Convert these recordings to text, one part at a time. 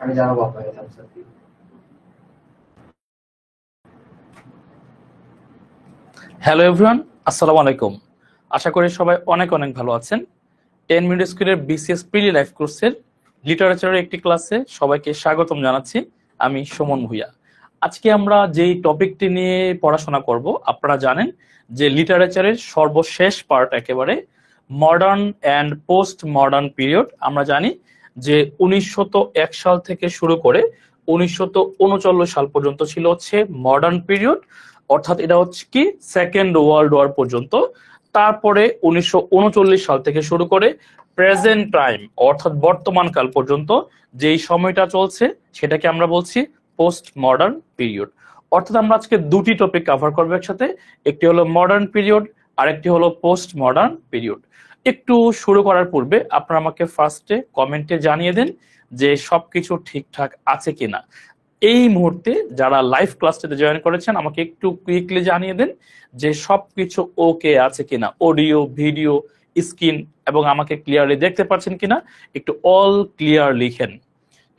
আমি জানাবো আপনাকে আনসার কি। হ্যালো এভরিওয়ান, আসসালামু আলাইকুম। আশা করি সবাই অনেক অনেক ভালো আছেন। 10 মিনিট স্কুলের বিসিএস প্রিলি লাইফ কোর্সের লিটারেচারের একটি ক্লাসে সবাইকে স্বাগতম জানাচ্ছি। আমি সুমন ভুঁইয়া। আজকে আমরা যেই টপিকটি নিয়ে পড়াশোনা করব, আপনারা জানেন যে লিটারেচারের সর্বশেষ পার্ট একেবারে modern and post modern period. আমরা জানি যে 1901 সাল থেকে শুরু করে 1939 সাল পর্যন্ত ছিল হচ্ছে মডার্ন পিরিয়ড, অর্থাৎ এটা হচ্ছে কি সেকেন্ড ওয়ার্ল্ড ওয়ার পর্যন্ত। তারপরে 1939 সাল থেকে শুরু করে প্রেজেন্ট টাইম অর্থাৎ বর্তমান কাল পর্যন্ত যেই সময়টা চলছে সেটাকে আমরা বলছি পোস্ট মডার্ন পিরিয়ড। অর্থাৎ আমরা আজকে দুটি টপিক কভার করবো একসাথে, একটি হলো মডার্ন পিরিয়ড আর একটি হলো পোস্ট মডার্ন পিরিয়ড। একটু শুরু করার পূর্বে আপনারা আমাকে ফার্স্টে কমেন্টে জানিয়ে দেন যে সবকিছু ঠিকঠাক আছে কিনা। এই মুহূর্তে যারা লাইভ ক্লাসটাতে জয়েন করেছেন আমাকে একটু কুইকলি জানিয়ে দেন যে সবকিছু ওকে আছে কিনা, অডিও ভিডিও স্ক্রিন এবং আমাকে ক্লিয়ারলি দেখতে পাচ্ছেন কিনা। একটু অল ক্লিয়ার লিখেন,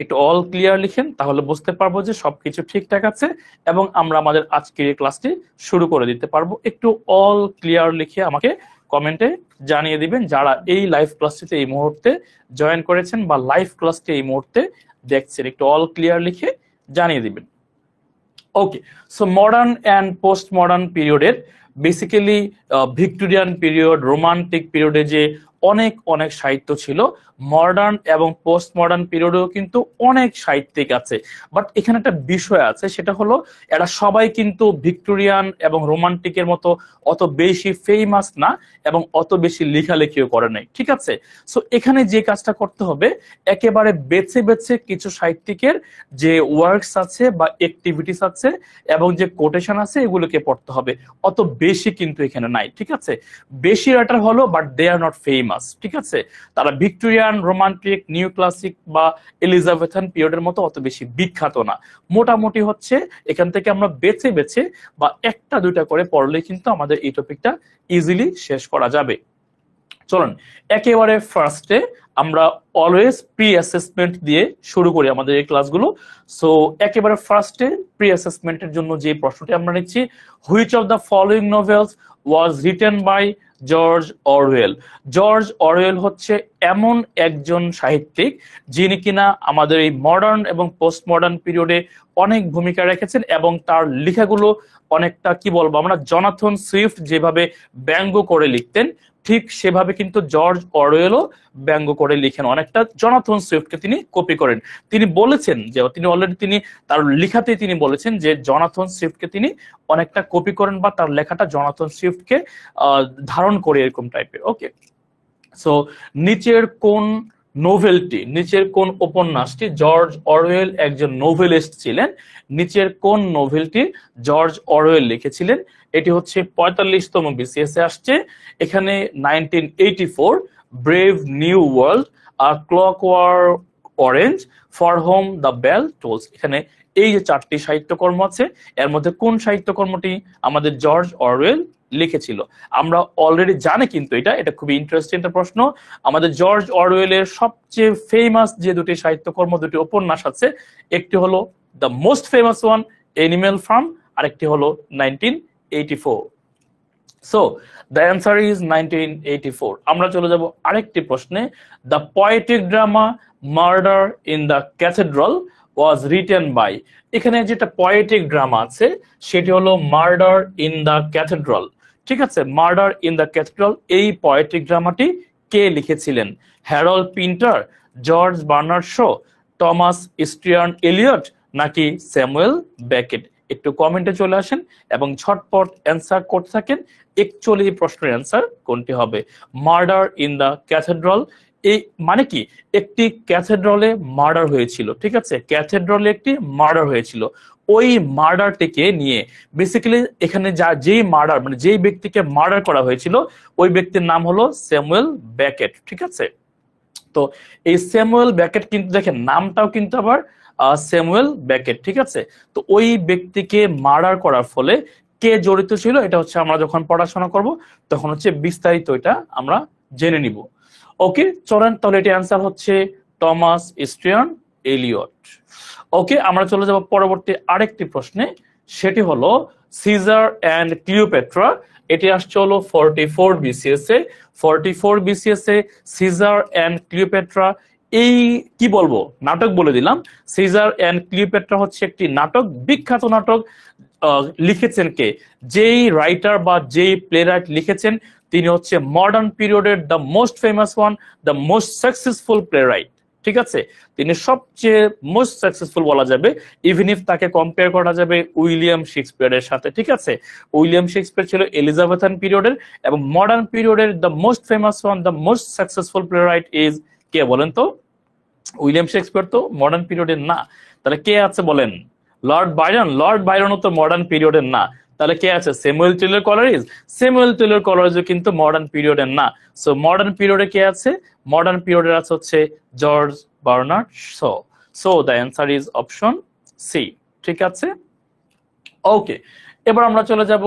একটু অল ক্লিয়ার লিখেন, তাহলে বুঝতে পারবো যে সবকিছু ঠিকঠাক আছে এবং আমরা আমাদের আজকের এই ক্লাসটি শুরু করে দিতে পারবো। একটু অল ক্লিয়ার লিখে আমাকে কমেন্টে জানিয়ে দিবেন যারা এই লাইভ ক্লাসটিতে এই মুহূর্তে জয়েন করেছেন বা লাইভ ক্লাসটি এই মুহূর্তে দেখছেন। একটু অল ক্লিয়ার লিখে জানিয়ে দিবেন। Okay, so modern and post modern পিরিয়ডের বেসিক্যালি ভিক্টোরিয়ান পিরিয়ড, রোমান্টিক পিরিয়ডে যে অনেক অনেক সাহিত্য ছিল, মডার্ন এবং পোস্ট মডার্ন পিরিয়ডেও কিন্তু অনেক সাহিত্যিক আছে। বাট এখানে একটা বিষয় আছে, সেটা হলো এরা সবাই কিন্তু ভিক্টোরিয়ান এবং রোমান্টিকের মতো অত বেশি ফেমাস না এবং অত বেশি লেখালেখিও করে নাই, ঠিক আছে। সো এখানে যে কাজটা করতে হবে, একেবারে বেছে বেছে কিছু সাহিত্যিকের যে ওয়ার্কস আছে বা অ্যাক্টিভিটিস আছে এবং যে কোটেশন আছে এগুলোকে পড়তে হবে। অত বেশি কিন্তু এখানে নাই, ঠিক আছে। বেশি রাইটার হলো but they are not famous, ঠিক আছে। তারা ভিক্টোরিয়ান, রোমান্টিক, নিউ ক্লাসিক বা এলিজাবেথান পিরিয়ডের মতো অত বেশি বিখ্যাত না। মোটামুটি হচ্ছে এখান থেকে আমরা বেছে বেছে বা একটা দুইটা করে পড়লে কিন্তু আমাদের এই টপিকটা ইজিলি শেষ করা যাবে। চলুন একেবারে ফার্স্টে আমরা অলওয়েজ প্রি অ্যাসেসমেন্ট দিয়ে শুরু করি আমাদের এই ক্লাসগুলো। সো একেবারে ফার্স্টে প্রি অ্যাসেসমেন্টের জন্য যে প্রশ্নটি আমরা নিচ্ছি, which of the following novels was written by George Orwell. George Orwell হচ্ছে এমন একজন সাহিত্যিক যিনি কিনা আমাদের এই মডার্ন এবং পোস্ট মডার্ন পিরিয়ডে অনেক ভূমিকা রেখেছেন এবং তার লেখাগুলো অনেকটা কি বলবো আমরা, জনাথন সুইফট যেভাবে ব্যঙ্গ করে লিখতেন ঠিক সেভাবে কিন্তু জর্জ অরওয়েলও ব্যঙ্গ করে লিখেন, অনেকটা জনাথন সুইফটকে তিনি কপি করেন। তিনি বলেছেন যে তিনি অলরেডি তিনি তার লেখাতেই তিনি বলেছেন যে জনাথন সুইফটকে তিনি অনেকটা কপি করেন বা তার লেখাটা জনাথন সুইফটকে ধারণ করে এরকম টাইপের। ওকে, সো নিচের কোন নোভেলটি, নিচের কোন উপন্যাসটি, জর্জ অরওয়েল একজন নোভেলিস্ট ছিলেন, নিচের কোন নোভেলটি জর্জ অরওয়েল লিখেছিলেন? এটি হচ্ছে 45তম বিসিএস এ আসছে। এখানে 1984 ব্রেভ নিউ ওয়ার্ল্ড, আর clockwork orange, for whom the bell tolls. এখানে এই যে চারটি সাহিত্যকর্ম আছে এর মধ্যে কোন সাহিত্যকর্মটি আমাদের জর্জ অরওয়েল লিখেছিল? আমরা অলরেডি জানি কিন্তু এটা এটা খুবই ইন্টারেস্টিং একটা প্রশ্ন। আমাদের জর্জ অরওয়েলের সবচেয়ে ফেমাস যে দুটি সাহিত্যকর্ম, দুটি উপন্যাস আছে, একটি হলো the most famous one animal farm, আর একটি হলো 1984। So the answer is 1984। আমরা চলে যাব আরেকটি প্রশ্নে। The poetic drama murder in the cathedral was written by. এখানে যেটা পোয়েটিক ড্রামা আছে সেটি হলো মার্ডার ইন দ্য ক্যাথেড্রাল, ঠিক আছে। মার্ডার ইন দ্য ক্যাথেড্রাল এই পোয়েটিক ড্রামাটি কে লিখেছিলেন? Harold Pinter, George Bernard Shaw, Thomas Stearns Eliot নাকি স্যামুয়েল বেকেট? একটু কমেন্টে চলে আসেন এবং ঝটপট অ্যান্সার করতে থাকেন। অ্যাকচুয়ালি এই প্রশ্নের অ্যান্সার কোনটি হবে? মার্ডার ইন দ্য ক্যাথেড্রাল, এই মানে কি একটি ক্যাথেড্রালে মার্ডার হয়েছিল, ঠিক আছে। ক্যাথেড্রালে একটি মার্ডার হয়েছিল, ওই মার্ডারটিকে নিয়ে বেসিক্যালি এখানে যেই মার্ডার মানে যেই ব্যক্তিকে মার্ডার করা হয়েছিল ওই ব্যক্তির নাম হলো স্যামুয়েল বেকেট, ঠিক আছে। তো এই স্যামুয়েল বেকেট কিন্তু দেখেন নামটাও কিন্তু আবার স্যামুয়েল বেকেট, ঠিক আছে। তো ওই ব্যক্তিকে মার্ডার করার ফলে কে জড়িত ছিল এটা হচ্ছে আমরা যখন পড়াশোনা করব তখন হচ্ছে বিস্তারিত এটা আমরা জেনে নিব। ওকে, চলেন তাহলে এটি অ্যান্সার হচ্ছে টমাস স্টিয়ার্ন এলিয়ট। ওকে, আমরা চলে যাব পরবর্তী আরেকটি প্রশ্নে, সেটি হলো সিজার অ্যান্ড ক্লিওপেট্রা। এটি আসছে হলো 44 বিসিএস এ। 44 বিসিএস এ সিজার অ্যান্ড ক্লিওপেট্রা, এই কি বলবো, নাটক বলে দিলাম। সিজার অ্যান্ড ক্লিওপেট্রা হচ্ছে একটি নাটক, বিখ্যাত নাটক। লিখেছেন কে? যেই রাইটার বা যেই প্লে রাইট লিখেছেন তিনি হচ্ছে মডার্ন পিরিয়ডের the most famous one, the most successful play right. ঠিক আছে, তিনি সবচেয়ে মোস্ট সাকসেসফুল বলা যাবে, ইভেন ইফ তাকে কম্পেয়ার করা যাবে উইলিয়াম শেক্সপিয়ারের সাথে। ঠিক আছে, উইলিয়াম শেক্সপিয়ার ছিল এলিজাবেথান পিরিয়ডের, এবং মডার্ন পিরিয়ডের the most famous one, the most successful playwright is কে বলেন তো? উইলিয়াম শেক্সপিয়ার তো মডার্ন পিরিয়ডের না, তাহলে কে আছে বলেন? Lord Byron. লর্ড বাইরনও তো মডার্ন পিরিয়ডের না, তাহলে কে আছে? Samuel Taylor Coleridge. Samuel Taylor কলারিজও কিন্তু মডার্ন পিরিয়ডের না। সো মডার্ন পিরিয়ডে কে আছে? মডার্ন পিরিয়ডের আছে হচ্ছে George Bernard Shaw. So the answer is option C. ঠিক আছে, ওকে। এবার আমরা চলে যাব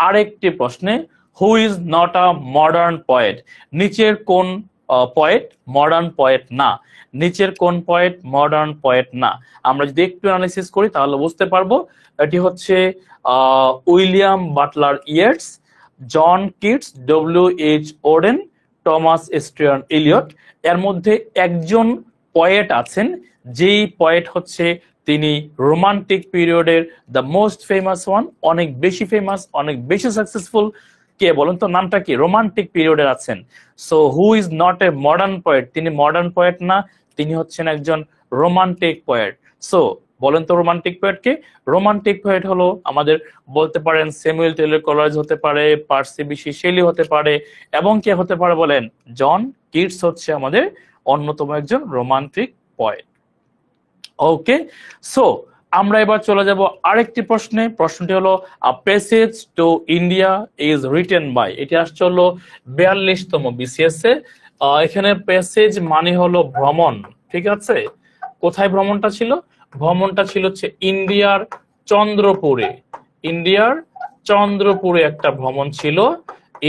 আরেকটি প্রশ্নে, who is not a modern poet? নিচের কোন পয়েট মডার্ন পয়েট না? নিচের কোন পয়েট মডার্ন পয়েট না? আমরা যদি একটু অ্যানালিসিস করি তাহলে বুঝতে পারবো। এটি হচ্ছে William Butler Yeats, John Keats, W H. Auden, Thomas Stearns Eliot. এর মধ্যে একজন পয়েট আছেন, যেই পয়েট হচ্ছে তিনি রোমান্টিক পিরিয়ডের দ্য মোস্ট ফেমাস ওয়ান, অনেক বেশি ফেমাস, অনেক বেশি সাকসেসফুল। কে বলেন তো, নামটা কি? রোমান্টিক পিরিয়ডের আছেন। So who is not a modern poet? তিনি মডার্ন পয়েট না, তিনি হচ্ছেন একজন রোমান্টিক পয়েট। সো বলেন তো রোমান্টিক পয়েট কে? রোমান্টিক পয়েট হলো আমাদের বলতে পারেন স্যামুয়েল টেলর কলারিজ হতে পারে, পার্সি বিশি শেলি হতে পারে, এবং কে হতে পারে বলেন? জন কিটস হচ্ছে আমাদের অন্যতম একজন রোমান্টিক পয়েট। ওকে, সো আমরা এবার চলে যাব আরেকটি প্রশ্নে। প্রশ্নটি হলো a passage to India is written by. এটি আসছে হলো 42তম বিসিএস এ। এখানে প্যাসেজ মানে হলো ভ্রমণ। ঠিক আছে, কোথায় ভ্রমণটা ছিল? ভ্রমণটা ছিল হচ্ছে ইন্ডিয়ার চন্দ্রপুরে। ইন্ডিয়ার চন্দ্রপুরে একটা ভ্রমণ ছিল,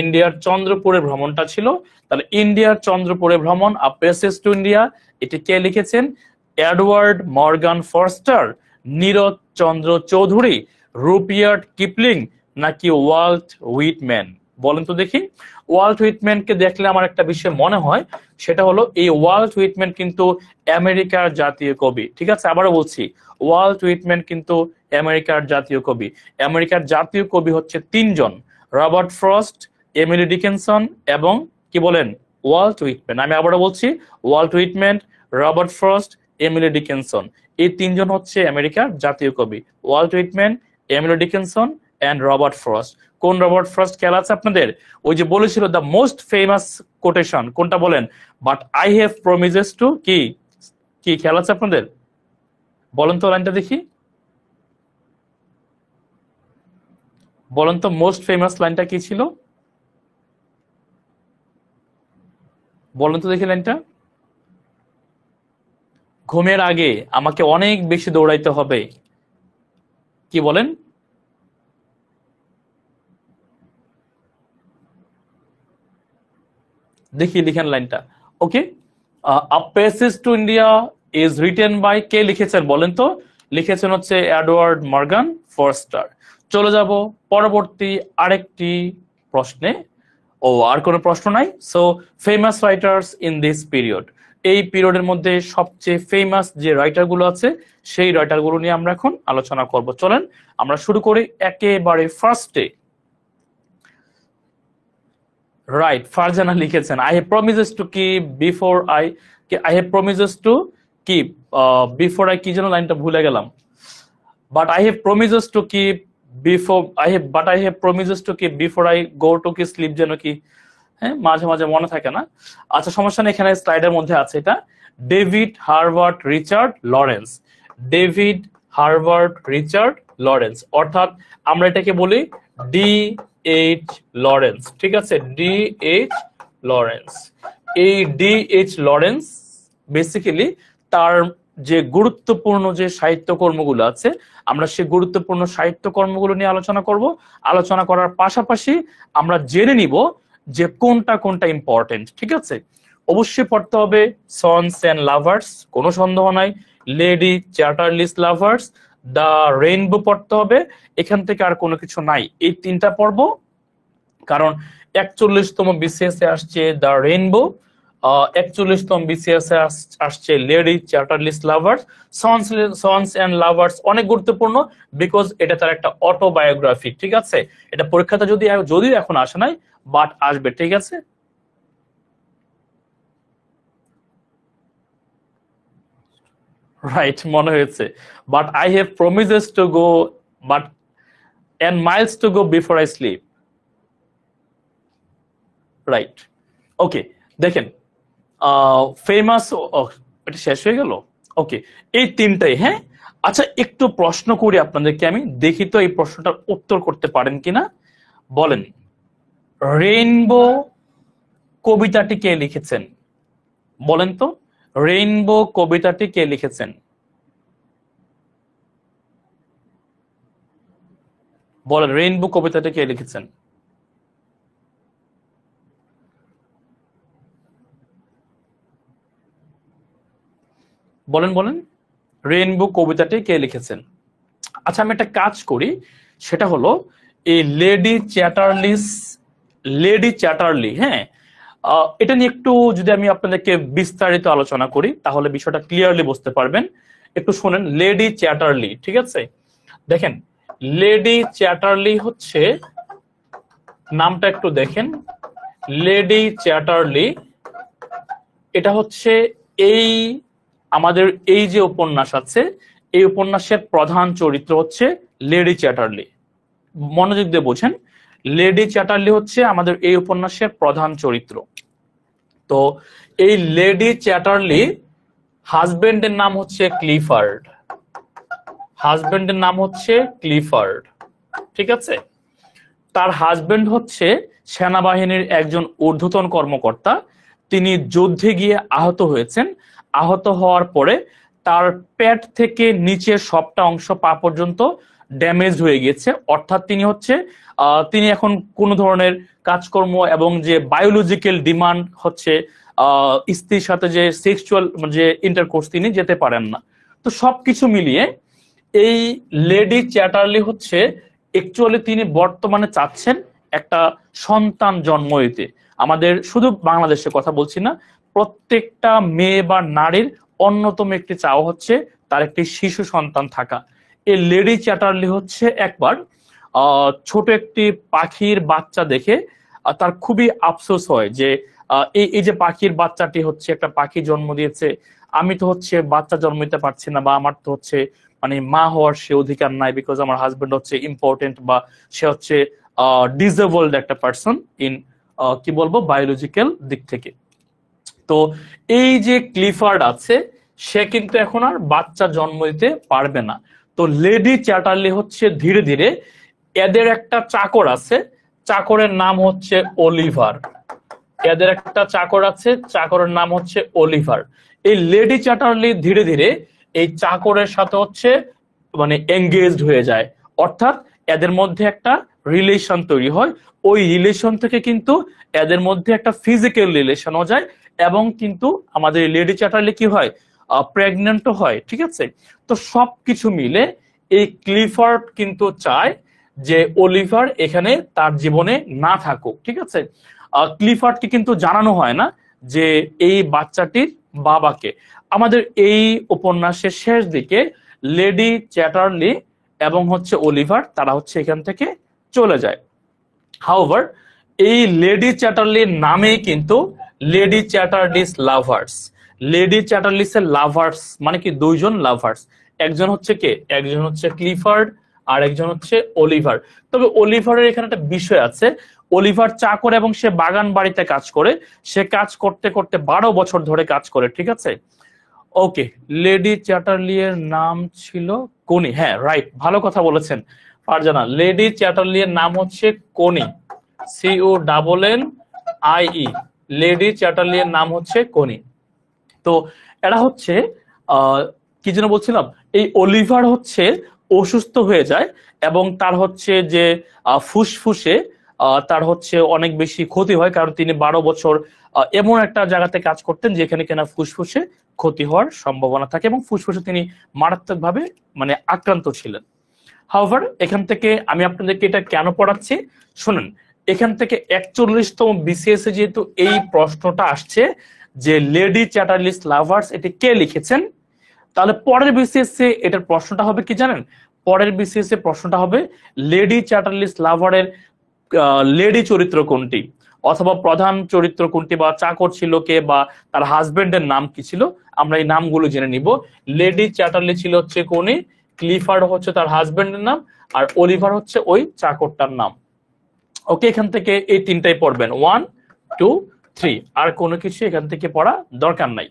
ইন্ডিয়ার চন্দ্রপুরে ভ্রমণটা ছিল। তাহলে ইন্ডিয়ার চন্দ্রপুরে ভ্রমণ, আ প্যাসেজ টু ইন্ডিয়া, এটি কে লিখেছেন? Edward Morgan Forster, Neeraj Chandra Chowdhury, রুপিয়ার্ড Kipling, নাকি ওয়াল্ট হুইটম্যান? বলেন তো দেখি। ওয়াল্ট হুইটম্যানকে দেখলে আমার একটা বিষয় মনে হয়, সেটা হলো এই ওয়াল্ট হুইটম্যান কিন্তু আমেরিকার জাতীয় কবি। ঠিক আছে, আবারও বলছি, ওয়াল্ট হুইটম্যান কিন্তু আমেরিকার জাতীয় কবি। আমেরিকার জাতীয় কবি হচ্ছে তিনজন, রবার্ট ফ্রস্ট, এমিলি ডিকিনসন, এবং কি বলেন? Walt Whitman. আমি আবারও বলছি, Walt Whitman, Robert Frost, Emily Dickinson, এই তিনজন হচ্ছে আমেরিকার জাতীয় কবি। Walt Whitman, Emily Dickinson and Robert Frost. কোন রবার্ট ফ্রস্ট খেয়াল আছে আপনাদের? ওই যে বলেছিল দ্য মোস্ট ফেমাস কোটেশন, কোনটা বলেন? But I have promises two, কি কি খেয়াল আছে আপনাদের? বলেন তো লাইনটা দেখি, বলেন তো মোস্ট ফেমাস লাইনটা কি ছিল? বলেন তো দেখি লাইনটা। ঘুমের আগে আমাকে অনেক বেশি দৌড়াইতে হবে, কি বলেন? দেখি লিখেন লাইনটা। Okay, a passage to India is written by, কে লিখেছেন বলেন তো? লিখেছেন হচ্ছে এডওয়ার্ড মর্গান ফরস্টার। চলে যাব পরবর্তী আরেকটি প্রশ্নে। ও আর কোনো প্রশ্ন নাই? So famous writers in this period, এই পিরিয়ডের মধ্যে সবচেয়ে ফেমাস যে রাইটার গুলো আছে সেই রাইটার গুলো নিয়ে আমরা এখন আলোচনা করব। চলেন আমরা শুরু করি একেবারে ফার্স্টে। রাইট, ফারজানা লিখেছেন I have promises to keep before I have promises to keep before I, কি যেন লাইনটা ভুলে গেলাম। But I have promises to keep before I have promises to keep before I go to কি স্লিপ, যেন কি, হ্যাঁ মাঝে মাঝে মনে থাকে না। আচ্ছা সমস্যা নেই, এখানে স্লাইডের মধ্যে আছে এটা। David Herbert Richard Lawrence, David Herbert Richard Lawrence, অর্থাৎ আমরা এটাকে বলি ডি.এইচ. লরেন্স। ঠিক আছে, ডি.এইচ. লরেন্স। এই ডি.এইচ. লরেন্স বেসিক্যালি তার যে গুরুত্বপূর্ণ যে সাহিত্যকর্মগুলো আছে, আমরা সেই গুরুত্বপূর্ণ সাহিত্যকর্মগুলো নিয়ে আলোচনা করব। আলোচনা করার পাশাপাশি আমরা জেনে নিব যে কোনটা কোনটা ইম্পর্টেন্ট। ঠিক আছে, অবশ্যই পড়তে হবে সন্স অ্যান্ড লাভার্স, কোনো সন্দেহ নাই। Lady Chatterley's lovers, the rainbow পড়তে হবে, এখান থেকে আর কোনো কিছু নাই, এই তিনটা পড়বো। কারণ 41তম বিসিএস এ আসছে দ্য রেইনবো, 41তম বিসিএস এ আসছে Lady Chatterley's lovers. Sons and lovers অনেক গুরুত্বপূর্ণ, বিকজ এটা তার একটা অটোবায়োগ্রাফি, ঠিক আছে? এটা পরীক্ষাতে যদিও এখন আসে নাই, বাট আসবে, ঠিক আছে? রাইট, মনে হয়েছে। But I have promises to go, but and miles to go before I sleep. Right, okay. দেখেন, ফেমাস, এটা শেষ হয়ে গেল। ওকে, এই তিনটাই, হ্যাঁ। আচ্ছা, একটু প্রশ্ন করি আপনাদেরকে, আমি দেখি তো এই প্রশ্নটার উত্তর করতে পারেন কিনা। বলেন, রেইনবো কবিতাটি কে লিখেছেন? বলেন তো, রেইনবো কবিতাটি কে লিখেছেন? বলেন, রেইনবো কবিতাটি কে লিখেছেন? বলেন বলেন, রেইনবো কবিতাটি কে লিখেছেন? আচ্ছা, আমি একটা কাজ করি, সেটা হলো এই লেডি চ্যাটারলি, হ্যাঁ, এটা নিয়ে একটু যদি আমি আপনাদেরকে বিস্তারিত আলোচনা করি, তাহলে বিষয়টা ক্লিয়ারলি বুঝতে পারবেন। একটু শোনেন, লেডি চ্যাটারলি, ঠিক আছে? দেখেন, লেডি চ্যাটারলি হচ্ছে, নামটা একটু দেখেন, লেডি চ্যাটারলি, এটা হচ্ছে এই আমাদের এই যে উপন্যাস আছে, এই উপন্যাসের প্রধান চরিত্র হচ্ছে লেডি চ্যাটারলি। মনোযোগ দিয়ে বোঝেন, লেডি চ্যাটারলি হচ্ছে আমাদের এই উপন্যাসের প্রধান চরিত্র। তো এই লেডি চ্যাটারলি হাজবেন্ডের নাম হচ্ছে ক্লিফার্ড, হাজবেন্ডের নাম হচ্ছে ক্লিফার্ড, ঠিক আছে? তার হাজবেন্ড হচ্ছে সেনাবাহিনীর একজন ঊর্ধ্বতন কর্মকর্তা। তিনি যুদ্ধে গিয়ে আহত হয়েছেন। আহত হওয়ার পরে তার পেট থেকে নিচের সবটা অংশ পা পর্যন্ত ড্যামেজ হয়ে গিয়েছে, অর্থাৎ তিনি এখন কোনো ধরনের কাজকর্ম এবং যে বায়োলজিক্যাল ডিমান্ড হচ্ছে স্ত্রীর সাথে যে সেক্সুয়াল যে ইন্টারকোর্স, তিনি যেতে পারেন না। তো সবকিছু মিলিয়ে এই লেডি চ্যাটারলি হচ্ছে অ্যাকচুয়ালি তিনি বর্তমানে চাচ্ছেন একটা সন্তান জন্ম দিতে। আমাদের শুধু বাংলাদেশের কথা বলছি না, প্রত্যেকটা মেয়ে বা নারীর অন্যতম একটি চাওয়া হচ্ছে তার একটি শিশু সন্তান থাকা। এই লেডি চ্যাটারলি হচ্ছে একবার ছোট একটি পাখির বাচ্চা দেখে তার খুবই আফসোস হয় যে এই যে পাখির বাচ্চাটি হচ্ছে একটা পাখি জন্ম দিয়েছে, আমি তো হচ্ছে বাচ্চা জন্ম দিতে পারছি না, বা আমার তো হচ্ছে মানে মা হওয়ার সে অধিকার নাই, বিকজ আমার হাজবেন্ড হচ্ছে ইম্পর্টেন্ট, বা সে হচ্ছে ডিসেবলড একটা পার্সন ইন কি বলবো বায়োলজিক্যাল দিক থেকে। তো এই যে ক্লিফার্ড আছে, সে কিন্তু এখন আর বাচ্চা জন্ম দিতে পারবে না। তো লেডি চ্যাটারলি হচ্ছে ধীরে ধীরে, এদের একটা চাকর আছে, চাকরের নাম হচ্ছে অলিভার, এদের একটা চাকর আছে, চাকরের নাম হচ্ছে অলিভার। এই লেডি চ্যাটারলি ধীরে ধীরে এই চাকরের সাথে হচ্ছে মানে এঙ্গেজড হয়ে যায়, অর্থাৎ এদের মধ্যে একটা রিলেশন তৈরি হয়। ওই রিলেশন থেকে কিন্তু এদের মধ্যে একটা ফিজিক্যাল রিলেশনও যায়, এবং কিন্তু আমাদের লেডি চ্যাটারলি কি হয়, প্রেগনেন্টও হয়, ঠিক আছে? তো সবকিছু মিলে এই ক্লিফার্ড কিন্তু চায় যে অলিভার এখানে তার জীবনে না থাকুক, ঠিক আছে? ক্লিফার্ডকে কিন্তু জানানো হয় না যে এই বাচ্চাটির বাবাকে। আমাদের এই উপন্যাসের শেষ দিকে লেডি চ্যাটারলি এবং হচ্ছে অলিভার তারা হচ্ছে এখান থেকে চলে যায়। হাউভার, এই লেডি চ্যাটারলির নামেই কিন্তু লেডি চ্যাটারলিস লাভার্স। লেডি চ্যাটারলিস এর লাভার্স মানে কি দুইজন লাভার্স, একজন হচ্ছে কে, একজন হচ্ছে ক্লিফার্ড আর একজন হচ্ছে অলিভার। তবে অলিভারের এখানে একটা বিষয় আছে, অলিভার চাকর এবং সে বাগান বাড়িতে কাজ করে, সে কাজ করতে করতে 12 বছর ধরে কাজ করে, ঠিক আছে? ওকে, লেডি চ্যাটারলি এর নাম ছিল কোনি, হ্যাঁ রাইট, ভালো কথা বলেছেন ফারজানা। লেডি চ্যাটারলি এর নাম হচ্ছে কোনি, CONNIE, লেডি চ্যাটারলি এর নাম হচ্ছে কোনি। তো এরা হচ্ছে কি যেন বলছিলাম, এই অলিভার হচ্ছে অসুস্থ হয়ে যায় এবং তার হচ্ছে যে ফুসফুসে তার হচ্ছে অনেক বেশি ক্ষতি হয়, কারণ তিনি 12 বছর এমন একটা জায়গাতে কাজ করতেন যেখানে কিনা ফুসফুসে ক্ষতি হওয়ার সম্ভাবনা থাকে এবং ফুসফুসে তিনি মারাত্মকভাবে মানে আক্রান্ত ছিলেন। হাউভার এখান থেকে আমি আপনাদেরকে এটা কেন পড়াচ্ছি শুনুন, এখান থেকে 41তম বিসিএস এ যেহেতু এই প্রশ্নটা আসছে যে লেডি চ্যাটার্লি লাভার্স এটি কে লিখেছেন, তাহলে পরের বিসিএস এ এটার প্রশ্নটা হবে কি জানেন, পরের বিসিএস এ প্রশ্নটা হবে লেডি চ্যাটার্লি লাভারের লেডি চরিত্র কোনটি, অথবা প্রধান চরিত্র কোনটি, বা চাকর ছিল কে, বা তার হাজবেন্ডের নাম কি ছিল, আমরা এই নামগুলো জেনে নিব। লেডি চ্যাটার্লি ছিল হচ্ছে কোনি, ক্লিফার্ড হচ্ছে তার হাজবেন্ডের নাম, আর অলিভার হচ্ছে ওই চাকরটার নাম। ওকে, এখান থেকে এই তিনটাই পড়বেন, 1 2 3, আর কোনো কিছু এখান থেকে পড়া দরকার নাই।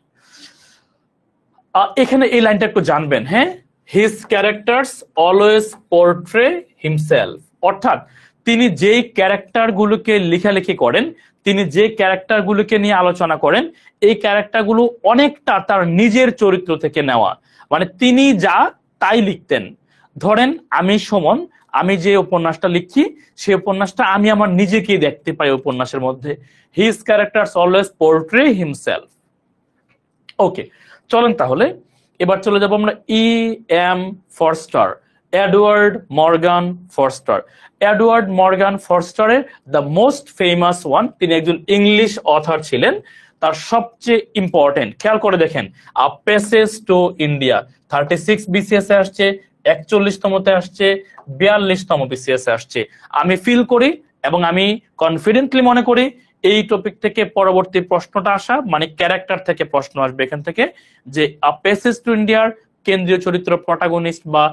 এখানে এই লাইনটা একটু জানবেন, হ্যাঁ, his characters always portray himself, অর্থাৎ তিনি যেই ক্যারেক্টার গুলোকে লেখালেখি করেন, তিনি যে ক্যারেক্টার গুলোকে নিয়ে আলোচনা করেন, এই ক্যারেক্টার গুলো অনেকটা তার নিজের চরিত্র থেকে নেওয়া, মানে তিনি যা তাই লিখতেন। ধরেন আমি সুমন, আমি যে উপন্যাসটা লিখছি সেই উপন্যাসটা আমি আমার নিজেকেই দেখতে পাই উপন্যাসের মধ্যে। His characters always portray himself. Okay, চলেন তাহলে এবার চলে যাব আমরা E.M. Forster, Edward Morgan Forster. Edward মর্গান ফরস্টারের দ্য মোস্ট ফেমাস ওয়ান, তিনি একজন ইংলিশ অথর ছিলেন। তার সবচেয়ে ইম্পর্টেন্ট, খেয়াল করে দেখেন, a passage to India 36 BCS এ আসছে, 41তমতে আসছে, 42তম বিসিএস এ আসছে। আমি ফিল করি এবং আমি কনফিডেন্টলি মনে করি এই টপিক থেকে পরবর্তী প্রশ্নটা আসা মানে ক্যারেক্টার থেকে প্রশ্ন আসবে এখান থেকে, যে আ প্যাসেজ টু ইন্ডিয়ার কেন্দ্রীয় চরিত্র প্রটাগনিস্ট বা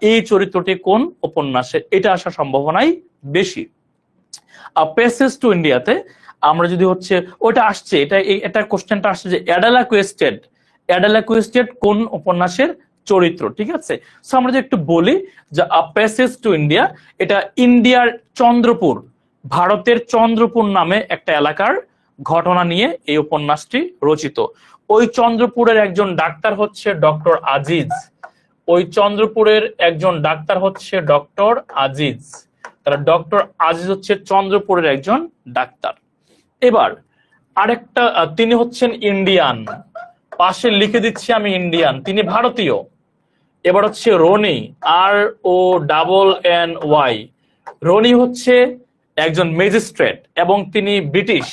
এই চরিত্রটি কোন উপন্যাসে, এটা আসার সম্ভাবনাই বেশি। আ প্যাসেজ টু ইন্ডিয়াতে আমরা যদি হচ্ছে ওটা আসছে, এটা কোশ্চেনটা আসছে যে অ্যাডেলা কুয়েস্টেড কোন উপন্যাসের চরিত্র, ঠিক আছে। সো আমরা যদি একটু বলি যে আ প্যাসেজ টু ইন্ডিয়া, এটা ইন্ডিয়ার চন্দ্রপুর, ভারতের চন্দ্রপুর নামে একটা এলাকার ঘটনা নিয়ে এই উপন্যাসটি রচিত। ওই চন্দ্রপুরের একজন ডাক্তার হচ্ছে ডক্টর আজিজ, ওই চন্দ্রপুরের একজন ডাক্তার হচ্ছে ডক্টর আজিজ, তারা ডক্টর আজিজ হচ্ছে চন্দ্রপুরের একজন ডাক্তার। এবার আরেকটা, তিনি হচ্ছেন ইন্ডিয়ান, পাশে লিখে দিচ্ছি আমি ইন্ডিয়ান, তিনি ভারতীয়। এবার হচ্ছে রনি, RONNY, রনি হচ্ছে একজন ম্যাজিস্ট্রেট এবং তিনি ব্রিটিশ।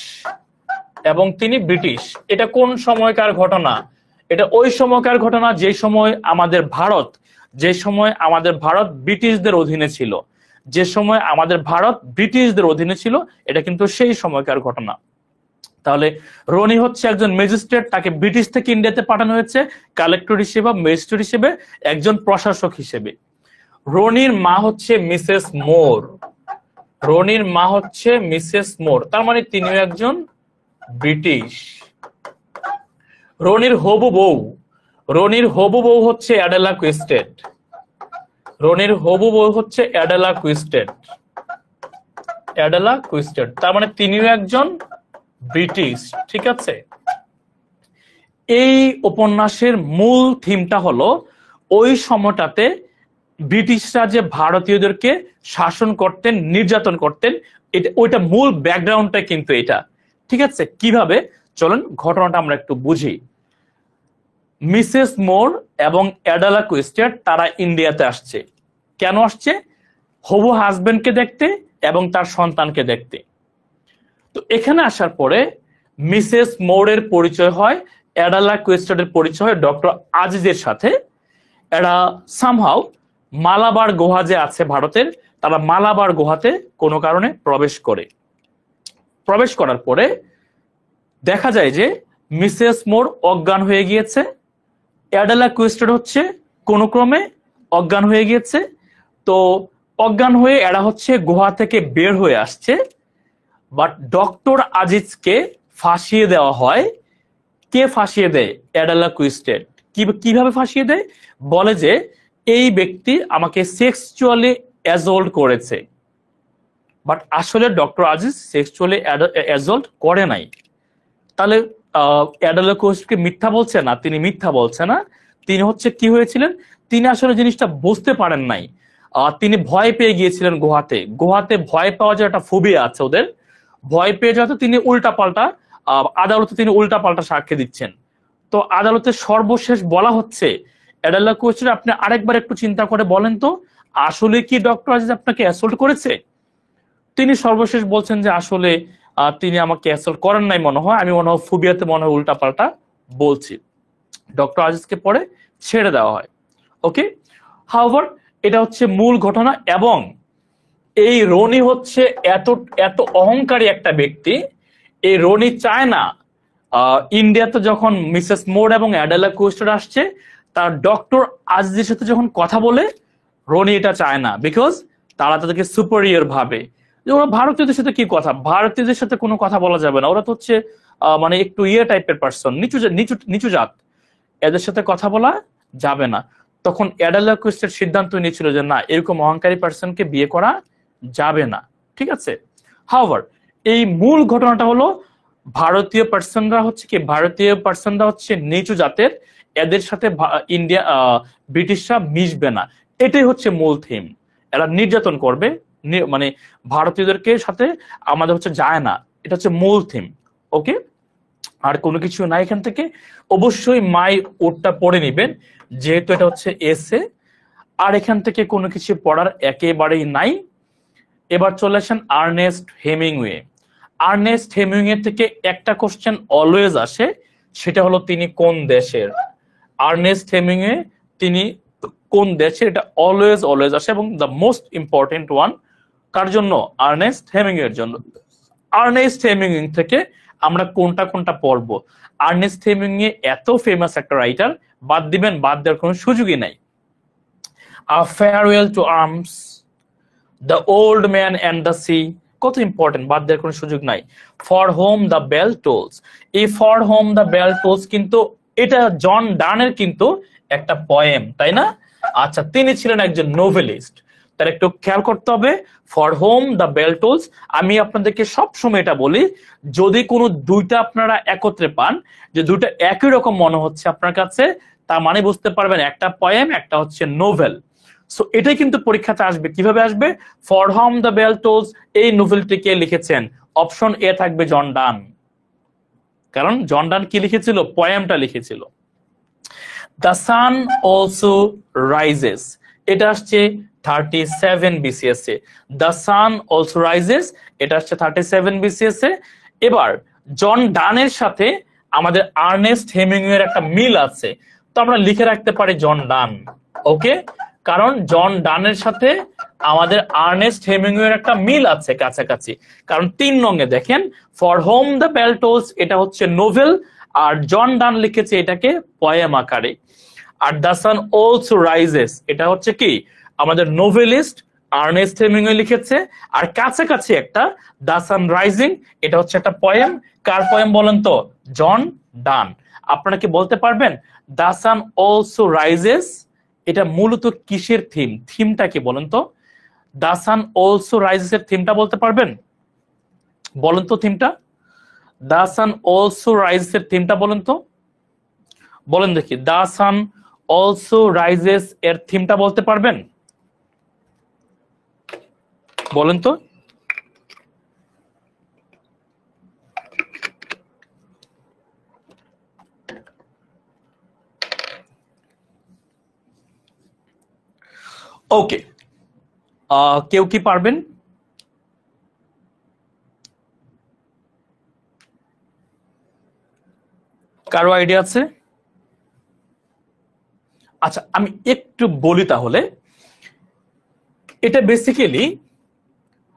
এটা কোন সময়কার ঘটনা, এটা ওই সময়কার ঘটনা যে সময় আমাদের ভারত ব্রিটিশদের অধীনে ছিল, এটা কিন্তু সেই সময়কার ঘটনা। তাহলে রনি হচ্ছে একজন ম্যাজিস্ট্রেট, তাকে ব্রিটিশ থেকে ইন্ডিয়াতে পাঠানো হয়েছে কালেক্টর হিসেবে, ম্যাজিস্ট্রেট হিসেবে, একজন প্রশাসক হিসেবে। রনির মা হচ্ছে মিসেস মোর, তার মানে তিনিও একজন ব্রিটিশ। রনির হবু বউ হচ্ছে অ্যাডেলা কুইস্টেড, তার মানে তিনিও একজন ব্রিটিশ, ঠিক আছে। এই উপন্যাসের মূল থিমটা হলো ওই সময়টাতে ব্রিটিশরা যে ভারতীয়দেরকে শাসন করতেন, নির্যাতন করতেন, ওইটা মূল ব্যাকগ্রাউন্ডটা কিন্তু এটা, ঠিক আছে। কিভাবে, চলুন ঘটনাটা আমরা একটু বুঝি। মিসেস মোর এবং অ্যাডেলা কুইস্টেড তারা ইন্ডিয়াতে আসছে, কেন আসছে? হবু হাজবেন্ডকে দেখতে এবং তার সন্তানকে দেখতে। তো এখানে আসার পরে মিসেস মোরের পরিচয় হয়, অ্যাডেলা কুইস্টেডের পরিচয় হয় ডক্টর আজিজের সাথে। এরা সামহাউ মালাবার গুহা যে আছে ভারতের, তারা মালাবার গুহাতে কোনো কারণে প্রবেশ করার পরে দেখা যায় যে মিসেস মোর অজ্ঞান হয়ে গিয়েছে, অ্যাডেলা কুইস্টেড হচ্ছে কোনো ক্রমে অজ্ঞান হয়ে গিয়েছে। তো অজ্ঞান হয়ে এরা হচ্ছে গুহা থেকে বের হয়ে আসছে, বাট ডক্টর আজিজকে ফাঁসিয়ে দেওয়া হয়। কে ফাঁসিয়ে দেয়? অ্যাডেলা কুইস্টেড। কিভাবে ফাঁসিয়ে দেয়? বলে যে এই ব্যক্তি আমাকে সেক্সুয়ালি অ্যাজল্ট করেছে, বাট আসলে ডক্টর আজিজ সেক্সুয়ালি অ্যাজল্ট করে নাই। তাহলে অ্যাডেলা কুইস্টেডকে মিথ্যা বলছে না, তিনি মিথ্যা বলছে না, তিনি হচ্ছে কি হয়েছিলেন, তিনি আসলে জিনিসটা বুঝতে পারেন নাই। তিনি ভয় পেয়ে গিয়েছিলেন গুহাতে ভয় পাওয়া যে একটা ফোবিয়া আছে ওদের, ভয় পেয়ে যাতে তিনি উল্টাপাল্টা আদালতে তিনি উল্টাপাল্টা সাক্ষ্য দিচ্ছেন। তো আদালতে সর্বশেষ বলা হচ্ছে, অ্যাডাল্লা কোয়েশ্চেন আপনি আরেকবার একটু চিন্তা করে বলেন তো আসলে কি ডক্টর আজিজ আপনাকে অ্যাসল্ট করেছে? তিনি সর্বশেষ বলছেন যে আসলে তিনি আমাকে অ্যাসল্ট করেন নাই মনে হয়, আমি মনে হয় ফোবিয়াতে মনে হয় উল্টাপাল্টা বলছি। ডক্টর আজিজকে পরে ছেড়ে দেওয়া হয়। ওকে, হাউভার এটা হচ্ছে মূল ঘটনা। এবং এই রনি হচ্ছে এত অহংকারী একটা ব্যক্তি, এই রনি চায় না ইন্ডিয়াতে যখন মিসেস মোড এবং অ্যাডেলা কোয়েস্টার আসছে তার ডক্টর আজিজের সাথে যখন কথা বলে, রনি এটা চায় না, বিকজ তারা তাদেরকে সুপারিয়র ভাবে। ওরা ভারতীয়দের সাথে কি কথা, ভারতীয়দের সাথে কোনো কথা বলা যাবে না, ওরা তো হচ্ছে মানে একটু টাইপের পার্সন, নিচু জাত, এদের সাথে কথা বলা যাবে না। তখন অ্যাডেলা কোয়েস্টার সিদ্ধান্ত নিয়েছিল যে না, এরকম অহংকারী পার্সনকে বিয়ে করা যাবে না, ঠিক আছে। হাউভার এই মূল ঘটনাটা হলো ভারতীয় পার্সনরা হচ্ছে নিচু জাতের, এদের সাথে ইন্ডিয়া ব্রিটিশরা মিশবে না, এটাই হচ্ছে মূল থিম। এরা নির্যাতন করবে, মানে ভারতীয়দেরকে সাথে আমাদের হচ্ছে যায় না, এটা হচ্ছে মূল থিম। ওকে, আর কোনো কিছু নাই এখান থেকে। অবশ্যই মাই ওরটা পড়ে নিবেন যেহেতু এটা হচ্ছে এসে, আর এখান থেকে কোনো কিছু পড়ার একেবারেই নাই। এবার চলে আসেন আর্নেস্ট হেমিংওয়ে। আর্নেস্ট হেমিংওয়ে থেকে একটা কোশ্চেন অলওয়েজ আসে, সেটা হলো তিনি কোন দেশের। আর্নেস্ট হেমিংওয়ে তিনি কোন দেশের, এটা অলওয়েজ আসে, এবং দ্য মোস্ট ইম্পর্টেন্ট ওয়ান কার জন্য? আর্নেস্ট হেমিংওয়ের জন্য। আর্নেস্ট হেমিংওয়ে থেকে আমরা কোনটা পড়বো? আর্নেস্ট হেমিংওয়ে এত ফেমাস একটা রাইটার, বাদ দিবেন, বাদ দেওয়ার কোনো সুযোগই নাই। A farewell to arms, the old man and the sea, কত ইম্পর্টেন্ট, বাদ দেওয়ার কোনো সুযোগ নাই। For whom the bell tolls, এই for whom the bell tolls কিন্তু এটা জন ডানের কিন্তু একটা পয়েম, তাই না? আচ্ছা, তিনি ছিলেন একজন নোভেলিস্ট, তার একটু খেয়াল করতে হবে। For whom the bell tolls, আমি আপনাদেরকে সবসময় এটা বলি, যদি কোনো দুইটা আপনারা একত্রে পান, যে দুইটা একই রকম মনে হচ্ছে আপনার কাছে, তার মানে বুঝতে পারবেন একটা পয়েম, একটা হচ্ছে নোভেল। সো এটাই কিন্তু পরীক্ষাতে আসবে। কিভাবে আসবে? For whom the bell tolls, এই নোভেলটি কে লিখেছেন? অপশন এ থাকবে জন ডান, কারণ জন ডান কি লিখেছিল? পয়েমটা লিখেছিল। দ্য সান অলসো রাইজেস, এটা আসছে 37 BCS A. The sun also rises, এটা আসছে 37 BCS এ। এবার জন ডানের সাথে আমাদের আর্নেস্ট হেমিংওয়ের একটা মিল আছে, তো আমরা লিখে রাখতে পারি জন ডান। ওকে, কারণ জন ডানের সাথে আমাদের আর্নেস্ট হেমিংওয়ের একটা মিল আছে কাছাকাছি। কারণ 3 নঙে দেখেন, for whom the bell tolls এটা হচ্ছে নোভেল, আর জন ডান লিখেছে এটাকে পয়েম আকারে। Are the sun also rises এটা হচ্ছে কি? আমাদের নোভেলিস্ট আর্নেস্ট হেমিংওয়ে লিখেছে, আর কাছাকাছি একটা দ্য সান রাইজিং, এটা হচ্ছে একটা পয়েম। কার পয়েম বলেন তো? জন ডান। আপনারা কি বলতে পারবেন দ্য সান অলসো রাইজেস এটা মূলত কিসের থিম? থিমটা কি বলেন তো? দ্য সান অলসো রাইজেস এর থিমটা বলতে পারবেন? বলেন তো থিমটা, দ্য সান অলসো রাইজেস এর থিমটা বলেন তো, বলেন দেখি। দ্য সান অলসো রাইজেস এর থিমটা বলতে পারবেন? বলেন তো। ওকে, কেউ কি পারবেন? কারো আইডিয়া আছে? আচ্ছা, আমি একটু বলি তাহলে। এটা basically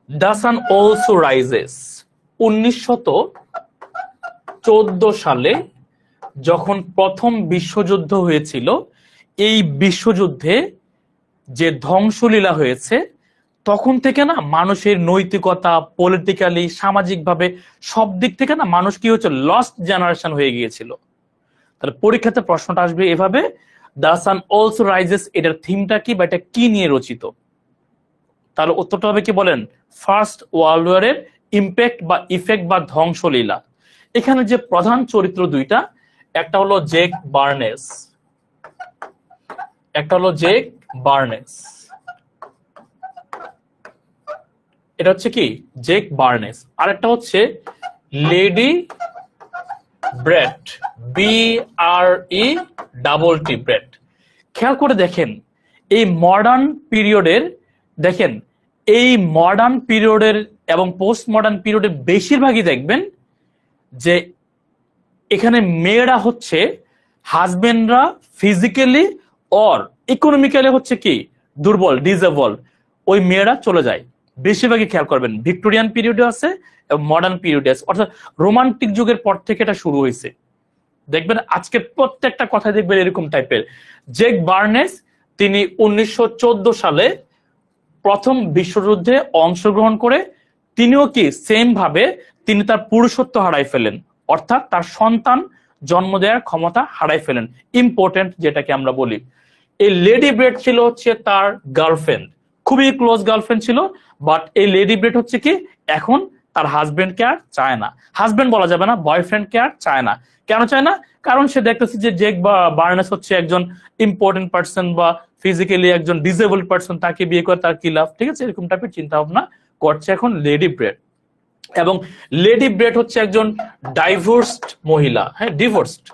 the sun also rises 1914 সালে যখন প্রথম বিশ্বযুদ্ধ হয়েছিল, এই বিশ্বযুদ্ধে যে ধ্বংসলীলা হয়েছে, তখন থেকে না মানুষের নৈতিকতা, পলিটিক্যালি, সামাজিকভাবে সব দিক থেকে না মানুষ কি হচ্ছে? লস্ট জেনারেশন হয়ে গিয়েছিল। তাহলে পরীক্ষাতে প্রশ্নটা আসবে এভাবে, দ্য সান অলসো রাইজেস এটার থিমটা কি, বা এটা কি নিয়ে রচিত? তাহলে উত্তরটা হবে কি বলেন? ফার্স্ট ওয়ার্ল্ড ওয়ারের ইম্প্যাক্ট বা ইফেক্ট বা ধ্বংসলীলা। এখানে যে প্রধান চরিত্র দুইটা, একটা হলো জেক বার্নেস, একটা হলো জেক বার্নেস। এটা হচ্ছে কি জেক বার্নেস। আরেকটা হচ্ছে লেডি ব্রেট, BRET ব্রেট। খেয়াল করে দেখেন এই মডার্ন পিরিয়ডের, দেখেন এই মডার্ন পিরিয়ডের এবং পোস্ট মডার্ন পিরিয়ডের বেশিরভাগই দেখবেন যে এখানে মেয়েরা হচ্ছে হাজবেন্ডরা ফিজিক্যালি অর ইকোনমিক্যালি হচ্ছে কি দুর্বল, ডিসেবল, ওই মেয়েরা চলে যায় বেশিরভাগই। খেয়াল করবেন ভিক্টোরিয়ান পিরিয়ডে আছে এবং মডার্ন পিরিয়ডে আছে, অর্থাৎ রোমান্টিক যুগের পর থেকে এটা শুরু হয়েছে। দেখবেন আজকের প্রত্যেকটা কথা দেখবেন এরকম টাইপের। জেক বার্নেস তিনি 1914 সালে প্রথম বিশ্বযুদ্ধে অংশগ্রহণ করে তিনিও কি সেম ভাবে তিনি তার পুরুষত্ব হারাই ফেলেন, অর্থাৎ তার সন্তান জন্ম দেওয়ার ক্ষমতা হারাই ফেলেন। ইম্পর্টেন্ট যেটাকে আমরা বলি। এই লেডি ব্রেট ছিল হচ্ছে তার গার্লফ্রেন্ড, খুবই ক্লোজ গার্লফ্রেন্ড ছিল, বাট এই লেডি ব্রেট হচ্ছে কি এখন তার হাজবেন্ডকে আর চায় না, হাজবেন্ড বলা যাবে না, বয়ফ্রেন্ডকে আর চায় না। কেন চায় না? কারণ সে দেখতেছে যে জেক বার্নেস হচ্ছে একজন ইম্পর্টেন্ট পার্সন বা ফিজিক্যালি একজন ডিসেবল পার্সন, তাকে বিয়ে করে তার কি লাভ, ঠিক আছে, এরকম টাইপের চিন্তা ভাবনা করছে এখন লেডি ব্রেট। এবং লেডি ব্রেট হচ্ছে একজন ডাইভোর্সড মহিলা, হ্যাঁ ডিভোর্সড,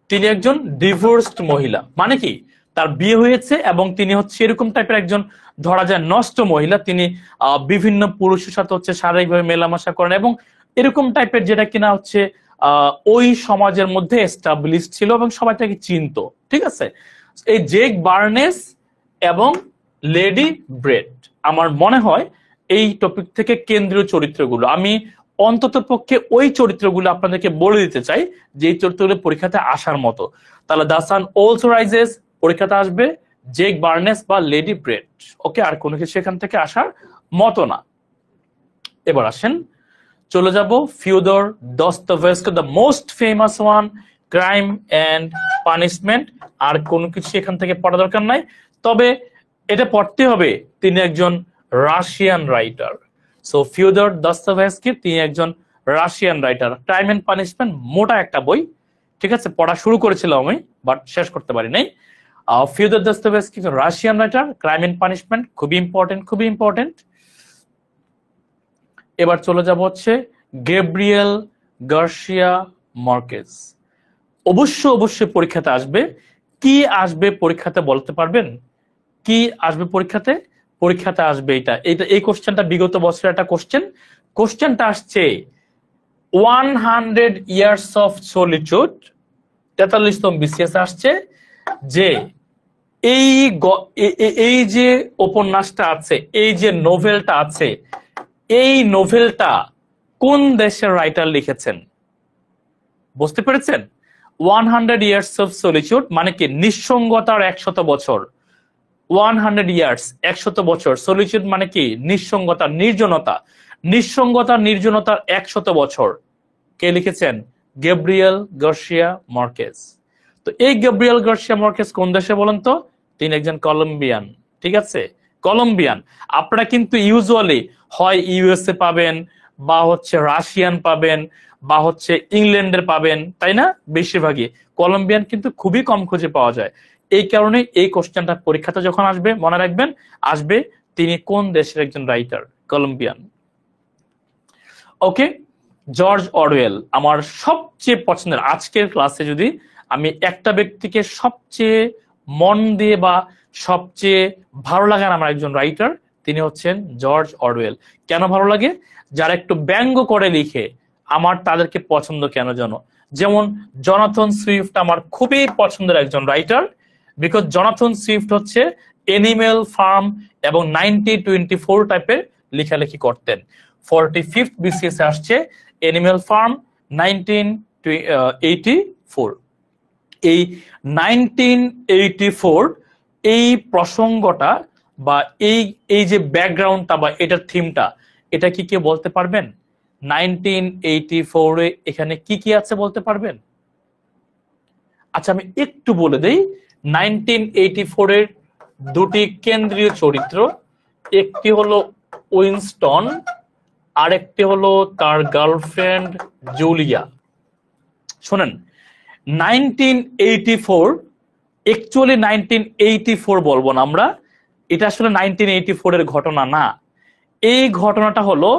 তিনি একজন ডিভোর্সড মহিলা, মানে কি তার বিয়ে হয়েছে এবং তিনি হচ্ছে এরকম টাইপের একজন ধরা যায় নষ্ট মহিলা। তিনি বিভিন্ন পুরুষের সাথে হচ্ছে শারীরিকভাবে মেলামেশা করেন এবং এরকম টাইপের যেটা কিনা হচ্ছে ওই সমাজের মধ্যে এস্টাবলিশ ছিল এবং সবাই তাকে চিনতো, ঠিক আছে। এই জেক বার্নেস এবং লেডি ব্রেট আমার মনে হয় এই টপিক থেকে কেন্দ্রীয় চরিত্রগুলো, আমি অন্তত পক্ষে ওই চরিত্রগুলো আপনাদেরকে বলে দিতে চাই যে এই চরিত্রগুলো পরীক্ষাতে আসার মতো। তাহলে দ্য সান অলসো রাইজেস পরীক্ষাতে আসবে, জেক বার্নেস বা লেডি ব্রেট, ওকে, আর কোনো কিছু এখান থেকে আসার মতো না। এবার আসেন চলে যাব Fyodor Dostoevsky, the most famous one, crime and punishment. আর কোনো কিছু এখান থেকে পড়া দরকার নাই, তবে এটা পড়তে হবে তিনি একজন Russian writer. So Fyodor Dostoevsky তিনি একজন Russian writer. Crime and punishment মোটা একটা বই, ঠিক আছে, পড়া শুরু করেছিলাম আমি বাট শেষ করতে পারি নাই। Fyodor Dostoevsky Russian writer, crime and punishment খুবই ইম্পর্টেন্ট, খুবই ইম্পর্টেন্ট। এবার চলে যাব হচ্ছে গ্যাব্রিয়েল গার্সিয়া মার্কেজ। অবশ্যই পরীক্ষাতে আসবে। কি আসবে পরীক্ষাতে বলতে পারবেন? কি আসবে পরীক্ষাতে? পরীক্ষাতে আসবে এই কোশ্চেনটা বিগত বছরের একটা কোশ্চেনটা আসছে 100 ইয়ার্স অফ সলিটিউড, 43তম বিসিএস আসছে যে এই যে উপন্যাসটা আছে, এই যে নোভেলটা আছে, এই নোভেলটা কোন দেশের রাইটার লিখেছেন? বুঝতে পেরেছেন? 100 ইয়ার্স অফ সলিটিউড মানে কি নিঃসঙ্গতার 100 বছর। 100 ইয়ার্স 100 বছর, সলিটিউড মানে কি নিঃসঙ্গতা, নির্জনতার 100 বছর। কে লিখেছেন? Gabriel Garcia Marquez. তো এই গ্যাব্রিয়েল গার্সিয়া মার্কেজ কোন দেশে বলেন তো? তিনি একজন কলম্বিয়ান, ঠিক আছে, কলম্বিয়ান। আপনারা কিন্তু ইউজুয়ালি হয় ইউএসএ পাবেন বা হচ্ছে রাশিয়ান পাবেন বা হচ্ছে ইংল্যান্ডের পাবেন, তাই না? বেশিরভাগই কলম্বিয়ান কিন্তু খুবই কম খুঁজে পাওয়া যায়। এই কারণে এই কোশ্চেনটা পরীক্ষাতে যখন আসবে মনে রাখবেন, আসবে তিনি কোন দেশের একজন রাইটার, কলম্বিয়ান। ওকে, জর্জ অরওয়েল আমার সবচেয়ে পছন্দের। আজকের ক্লাসে যদি আমি একটা ব্যক্তিকে সবচেয়ে মন দিয়ে বা সবচেয়ে ভালো লাগার আমার একজন রাইটার, তিনি হচ্ছেন জর্জ অরওয়েল। কেন ভালো লাগে? যারা একটু ব্যঙ্গ করে লিখে আমার তাদেরকে পছন্দ কেন জানো? যেমন জনাথন সুইফট আমার খুবই পছন্দের একজন রাইটার, বিকজ জনাথন সুইফট হচ্ছে এনিম্যাল ফার্ম এবং 1924 টাইপের লেখালেখি করতেন। 45th বিসিএস আসছে এনিম্যাল ফার্ম 1984। এই 1984 এই প্রসঙ্গটা বা এই যে ব্যাকগ্রাউন্ডটা বা এটার থিমটা, এটা কি কেউ বলতে পারবেন? 1984 এখানে কি কি আছে বলতে পারবেন? আচ্ছা আমি একটু বলে দেই। 1984 এর দুটি কেন্দ্রীয় চরিত্র, একটি হলো উইনস্টন, আরেকটি হলো তার গার্লফ্রেন্ড জুলিয়া। শোনেন, 1984 অ্যাকচুয়ালি 1984 বলবো না আমরা, এটা আসলে 1984 এর ঘটনা না। এই ঘটনাটা হলো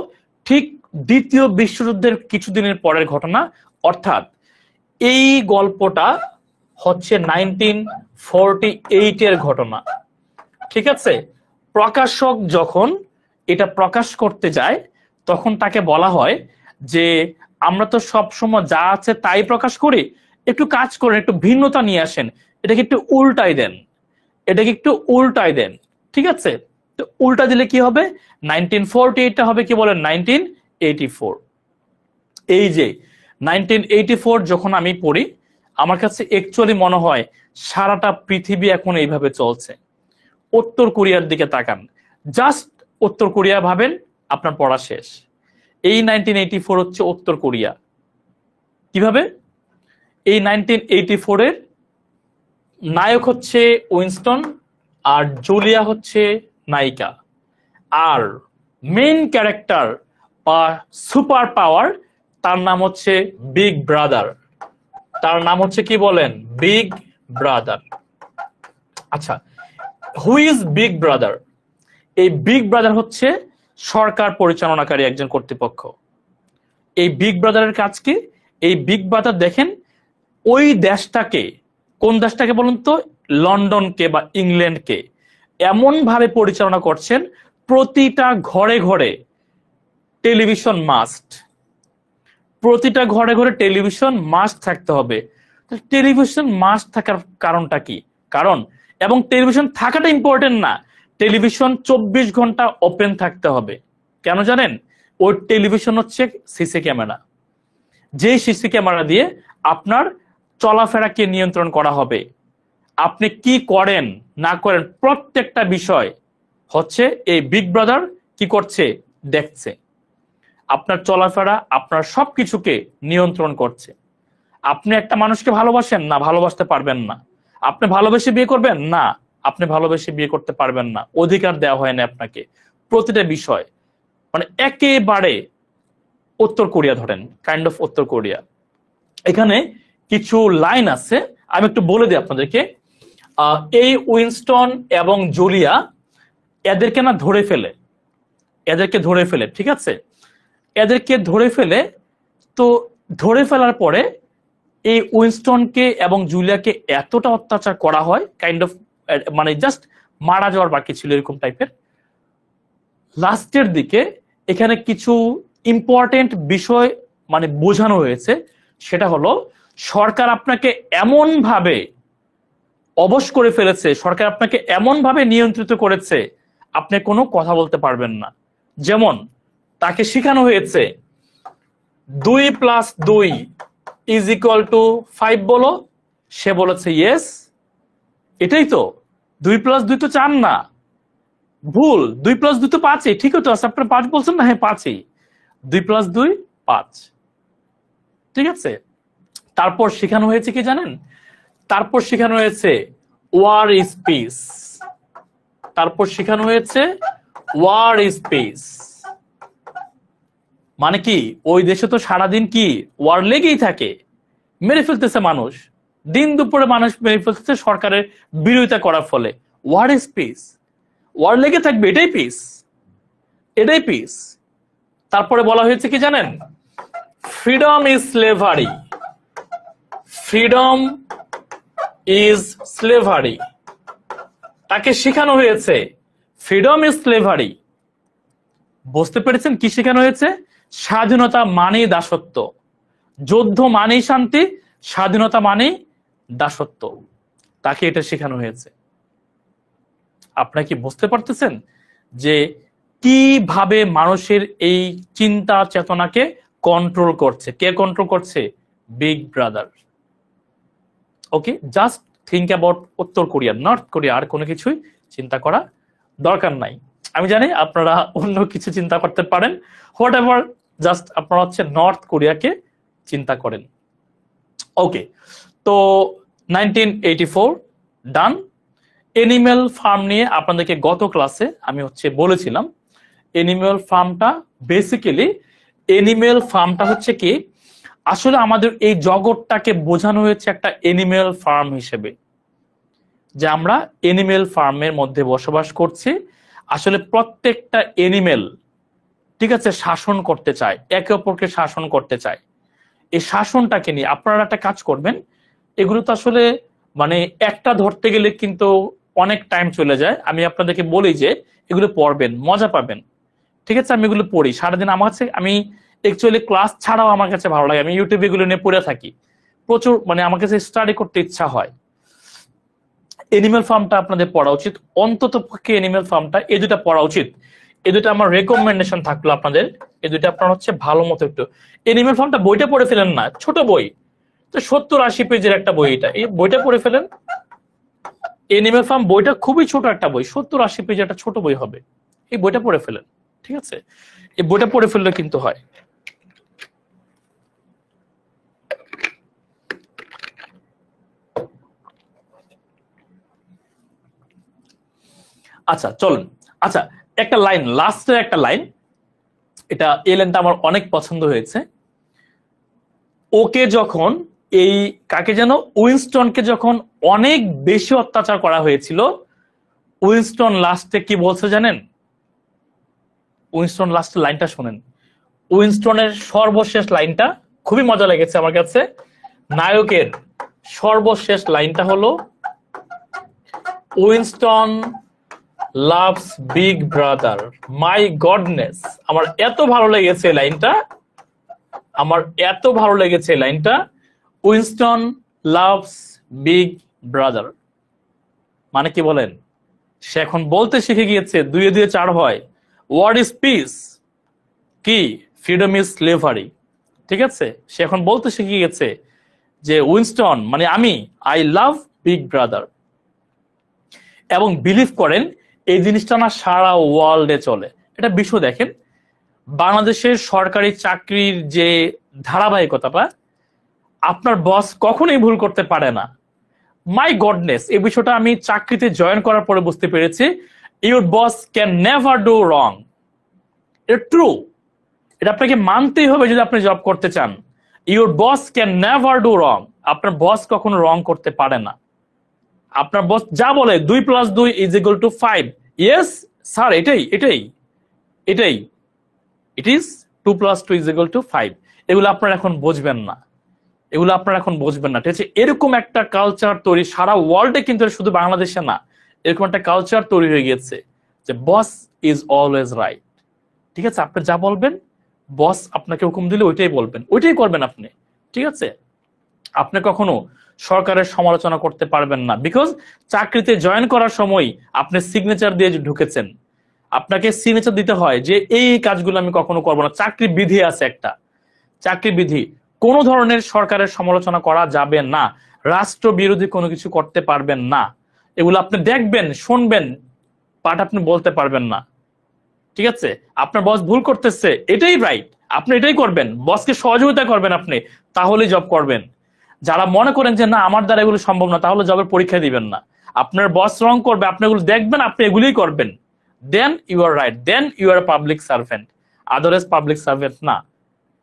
ঠিক দ্বিতীয় বিশ্বযুদ্ধের কিছুদিনের পরের ঘটনা, অর্থাৎ এই গল্পটা হচ্ছে 1948 এর ঘটনা। ঠিক আছে, প্রকাশক যখন এটা প্রকাশ করতে যায় তখন তাকে বলা হয় যে আমরা তো সব সময় যা আছে তাই প্রকাশ করি, একটু কাজ করেন, একটু ভিন্নতা নিয়ে আসেন, এটাকে একটু উল্টাই দেন, এটাকে একটু উল্টাই দেন। ঠিক আছে, তো উল্টা দিলে কি হবে, 1948টা হবে কি বলেন 1984। এই যে 1984 যখন আমি পড়ি, আমার কাছে অ্যাকচুয়ালি মনে হয় সারাটা পৃথিবী এখন এইভাবে চলছে। উত্তর কোরিয়ার দিকে তাকান, জাস্ট উত্তর কোরিয়া ভাবেন, আপনার পড়া শেষ। এই 1984 হচ্ছে উত্তর কোরিয়া। কিভাবে? এই 1984 এর নায়ক হচ্ছে উইনস্টন, আর জুলিয়া হচ্ছে নায়িকা, আর মেইন ক্যারেক্টার বা সুপার পাওয়ার তার নাম হচ্ছে বিগ ব্রাদার। তার নাম হচ্ছে কি বলেন, বিগ ব্রাদার। আচ্ছা, হু ইজ বিগ ব্রাদার? এই বিগ ব্রাদার হচ্ছে সরকার পরিচালনাকারী একজন কর্তৃপক্ষ। এই বিগ ব্রাদারের কাজ কি? এই বিগ ব্রাদার দেখেন ওই দেশটাকে, কোন দেশটাকে বলুন তো, লন্ডনকে বা ইংল্যান্ডকে এমন ভাবে পরিচালনা করছেন, প্রতিটা ঘরে ঘরে টেলিভিশন মাস্ট, প্রতিটা ঘরে ঘরে টেলিভিশন মাস্ট থাকতে হবে। টেলিভিশন মাস্ট থাকার কারণটা কি? কারণ, এবং টেলিভিশন থাকাটা ইম্পর্টেন্ট না, টেলিভিশন 24 ঘন্টা ওপেন থাকতে হবে। কেন জানেন? ওই টেলিভিশন হচ্ছে সিসি ক্যামেরা, যে সিসি ক্যামেরা দিয়ে আপনার চলাফেরাকে নিয়ন্ত্রণ করা হবে। আপনি কি করেন না করেন প্রত্যেকটা বিষয় হচ্ছে এই বিগ ব্রাদার কি করছে, দেখছে। আপনার চলাফেরা, আপনার সবকিছুকে নিয়ন্ত্রণ করছে। আপনি একটা মানুষকে ভালোবাসেন না, ভালোবাসতে পারবেন না। আপনি ভালোবেসে বিয়ে করবেন না, আপনি ভালোবেসে বিয়ে করতে পারবেন না, অধিকার দেওয়া হয় না আপনাকে। প্রতিটা বিষয় মানে একেবারে উত্তর কোরিয়া, ধরেন কাইন্ড অফ উত্তর কোরিয়া। এখানে কিছু লাইন আছে, আমি একটু বলে দিই আপনাদেরকে। এই উইনস্টন এবং জুলিয়া এদেরকে না ধরে ফেলে, এদেরকে ধরে ফেলে, ঠিক আছে, এদেরকে ধরে ফেলে। তো ধরে ফেলার পরে এই উইনস্টনকে এবং জুলিয়াকে এতটা অত্যাচার করা হয়, কাইন্ড অফ মানে জাস্ট মারা যাওয়ার বাকি ছিল এরকম টাইপের। লাস্টের দিকে এখানে কিছু ইম্পর্টেন্ট বিষয় মানে বোঝানো হয়েছে, সেটা হলো সরকার আপনাকে এমন ভাবে অবশ করে ফেলেছে, সরকার আপনাকে এমন ভাবে নিয়ন্ত্রিত করেছে, আপনি কোনো কথা বলতে পারবেন না। যেমন তাকে শেখানো হয়েছে 2+2 = 5 বলো, সে বলেছে ইয়েস। এটাই তো, 2+2 তো 4 না, ভুল, 2+2 তো 5। ঠিকই তো আছে, আপনার 5 বলছেন না, হ্যাঁ 5। 2+2 5, ঠিক আছে। তারপর শেখানো হয়েছে কি জানেন? তারপর শেখানো হয়েছে ওয়ার ইজ পিস। তারপর শেখানো হয়েছে ওয়ার ইজ পিস। মানে কি, ওই দেশে তো সারাদিন কি ওয়ার লেগেই থাকে, মেরে ফেলতেছে মানুষ, দিন দুপুরে মানুষ মেরে ফেলতেছে সরকারের বিরোধিতা করার ফলে। ওয়ার ইজ পিস, ওয়ার লেগে থাকবে, এটাই পিস, এটাই পিস। তারপরে বলা হয়েছে কি জানেন? Freedom is slavery, freedom is slavery. তাকে শেখানো হয়েছে ফ্রিডম ইজ স্লেভারি। বুঝতে পেরেছেন কি শেখানো হয়েছে? স্বাধীনতা মানেই দাসত্ব, যুদ্ধ মানেই শান্তি, স্বাধীনতা মানেই দাসত্ব। তাকে এটা শেখানো হয়েছে। আপনারা কি বুঝতে পারতেছেন যে কিভাবে মানুষের এই চিন্তা চেতনাকে কন্ট্রোল করছে? কে কন্ট্রোল করছে? Big brother. Okay, just think about উত্তর কোরিয়া, নর্থ কোরিয়া, আর কোনো কিছুই চিন্তা করা দরকার নাই। আমি জানি আপনারা অন্য কিছু চিন্তা করতে পারেন, হোয়াট এভার, জাস্ট আপনারা হচ্ছে নর্থ কোরিয়াকে চিন্তা করেন। ওকে, তো 1984 ডান। এনিম্যাল ফার্ম নিয়ে আপনাদেরকে গত ক্লাসে আমি হচ্ছে বলেছিলাম, এনিম্যাল ফার্মটা বেসিক্যালি, এনিম্যাল ফার্মটা হচ্ছে কি, আসলে আমাদের এই জগৎটাকে বোঝানো হয়েছে একটা এনিম্যাল ফার্ম হিসেবে। যে আমরা এনিমেল ফার্মের মধ্যে বসবাস করছি, আসলে প্রত্যেকটা এনিমেল, ঠিক আছে, শাসন করতে চায়, একে অপরকে শাসন করতে চায়। এই শাসনটাকে নিয়ে আপনারা একটা কাজ করবেন, এগুলো তো আসলে মানে একটা ধরতে গেলে কিন্তু অনেক টাইম চলে যায়। আমি আপনাদেরকে বলি যে এগুলো পড়বেন, মজা পাবেন, ঠিক আছে। আমি এগুলো পড়ি সারাদিন, আমার কাছে, আমি অ্যাকচুয়ালি ক্লাস ছাড়াও আমার কাছে ভালো লাগে, আমি ইউটিউবে এগুলো নিয়ে পড়ে থাকি প্রচুর, মানে আমার কাছে স্টাডি করতে ইচ্ছা হয়। এনিম্যাল ফার্মটা আপনাদের পড়া উচিত, অন্তত পক্ষে এনিম্যাল ফার্মটা, এই দুটা পড়া উচিত। এই দুটো আমার রেকমেন্ডেশন থাকলো আপনাদের, এই দুটো আপনার হচ্ছে ভালো মতো একটু। এনিম্যাল ফার্মটা বইটা পড়ে ফেলেন না, ছোট বই তো, 70-80 পেজের একটা বই, এটা, এই বইটা পড়ে ফেলেন। এনিম্যাল ফার্ম বইটা খুবই ছোট একটা বই, 70-80 পেজের একটা ছোট বই হবে, এই বইটা পড়ে ফেলেন, ঠিক আছে। এই বইটা পড়ে ফেললে কিন্তু হয়। আচ্ছা চলুন, আচ্ছা একটা লাইন, লাস্টের একটা লাইন, এটা এই লাইনটা আমার অনেক পছন্দ হয়েছে। ওকে যখন, এই কাকে যেন, উইনস্টনকে যখন অনেক বেশি অত্যাচার করা হয়েছিল, উইনস্টন লাস্টে কি বলছে জানেন? উইনস্টন লাস্টের লাইনটা শুনেন। উইনস্টনের সর্বশেষ লাইনটা খুবই মজা লেগেছে আমার কাছে। নায়কের সর্বশেষ লাইনটা হলো, উইনস্টন লাভস বিগ ব্রাদার। মাই গডনেস, আমার এত ভালো লেগেছে লাইনটা, আমার এত ভালো লেগেছে লাইনটা। উইনস্টন লাভস বিগ ব্রাদার মানে কি বলেন? সে এখন বলতে শিখে গিয়েছে 2 2 4 হয়, হোয়াট ইজ পিস, কি ফ্রিডম ইজ স্লেভারি, ঠিক আছে। সে এখন বলতে শিখে গেছে যে উইনস্টন মানে আমি, আই লাভ বিগ ব্রাদার। এবং বিলিভ করেন এই জিনিসটা না সারা ওয়ার্ল্ডে চলে। এটা বিশ্ব দেখেন, বাংলাদেশের সরকারি চাকরির যে ধারাবাহিকতাটা, আপনার বস কখনোই ভুল করতে পারে না। মাই গডনেস, এই বিষয়টা আমি চাকরিতে জয়েন করার পরে বুঝতে পেরেছি। Your boss can never do রং, এটা ট্রু, এটা আপনাকে মানতেই হবে যদি আপনি জব করতে চান। Your boss can never do রং, আপনার বস কখনো রং করতে পারে না। আপনার বস যা বলে 2 + 2 = 5, ইয়েস স্যার, এটাই এটাই এটাই, ইট ইজ 2 + 2 = 5। এগুলো আপনারা এখন বুঝবেন না, এগুলো আপনারা এখন বুঝবেন না, ঠিক আছে। এরকম একটা কালচার তৈরি সারা ওয়ার্ল্ডে, কিন্তু শুধু বাংলাদেশে না, এরকম একটা কালচার তৈরি হয়ে গিয়েছে যে বস ইজ অলওয়েজ রাইট, ঠিক আছে। আপনি যা বলবেন, বস আপনাকে হুকুম দিলে ওইটাই বলবেন, ওইটাই করবেন আপনি, ঠিক আছে। আপনি কখনো সরকারের সমালোচনা করতে পারবেন না, বিকজ চাকরিতে জয়েন করার সময় আপনি সিগনেচার দিয়ে ঢুকেছেন, আপনাকে সিগনেচার দিতে হয় যে এই কাজগুলো আমি কখনো করবো না। চাকরি বিধি আছে একটা, চাকরি বিধি, কোনো ধরনের সরকারের সমালোচনা করা যাবে না, রাষ্ট্র বিরোধী কোনো কিছু করতে পারবেন না। এগুলো আপনি দেখবেন, শুনবেন, বাট আপনি বলতে পারবেন না, ঠিক আছে। আপনার বস ভুল করতেছে, এটাই রাইট, আপনি এটাই করবেন, বসকে সহযোগিতা করবেন আপনি, তাহলেই জব করবেন। যারা মনে করেন যে না আমার দ্বারা এগুলো সম্ভব না, তাহলে জবের পরীক্ষা দিবেন না। আপনার বস রং করবে, আপনি এগুলো দেখবেন, আপনি এগুলোই করবেন, then you are right, then you are public servant, otherwise public servant না।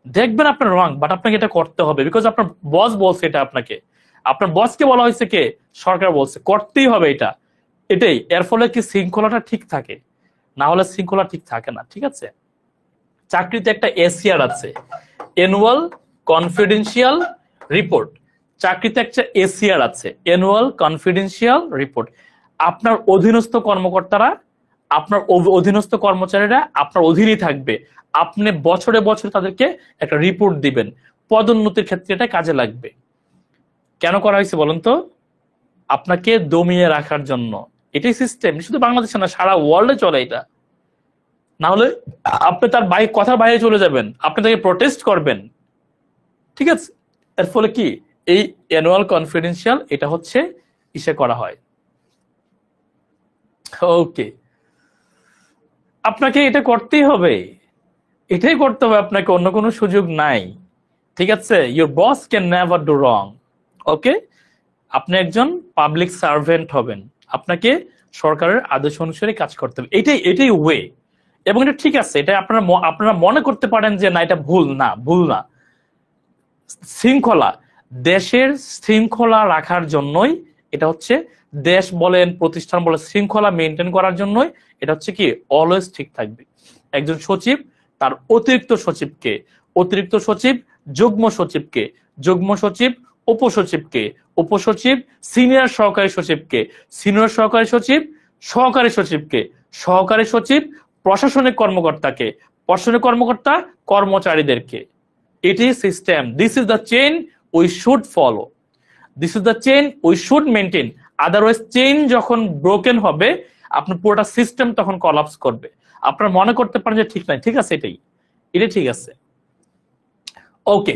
দেখবেন আপনার রং, বাট আপনাকে এটা করতে হবে, বিকজ আপনার বস বলছে এটা আপনাকে, আপনার বসকে বলা হয়েছে কে? সরকার বলছে, করতেই হবে এটা, এটাই। এর ফলে কি শৃঙ্খলাটা ঠিক থাকে, না হলে শৃঙ্খলা ঠিক থাকে না, ঠিক আছে। চাকরিতে একটা এসিআর আছে, অ্যানুয়াল কনফিডেন্সিয়াল রিপোর্ট। চাকরিতে একটা এসিআর আছে, অ্যানুয়াল কনফিডেন্সিয়াল রিপোর্ট। আপনার অধীনস্থ কর্মকর্তারা, আপনার অধীনস্থ কর্মচারীরা আপনার অধীনই থাকবে, আপনি বছরে বছরে তাদেরকে একটা রিপোর্ট দিবেন, পদোন্নতির ক্ষেত্রে এটা কাজে লাগবে। কেন করা হয়েছে বলুন তো? আপনাকে দমিয়ে রাখার জন্য। এটাই সিস্টেম, শুধু বাংলাদেশে না, সারা ওয়ার্ল্ডে চলে এটা। না হলে আপনি তার কথার বাইরে চলে যাবেন, আপনি তাকে প্রোটেস্ট করবেন, ঠিক আছে। এর ফলে কি এই অ্যানুয়াল কনফিডেন্সিয়াল এটা হচ্ছে ইসে করা হয়। ওকে, আপনাকে এটা করতেই হবে, এটাই করতে হবে আপনাকে, অন্য কোনো সুযোগ নাই, ঠিক আছে। Your boss can never do wrong, okay. আপনি একজন পাবলিক সার্ভেন্ট হবেন, আপনাকে সরকারের আদেশ অনুসারে কাজ করতে হবে, এটাই এটাই ওয়ে। এবং এটা ঠিক আছে, এটা আপনারা মনে করতে পারেন যে না এটা ভুল, না ভুল না। শৃঙ্খলা, দেশের শৃঙ্খলা রাখার জন্যই এটা হচ্ছে দেশ বলেন, প্রতিষ্ঠান বলেন, শৃঙ্খলা মেনটেন করার জন্যই এটা হচ্ছে কি অলওয়েজ ঠিক থাকবে। একজন সচিব তার অতিরিক্ত সচিবকে, অতিরিক্ত সচিব যুগ্ম সচিবকে, যুগ্ম সচিব উপসচিবকে, উপসচিব সিনিয়র সহকারী সচিবকে, সিনিয়র সহকারী সচিব সহকারী সচিবকে, সহকারী সচিব প্রশাসনিক কর্মকর্তাকে, প্রশাসনিক কর্মকর্তা কর্মচারীদেরকে। It is system. This is the chain we should follow. This is the chain we should maintain. Otherwise chain যখন ব্রোকেন হবে আপনার পুরোটা সিস্টেম তখন কলাপস করবে। আপনারা মনে করতে পারেন যে ঠিক নাই, ঠিক আছে, এটা ঠিক আছে। ওকে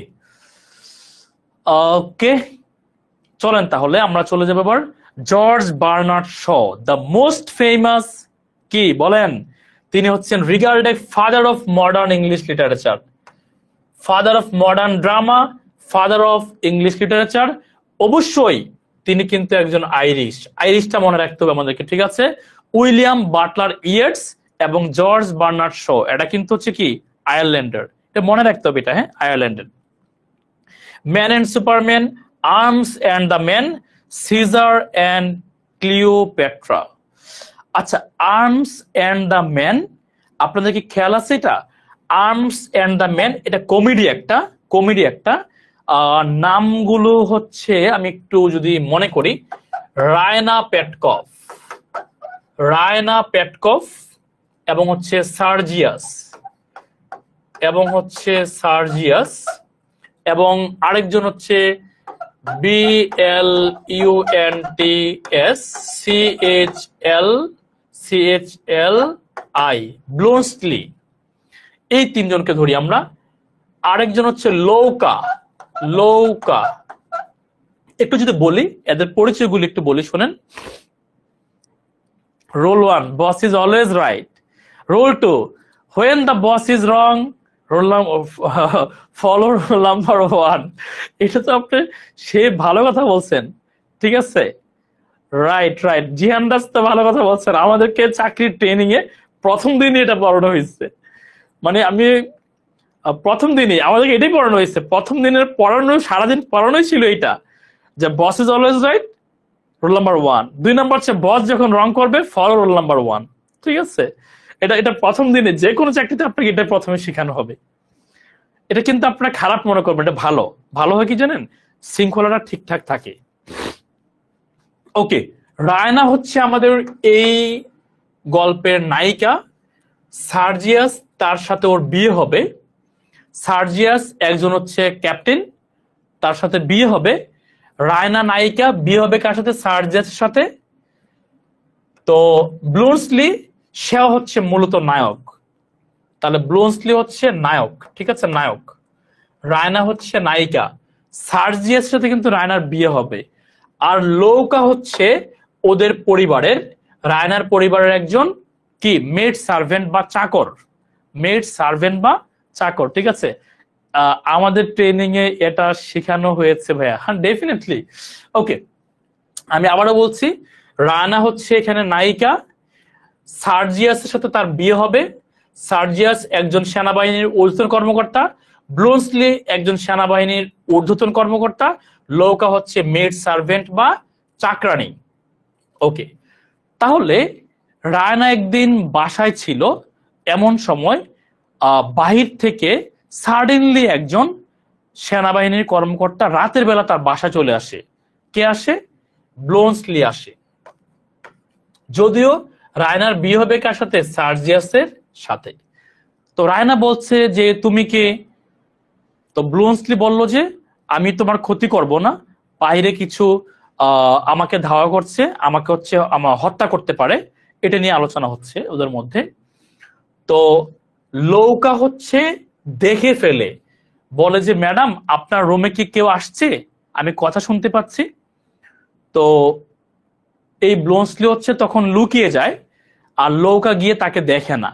ওকে, চলেন তাহলে আমরা চলে যাবো এবার George Bernard Shaw, the most famous কি বলেন, তিনি হচ্ছেন regarded father of modern English literature, father of modern drama, father of English literature. অবশ্যই তিনি কিন্তু একজন আইরিশ, আইরিশটা মনে রাখতে হবে আমাদেরকে, ঠিক আছে। উইলিয়াম বাটলার ইয়েটস এবং জর্জ বার্নার্ড শ, এটা কিন্তু হচ্ছে কি আয়ারল্যান্ডার, এটা মনে রাখতে হবে, এটা হ্যাঁ আয়ারল্যান্ডের। Man and Superman, arms and the man, Caesar and Cleopatra. আচ্ছা, আর্মস অ্যান্ড দ্য ম্যান, আপনাদের কি খেয়াল আছে এটা? আর্মস অ্যান্ড দ্য ম্যান এটা কমেডি একটা নামগুলো হচ্ছে আমি একটু যদি মনে করি, রায়না পেটকফ এবং হচ্ছে সার্জিয়াস এবং আরেকজন হচ্ছে BLUNTSCHLI ব্লোনস্টলি। এই তিনজনকে ধরি আমরা। আরেকজন হচ্ছে লৌকা। একটু যদি বলি এদের পরিচয়গুলি একটু বলি শোনেন। Roll 1, boss is always right. Roll 2, when the boss is wrong, follow rule number 1। এটা তো আপনি সে ভালো কথা বলছেন, ঠিক আছে, রাইট। জিহান দাস তো ভালো কথা বলছেন। আমাদেরকে চাকরির ট্রেনিং এ প্রথম দিনই এটা পড়ানো হয়েছে, মানে আমি প্রথম দিনই আমাদেরকে এটাই পড়ানো হয়েছে। প্রথম দিনের পড়ানো, সারাদিন পড়ানোই ছিল এটা, যে বস is always right, roll number 1। 2 number হচ্ছে বস যখন রং করবে ফলো রোল নাম্বার 1, ঠিক আছে। এটা প্রথম দিনে যে কোনো চাকরিতে আপনাকে এটা প্রথমে শেখানো হবে। এটা কিন্তু আপনারা খারাপ মনে করবেন, এটা ভালো হয় কি জানেন, শৃঙ্খলাটা ঠিকঠাক থাকে। ওকে, রায়না হচ্ছে আমাদের এই গল্পের নায়িকা। সার্জিয়াস, তার সাথে ওর বিয়ে হবে। সার্জিয়াস একজন হচ্ছে ক্যাপ্টেন, তার সাথে বিয়ে হবে। রায়না নায়িকা, বিয়ে হবে কার সাথে? সার্জিয়াসের সাথে। তো ব্লোনসলি সে হচ্ছে মূলত নায়ক, তাহলে ব্লোনসলি হচ্ছে নায়ক, ঠিক আছে, নায়ক। রায়না হচ্ছে নায়িকা। সার্জিয়াসের সাথে কিন্তু রায়নার বিয়ে হবে। আর লৌকা হচ্ছে ওদের পরিবারের, রায়নার পরিবারের একজন কি মেড সার্ভেন্ট বা চাকর, ঠিক আছে। আমাদের ট্রেনিং এ এটা শেখানো হয়েছে ভাইয়া, হ্যাঁ ডেফিনেটলি। ওকে, আমি আবারও বলছি, রায়না হচ্ছে এখানে নায়িকা। সার্জিয়াসের সাথে তার বিয়ে হবে। সার্জিয়াস একজন সেনাবাহিনীর ঊর্ধ্বতন কর্মকর্তা, ব্লোনসলি একজন সেনাবাহিনীর ঊর্ধ্বতন কর্মকর্তা, লৌকা হচ্ছে মেড সার্ভেন্ট বা চাকরানী। ওকে, তাহলে রায়না একদিন বাসায় ছিল, এমন সময় বাহির থেকে সাডেনলি একজন সেনাবাহিনীর কর্মকর্তা রাতের বেলা তার বাসা চলে আসে। কে আসে? ব্লোনসলি আসে। যদিও রায়নার বিয়ে হবে কার সাথে? সার্জিয়াসের সাথে। তো রায়না বলছে যে তুমি কে? তো ব্লোনসলি বলল যে আমি তোমার ক্ষতি করব না, বাইরে কিছু আমাকে ধাওয়া করছে, আমাকে হচ্ছে আমার হত্যা করতে পারে, এটা নিয়ে আলোচনা হচ্ছে ওদের মধ্যে। তো লৌকা হচ্ছে দেখে ফেলে, বলে যে ম্যাডাম আপনার রুমে কি কেউ আসছে? আমি কথা শুনতে পাচ্ছি। তো এই ব্লোনসলি হচ্ছে তখন লুকিয়ে যায়, আর লৌকা গিয়ে তাকে দেখে না।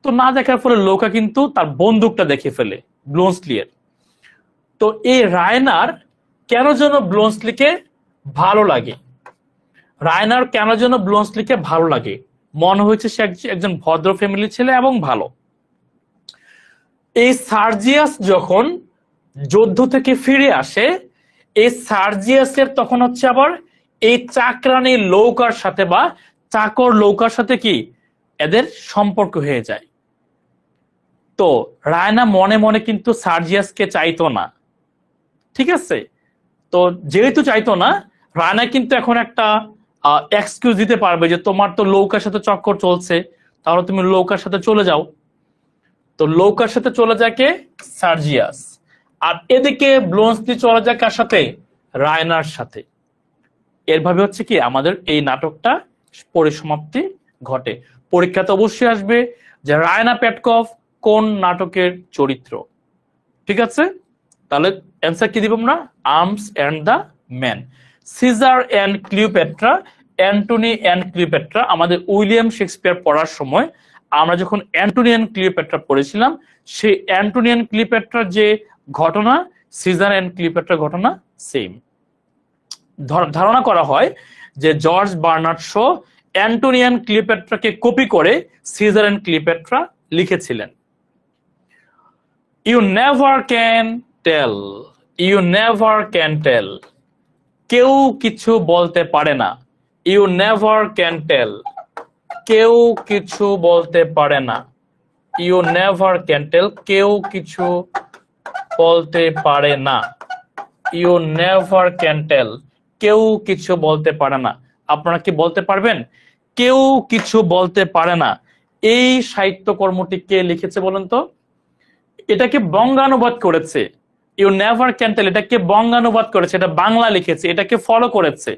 তো না দেখার ফলে লৌকা কিন্তু তার বন্দুকটা দেখে ফেলে ব্লোনসলি এর। তো এই রায়নার কেন যেন ব্লোনসলিকে ভালো লাগে, মনে হয়েছে সে একজন ভদ্র ফ্যামিলির ছেলে এবং ভালো। এই সার্জিয়াস যখন যুদ্ধ থেকে ফিরে আসে, এই সার্জিয়াসের তখন হচ্ছে আবার এই চাকরানী নৌকার সাথে বা চাকর নৌকার সাথে কি এদের সম্পর্ক হয়ে যায়। তো রায়না মনে মনে কিন্তু সার্জিয়াসকে চাইতো না, ঠিক আছে? তো যেহেতু চাইতো না, রায়না কিন্তু এখন একটা এক্সকিউজ দিতে পারবে যে তোমার তো নৌকার সাথে চক্কর চলছে, তাহলে তুমি নৌকার সাথে চলে যাও। তো নৌকার সাথে চলে যায় কে? সার্জিয়াস। আর এদিকে ব্লোনস্কি চলে যায় কার সাথে? রায়নার সাথে। এরভাবে হচ্ছে কি আমাদের এই নাটকটা পরিসমাপ্তি ঘটে। পরীক্ষাতে অবশ্যই আসবে যে রায়না পেটকভ কোন নাটকের চরিত্র, ঠিক আছে? তাহলে অ্যান্সার কি দিব আমরা? Arms and the man. Caesar and Cleopatra, Antony and Cleopatra. আমাদের উইলিয়াম শেক্সপিয়ার পড়ার সময় আমরা যখন অ্যান্টনি এন্ড ক্লিওপেট্রা পড়েছিলাম, সেই অ্যান্টনি এন্ড ক্লিওপেট্রার যে ঘটনা, সিজার এন্ড ক্লিওপেট্রার ঘটনা সেম। ধারণা করা হয় যে George Bernard Shaw Antony and ক্লিওপেট্রাকে কপি করে সিজার এন্ড ক্লিওপেট্রা লিখেছিলেন। You never can tell, you never can tell. কেউ কিছু বলতে পারে না। ইউ নেভার ক্যান টেল, কেউ কিছু বলতে পারে না। ইউ নেভার ক্যান টেল, কেউ কিছু বলতে পারে না। ইউ নেভার ক্যান টেল, কেউ কিছু বলতে পারে না। আপনারা কি বলতে পারবেন? কেউ কিছু বলতে পারে না, এই সাহিত্যকর্মটি কে লিখেছে বলেন তো? এটাকে বঙ্গানুবাদ করেছে। ইউ নেভার ক্যান টেল এটাকে বঙ্গানুবাদ করেছে, এটা বাংলা লিখেছে, এটাকে ফলো করেছে।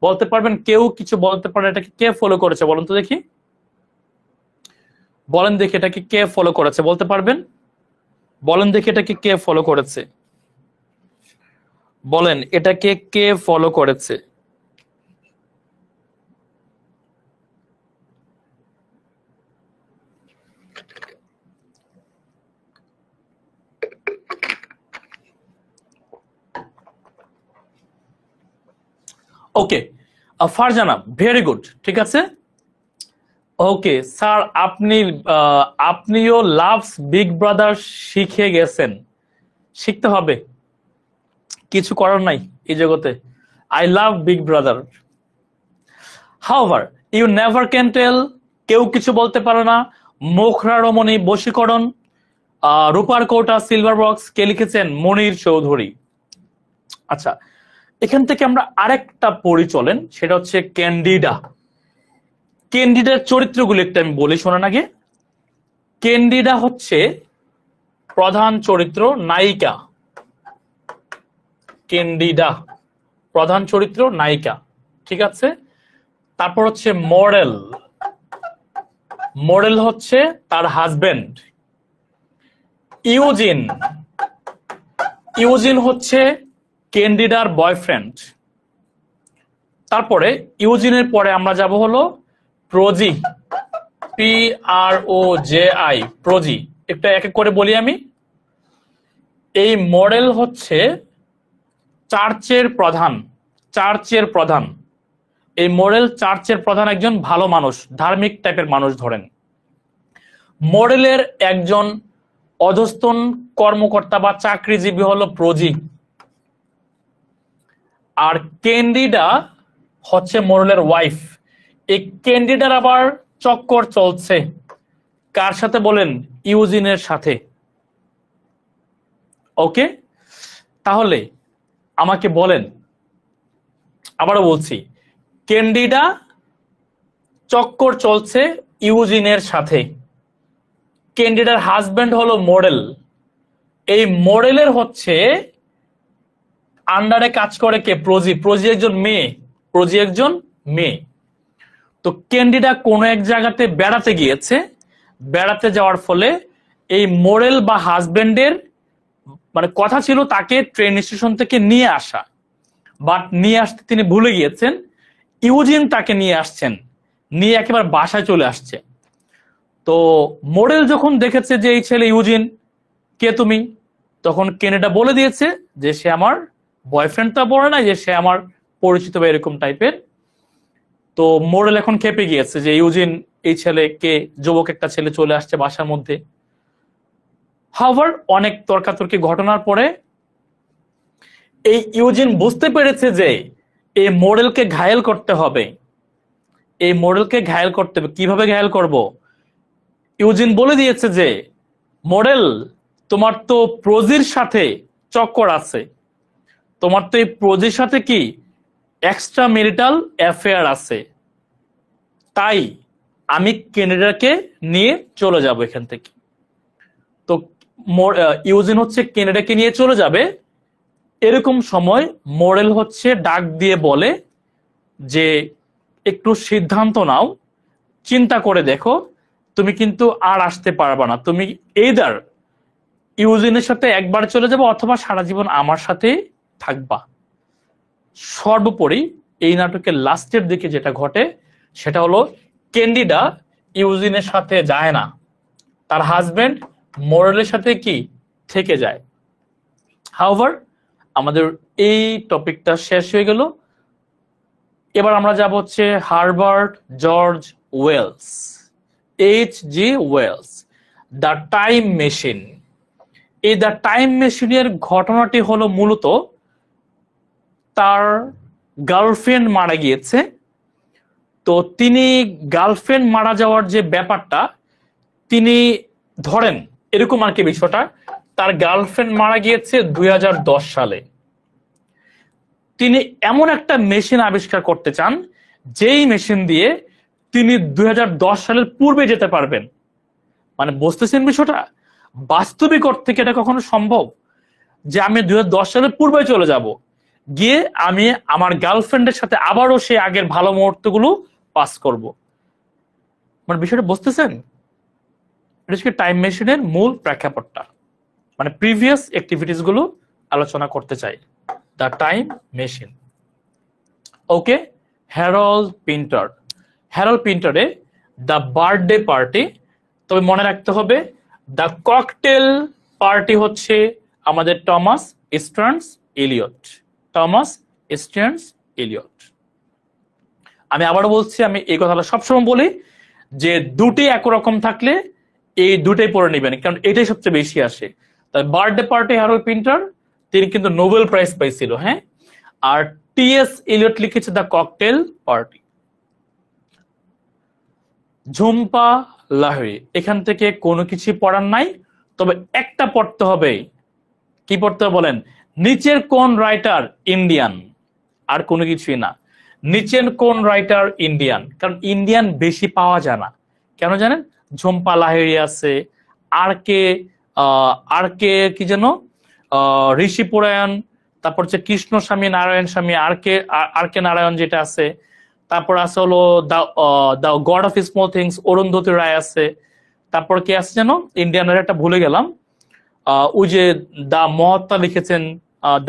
বলতে পারবেন কেউ কিছু বলতে পারে এটাকে কে ফলো করেছে বলেন তো দেখি? বলেন দেখি এটাকে কে ফলো করেছে, বলতে পারবেন? বলেন দেখি এটাকে কে ফলো করেছে, বলেন এটাকে কে ফলো করেছে? ওকে, ফারজানা, ভেরি গুড, ঠিক আছে। ওকে স্যার, আপনিও লাভস বিগ ব্রাদার শিখে গেছেন। শিখতে হবে, কিছু করার নাই এই জগতে। I love big brother. However you never can tell, কেউ কিছু বলতে পারে না। মুখরা রমণী বশীকরণ। রূপার কৌটা সিলভার বক্স কে লিখেছেন? মনির চৌধুরী। আচ্ছা, এখান থেকে আমরা আরেকটা পড়ি চলেন, সেটা হচ্ছে ক্যান্ডিডা। ক্যান্ডিডার চরিত্রগুলো একটু আমি বলি শোনান আগে। ক্যান্ডিডা হচ্ছে প্রধান চরিত্র, নায়িকা। ক্যান্ডিডা প্রধান চরিত্র, নায়িকা, ঠিক আছে। তারপর হচ্ছে মডেল, মডেল হচ্ছে তার হাজবেন্ড। ইউজিন, ইউজিন হচ্ছে ক্যান্ডিডার বয়ফ্রেন্ড। তারপরে ইউজিনের পরে আমরা যাব হলো প্রোজি, PROJI, প্রোজি। একটা এক এক করে বলি আমি। এই মডেল হচ্ছে চার্চের প্রধান, চার্চের প্রধান। এই মডেল চার্চের প্রধান, একজন ভালো মানুষ, ধার্মিক টাইপের মানুষ ধরেন। মডেলের একজন অধস্তন কর্মকর্তা বা চাকরিজীবী হলো প্রোজি। আর ক্যান্ডিডা হচ্ছে মডেলের ওয়াইফ। এই ক্যান্ডিডার আবার চক্কর চলছে কার সাথে বলেন? ইউজিনের সাথে। ওকে, তাহলে আমাকে বলেন, আবারও বলছি, ক্যান্ডিডা চক্কর চলছে ইউজিনের সাথে। ক্যান্ডিডার হাজবেন্ড হলো মডেল। এই মডেলের হচ্ছে আন্ডারে কাজ করে কে? প্রোজি। প্রোজি একজন মেয়ে, প্রোজি একজন মেয়ে। তো ক্যান্ডিডা কোনো এক জায়গাতে বেড়াতে গিয়েছে। বেড়াতে যাওয়ার ফলে এই মডেল বা হাজবেন্ডের মানে কথা ছিল তাকে ট্রেন স্টেশন থেকে নিয়ে আসা, বাট নিয়ে আসতে তিনি ভুলে গিয়েছেন। ইউজিন তাকে নিয়ে আসছেন, নিয়ে একেবারে বাসায় চলে আসছে। তো মডেল যখন দেখেছে যে এই ছেলে ইউজিন, কে তুমি, তখন ক্যান্ডিডা বলে দিয়েছে যে সে আমার বয়ফ্রেন্ড। তা বলে না যে সে আমার পরিচিত বা এরকম টাইপের। তো মডেল এখন খেপে গিয়েছে যে ইউজিন, এই ছেলে কে, যুবক একটা ছেলে চলে আসছে বাসার মধ্যে। হাওয়ার অনেক তর্কাতর্কি ঘটনার পরে এই ইউজিন বুঝতে পেরেছে যে এই মডেলকে ঘায়েল করতে হবে, এই মডেলকে ঘায়েল করতে হবে। কিভাবে ঘায়েল করব? ইউজিন বলে দিয়েছে যে মডেল, তোমার তো প্রোজির সাথে চক্কর আছে, তোমার তো এই প্রোজির সাথে কি এক্সট্রা ম্যারিটাল অ্যাফেয়ার আছে, তাই আমি কেনেডাকে নিয়ে চলে যাব এখান থেকে। তো ইউজিন হচ্ছে কেনেডাকে নিয়ে চলে যাবে। এরকম সময় মডেল হচ্ছে ডাক দিয়ে বলে যে একটু সিদ্ধান্ত নাও, চিন্তা করে দেখো, তুমি কিন্তু আর আসতে পারবা না, তুমি এইদার ইউজিনের সাথে একবার চলে যাবে অথবা সারা জীবন আমার সাথে থাকবা। সর্বোপরি এই নাটকের লাস্টের দিকে যেটা ঘটে সেটা হলো ক্যান্ডিডা ইউজিনের সাথে যায় না, তার হাজবেন্ড মডেলের সাথে কি থেকে যায়। হাউভার আমাদের এই টপিকটা শেষ হয়ে গেল। এবার আমরা যাব হচ্ছে Herbert George Wells, H.G. Wells, the time machine. এই দ্য টাইম মেশিনের ঘটনাটি হলো মূলত তার গার্লফ্রেন্ড মারা গিয়েছে। তো তিনি গার্লফ্রেন্ড মারা যাওয়ার যে ব্যাপারটা তিনি ধরেন এরকম আর কি বিষয়টা, তার গার্লফ্রেন্ড মারা গিয়েছে 2010 সালে। তিনি এমন একটা মেশিন আবিষ্কার করতে চান যেই মেশিন দিয়ে তিনি 2010 সালের পূর্বে যেতে পারবেন। মানে বুঝতেছেন বিষয়টা? বাস্তবিক অর্থে কি এটা কখনো সম্ভব যে আমি 2010 সালের পূর্বে চলে যাব, গিয়ে আমি আমার গার্লফ্রেন্ডের সাথে আবারও সেই আগের ভালো মুহূর্তগুলো পাস করব? মানে বিষয়টা বুঝতেছেন? এটা হচ্ছে টাইম মেশিনের মূল প্রেক্ষাপটটা, মানে প্রিভিয়াস অ্যাক্টিভিটিস গুলো আলোচনা করতে চাই। The time machine. Okay, Harold Pinter. Harold পিন্টারে দ্য বার্থডে পার্টি। তবে মনে রাখতে হবে দ্য ককটেল পার্টি হচ্ছে আমাদের Thomas Stearns Eliot. Thomas Stearns Eliot. আমি আবারও বলছি, আমি এই কথাটা সবসময় বলি যে দুটি একরকম থাকলে এই দুটাই পড়ে নেবেন, কারণ এটাই সবচেয়ে বেশি আসে। তাই বার্থডে পার্টি হ্যারল্ড পিন্টার, তিনি কিন্তু নোবেল প্রাইজ পাইছিল, হ্যাঁ। আর টি.এস. এলিয়ট লিখেছে the cocktail party. Jhumpa Lahiri, এখান থেকে কোনো কিছু পড়ার নাই, তবে একটা পড়তে হবে। কি পড়তে হবে বলেন? নিচের কোন রাইটার ইন্ডিয়ান? আর কোনো কিছুই না, নিচের কোন রাইটার ইন্ডিয়ান, কারণ ইন্ডিয়ান বেশি পাওয়া যায় না। কেন জানেন? ঝুম্পা লাহিড়ী আছে, আর কে কি যেন ঋষি পুরায়ণ, তারপর হচ্ছে কৃষ্ণ স্বামী নারায়ণ স্বামী, আর কে নারায়ণ যেটা আছে, তারপর আছে হলো the god of small things Arundhati Roy আছে, তারপর কি আছে যেন ইন্ডিয়ানের একটা ভুলে গেলাম, ওই যে দ্য মহাত্মা লিখেছেন,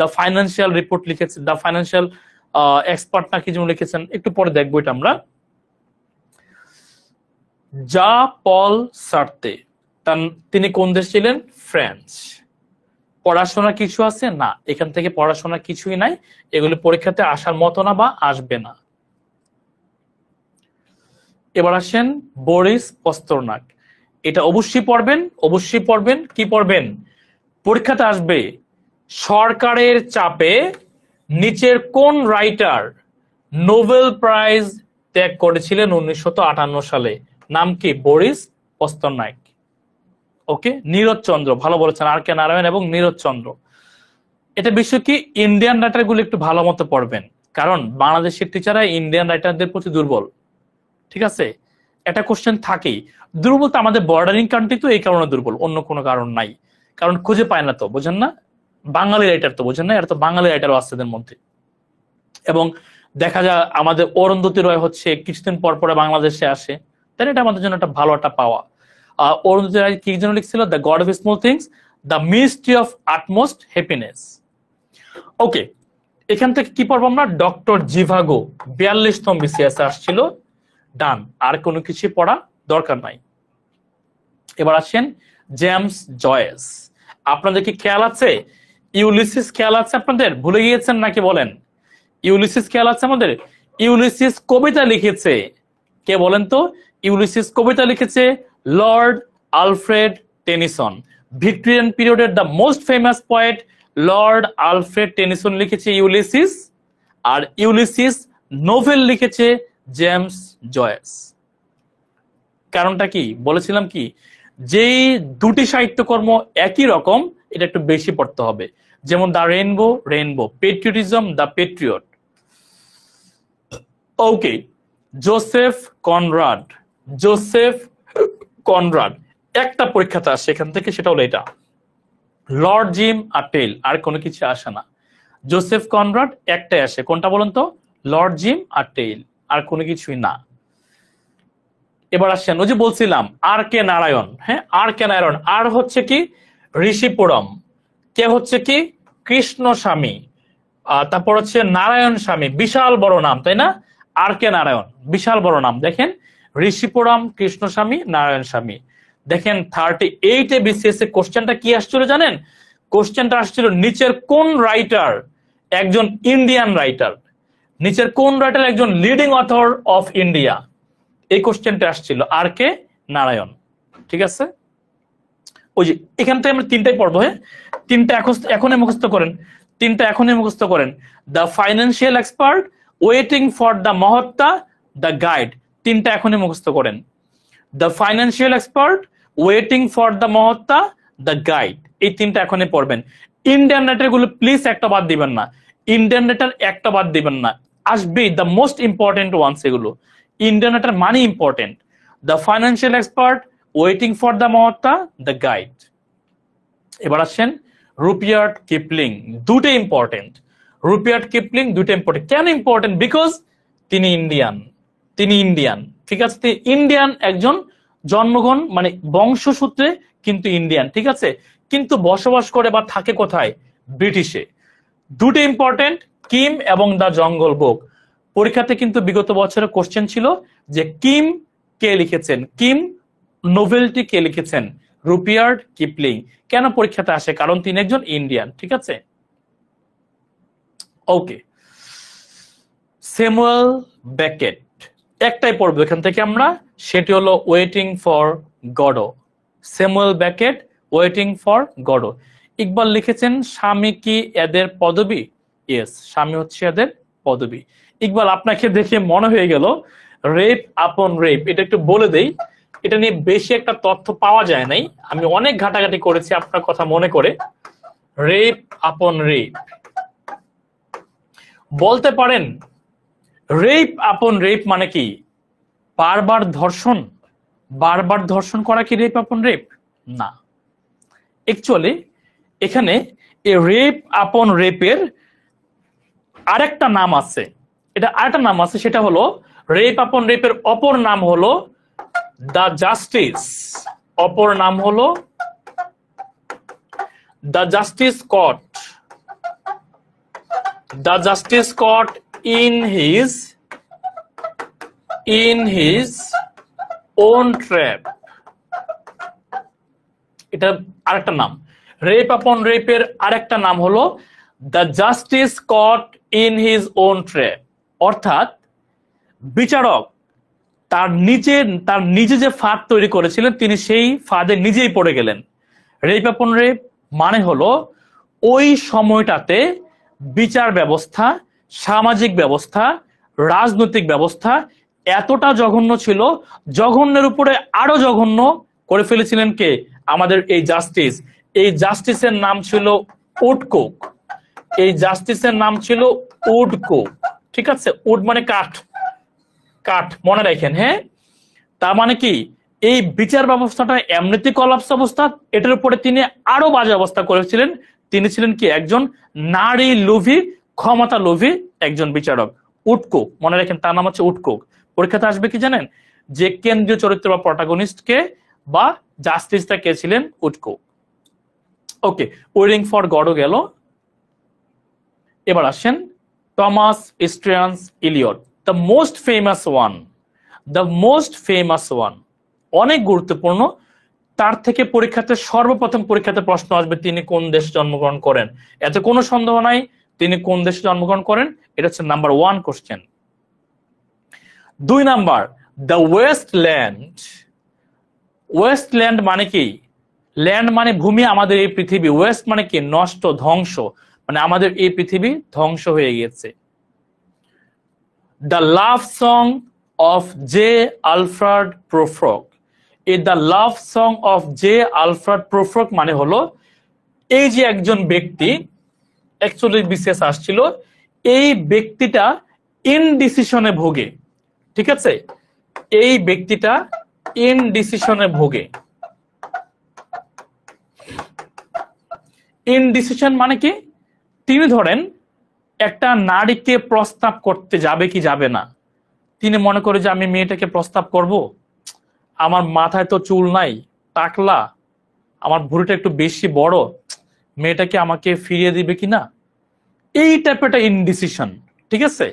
দ্য ফাইন্যান্সিয়াল রিপোর্ট লিখেছেন, দ্য ফাইন্যান্সিয়াল এক্সপার্ট না কি যেন লিখেছেন, একটু পরে দেখবো এটা আমরা। যা পল সার্তে, তিনি কোন দেশ ছিলেন? ফ্রান্স। পড়াশোনা কিছু আছে না, এখান থেকে পড়াশোনা কিছুই নাই, এগুলো পরীক্ষাতে আসার মতো না বা আসবে না। এবার আসেন বরিস পস্তরনাক। এটা অবশ্যই পড়বেন, অবশ্যই পড়বেন। কি পড়বেন? পরীক্ষাতে আসবে সরকারের চাপে নিচের কোন রাইটার নোবেল প্রাইজ ত্যাগ করেছিলেন 1958 সালে? নাম কি? বরিস পস্তরনাক। ওকে, নীরজ চন্দ্র, ভালো বলেছেন, আর কে নারায়ণ এবং নীরজ চন্দ্র। এটা বিষয় কি, ইন্ডিয়ান রাইটার গুলো একটু ভালো মতো পড়বেন, কারণ বাংলাদেশের টিচাররা ইন্ডিয়ান রাইটারদের প্রতি দুর্বল। ঠিক আছে, একটা কোশ্চেন থাকেই। দুর্বল তো আমাদের বর্ডারিং কান্ট্রি, তো এই কারণে দুর্বল, অন্য কোনো কারণ নাই। কারণ খুঁজে পায় না, তো বোঝেন না, বাঙালি রাইটার তো বোঝেন না, এটা তো বাঙালি রাইটারও আছে এদের মধ্যে। এবং দেখা যায় আমাদের অরুন্ধতী রয় হচ্ছে কিছুদিন পর পরে বাংলাদেশে আসে, তাই এটা আমাদের জন্য একটা ভালো একটা পাওয়া। অরুন্ধতী রায় কি জন্য লিখছিল? The god of small things, the ministry of utmost happiness. Okay, এখান থেকে কি পড়বো আমরা? ডক্টর জিভাগো 42তম বিসিএস আসছিল, ডান, আর কোনো কিছু পড়া দরকার নাই। এবার আসেন জেমস জয়েস। আপনাদের কি খেয়াল আছে ইউলিসিস? খেয়াল আছে আপনাদের? ভুলে গিয়েছেন নাকি বলেন? ইউলিসিস খেয়াল আছে আমাদের? ইউলিসিস কবিতা লিখেছে কে বলেন তো? ইউলিসিস কবিতা লিখেছে লর্ড আলফ্রেড টেনিসন। ভিক্টোরিয়ান পিরিয়ডের the most famous poet Lord Alfred Tennyson লিখেছে ইউলিসিস। আর ইউলিসিস নোভেল লিখেছে জেমস জয়েস। কারণটা কি বলেছিলাম কি, যেই দুটি সাহিত্যকর্ম একই রকম এটা একটু বেশি পড়তে হবে। যেমন the rainbow, rainbow, patriotism, the patriot. Okay, Joseph Conrad, Joseph Conrad একটা পরীক্ষাতে আসে এখান থেকে, সেটা হলো এটা, লর্ড জিম আর টেল, আর কোনো কিছু আসে না। জোসেফ কনরাড একটাই আসে, কোনটা বলুন তো? লর্ড জিম আর টেল, আর কোনো কিছুই না। এবার আসেন, ওই যে বলছিলাম আর কে নারায়ণ, হ্যাঁ আর কে নারায়ণ, আর হচ্ছে কি ঋষিপুরম, কে হচ্ছে কি কৃষ্ণ স্বামী, তারপর হচ্ছে নারায়ণ স্বামী, বিশাল বড় নাম তাই না? আর কে নারায়ণ বিশাল বড় নাম। দেখেন ঋষিপুরম, কৃষ্ণ স্বামী, নারায়ণ স্বামী। দেখেন 38 বিসিএস এ কোশ্চেনটা কি আসছিল জানেন? কোশ্চেনটা আসছিল নিচের কোন রাইটার একজন ইন্ডিয়ান রাইটার, নিচের কোন রাইটার একজন লিডিং অথর অফ ইন্ডিয়া, এই কোশ্চেনটা আসছিল আর কে নারায়ণ। ঠিক আছে, ওই যে এখান থেকে আমরা তিনটাই পড়বো, হ্যাঁ তিনটা এখনই মুখস্থ করেন, তিনটা এখনই মুখস্থ করেন। The financial expert, waiting for the Mahatma, the guide, তিনটা এখনই মুখস্থ করেন। The financial expert, waiting for the Mahatma, the guide, এই তিনটা এখনই পড়বেন। ইন্ডিয়ান রাইটার গুলো প্লিজ একটা বাদ দিবেন না, ইন্ডিয়ান রাইটার একটা বাদ দিবেন না, আসবে দ্য মোস্ট ইম্পর্টেন্ট ওয়ান্স এগুলো। ইন্ডিয়ান রাইটার মানে important. The financial expert, waiting for the Mahatma, the guide. এবার আসেন রুপিয়ার্ড কিপলিং, দুটো ইম্পর্টেন্ট। রুপিয়ার্ড কিপলিং দুটো ইম্পর্টেন্ট, কেন ইম্পর্টেন্ট? বিকজ তিনি ইন্ডিয়ান, তিনি ইন্ডিয়ান, ঠিক আছে, তিনি ইন্ডিয়ান একজন, জন্মগ্রহণ মানে বংশসূত্রে কিন্তু ইন্ডিয়ান, ঠিক আছে, কিন্তু বসবাস করে বা থাকে কোথায়? ব্রিটিশে। দুটো ইম্পর্টেন্ট, কিম এবং দ্য জঙ্গল বুক। পরীক্ষাতে কিন্তু বিগত বছরের কোশ্চেন ছিল যে কিম কে লিখেছেন, কিম নোভেলটি কে লিখেছেন? রুপিয়ার্ড কিপলিং। কেন পরীক্ষাতে আসে? কারণ তিনি একজন ইন্ডিয়ান, ঠিক আছে। ওকে, স্যামুয়েল বেকেট একটাই পড়বো এখান থেকে আমরা, সেটি হলো waiting for Godot. Samuel Beckett, waiting for Godot. Iqbal লিখেছেন স্বামী কি এদের পদবী? ইয়েস, স্বামী হচ্ছে এদের পদবী। ইকবাল আপনাকে দেখে মনে হয়ে গেল রেপ আপন রেপ, এটা একটু বলে দেই, এটা নিয়ে বেশি একটা তথ্য পাওয়া যায় নাই, আমি অনেক ঘাটাঘাটি করেছি আপনার কথা মনে করে। রেপ আপন রেপ বলতে পারেন, রেপ আপন রেপ মানে কি? বারবার ধর্ষণ, বারবার ধর্ষণ করা কি রেপ আপন রেপ? না, অ্যাকচুয়ালি এখানে এই রেপ আপন রেপের আরেকটা নাম আছে, এটা আরেকটা নাম আছে, সেটা হলো রেপ আপন রেপের অপর নাম হলো দ্য জাস্টিস, অপর নাম হলো the justice caught, the justice caught in his own trap, এটা আরেকটা নাম। রেপ আপন রেপের আরেকটা নাম হলো the justice caught in his own trap, অর্থাৎ বিচারক তার নিজে যে ফাঁদ তৈরি করেছিলেন তিনি সেই ফাঁদে নিজেই পড়ে গেলেন। রেপ আপন রেপ মানে হলো ওই সময়টাতে বিচার ব্যবস্থা, সামাজিক ব্যবস্থা, রাজনৈতিক ব্যবস্থা এতটা জঘন্য ছিল, জঘন্যের উপরে আরো জঘন্য করে ফেলেছিলেন কে? আমাদের এই জাস্টিস। এই জাস্টিসের নাম ছিল উডকোক, এই জাস্টিসের নাম ছিল উডকোক, ঠিক আছে। উড মানে কাঠ, কাঠ মনে রাখেন, হ্যাঁ। তার মানে কি এই বিচার ব্যবস্থাটা এমনিতে কলাপস অবস্থা, এটার উপরে তিনি আরো বাজে অবস্থা করেছিলেন। তিনি ছিলেন কি একজন নারী লোভী, ক্ষমতা লোভী একজন বিচারক। উডকোক মনে রাখেন, তার নাম হচ্ছে উডকোক। পরীক্ষাতে আসবে কি জানেন? যে কেন্দ্রীয় চরিত্র বা প্রটাগনিস্ট কে বা জাস্টিসটা কে ছিলেন? উডকোক। ওকে, ওয়েটিং ফর গডও গেল। এবার আসেন Thomas Stearns Eliot, the most famous one, the most famous one, অনেক গুরুত্বপূর্ণ। তার থেকে পরীক্ষাতে সর্বপ্রথম পরীক্ষাতে প্রশ্ন আসবে তিনি কোন দেশে জন্মগ্রহণ করেন, এতে কোনো সন্দেহ নাই তিনি কোন দেশে জন্মগ্রহণ করেন, এটা হচ্ছে number 1 question. 2 number, the wasteland. Wasteland মানে কি? ল্যান্ড মানে ভূমি, আমাদের এই পৃথিবী। ওয়েস্ট মানে কি? নষ্ট, ধ্বংস, মানে আমাদের এই পৃথিবী ধ্বংস হয়ে গেছে। The love song of J Alfred Prufrock. এই the love song of J Alfred Prufrock মানে হলো এই যে একজন ব্যক্তি 41 বিসিএস আসছিল, এই ব্যক্তিটা ইনডিসিশনে ভোগে। ঠিক আছে, এই ব্যক্তিটা ইনডিসিশনে ভোগে। ইনডিসিশন মানে কি? তিনি ধরেন একটা নারীকে প্রস্তাব করতে যাবে কি যাবে না, তিনি মনে করে যে আমি মেয়েটাকে প্রস্তাব করব, আমার মাথায় তো চুল নাই, টাকলা, আমার ভুঁড়িটা একটু বেশি বড়, মেয়েটাকে আমাকে ফিরিয়ে দিবে কিনা, এই টাইপের একটা ইনডিসিশন। ঠিক আছে,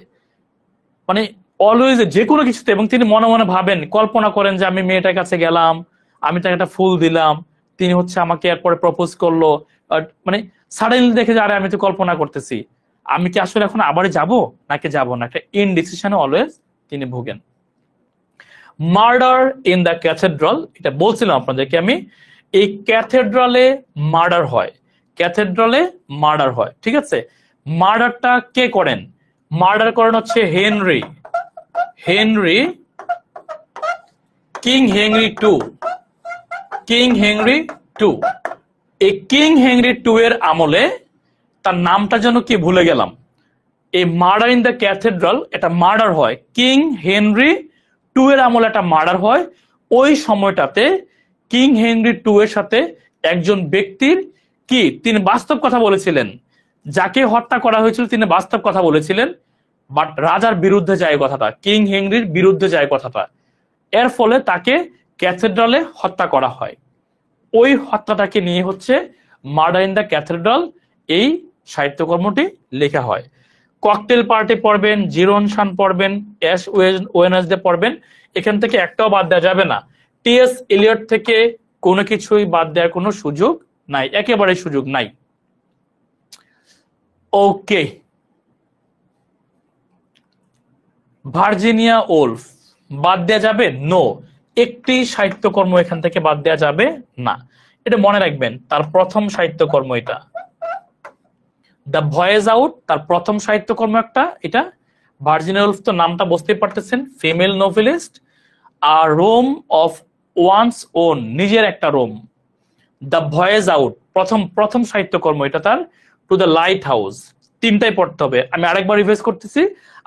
মানে অলওয়েজ যে কোনো কিছুতে, এবং তিনি মনে মনে ভাবেন, কল্পনা করেন যে আমি মেয়েটার কাছে গেলাম, আমি তাকে একটা ফুল দিলাম, তিনি হচ্ছে আমাকে এরপরে প্রপোজ করলো, মানে সাডেনলি দেখে যে আরে আমি তো কল্পনা করতেছি, আমি কি আসলে এখন আবারই যাব নাকি যাব না, একটা ইনডিসিশনে অলওয়েজ তিনি ভোগেন। মার্ডার ইন দ্য ক্যাথেড্রাল, এটা বলছিলাম আপনাদেরকে আমি, এই ক্যাথেড্রালে মার্ডার হয়, ক্যাথেড্রালে মার্ডার হয়। ঠিক আছে, মার্ডারটা কে করেন? মার্ডার করেন হচ্ছে Henry, Henry, king Henry two, king Henry two. এই কিং হেনরি টু এর আমলে, তার নামটা যেন কি ভুলে গেলাম, এই মার্ডার ইন দ্য ক্যাথেড্রাল এটা মার্ডার হয়, কিং হেনরি টু এর আমলে একটা মার্ডার হয়। ওই সময়টাতে কিং হেনরি টু এর সাথে একজন ব্যক্তির কি, তিনি বাস্তব কথা বলেছিলেন, যাকে হত্যা করা হয়েছিল তিনি বাস্তব কথা বলেছিলেন, বাট রাজার বিরুদ্ধে যায় কথাটা, কিং হেনরির বিরুদ্ধে যায় কথাটা, এর ফলে তাকে ক্যাথেড্রালে হত্যা করা হয়। ওই হত্যাটাকে নিয়ে হচ্ছে মার্ডার ইন দ্য ক্যাথেড্রাল এই সাহিত্যকর্মটি লেখা হয়। ককটেল পার্টি পড়বেন, জিরন শান পড়বেন, অ্যাশ ওয়েডনেসডে পড়বেন, এখান থেকে একটাও বাদ দেওয়া যাবে না। টি.এস. এলিয়ট থেকে কোনো কিছুই বাদ দেওয়ার কোনো সুযোগ নাই, একেবারে সুযোগ নাই। ওকে, ভার্জিনিয়া ওলফ বাদ দেওয়া যাবে? নো, একটি সাহিত্যকর্ম এখান থেকে বাদ দেওয়া যাবে না, এটা মনে রাখবেন, তার প্রথম সাহিত্যকর্ম এটা। দ্য ভয়েস আউট তার প্রথম সাহিত্যকর্ম একটা, এটা। ভার্জিনিয়া ওলফ তো নামটা বুঝতেই পারতেছেন, ফিমেল নোভেলিস্ট। আর রোম অফ ওয়ান্স ওন, নিজের একটা রোম। দ্য ভয়েস আউট প্রথম সাহিত্যকর্ম এটা তার। টু দ্য লাইট হাউস, তিনটাই পড়তে হবে, আমি আরেকবার রিভাইজ করতেছি।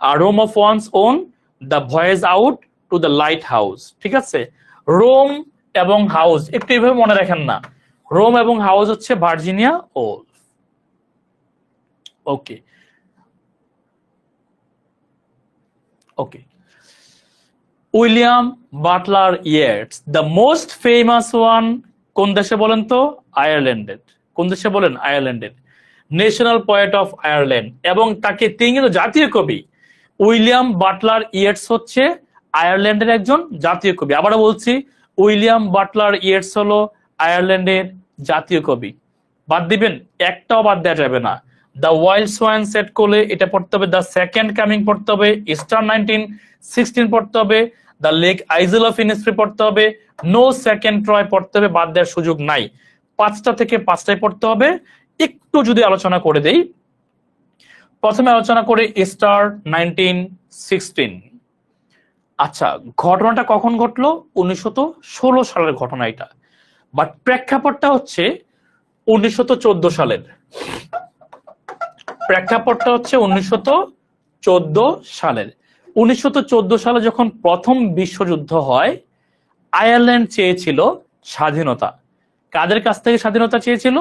আর room of one's own, the voyage out, to the lighthouse. ঠিক আছে, রোম এবং হাউস একটু এইভাবে মনে রাখেন না, রোম এবং হাউস হচ্ছে Virginia Woolf. Okay okay, William Butler Yeats, the most famous one, কোন দেশে বলেন তো? আয়ারল্যান্ডের। কোন দেশে বলেন? আয়ারল্যান্ডের। ন্যাশনাল পোয়েট অফ আয়ারল্যান্ড, এবং তাকে, তিনি কিন্তু জাতীয় কবি। উইলিয়াম বাটলার ইয়েটস হচ্ছে আয়ারল্যান্ডের একজন জাতীয় কবি। আবারও বলছি, উইলিয়াম বাটলার ইয়েটস হলো আয়ারল্যান্ডের জাতীয় কবি। বাদ দিবেন? একটাও বাদ দেওয়া যাবে না। দ্য ওয়াইল্ড সোয়ান সেট কোলে এটা পড়তে হবে, দ্য সেকেন্ড কামিং পড়তে হবে, ইস্টার 1916 পড়তে হবে, দ্য লেক আইজেল অফ ইনিসফ্রি পড়তে হবে, নো সেকেন্ড ট্রয় পড়তে হবে, বাদ দেওয়ার সুযোগ নাই। 5টা থেকে 5টায় পড়তে হবে। একটু যদি আলোচনা করে দেই, প্রথমে আলোচনা করে ইস্টার 1916। আচ্ছা, ঘটনাটা কখন ঘটলো? 1916 সালের ঘটনা এটা, বাট প্রেক্ষাপটটা হচ্ছে 1914 সালের। প্রেক্ষাপটটা হচ্ছে 1914 সালের। 1914 সালে যখন প্রথম বিশ্বযুদ্ধ হয়, আয়ারল্যান্ড চেয়েছিল স্বাধীনতা। কাদের কাছ থেকে স্বাধীনতা চেয়েছিল?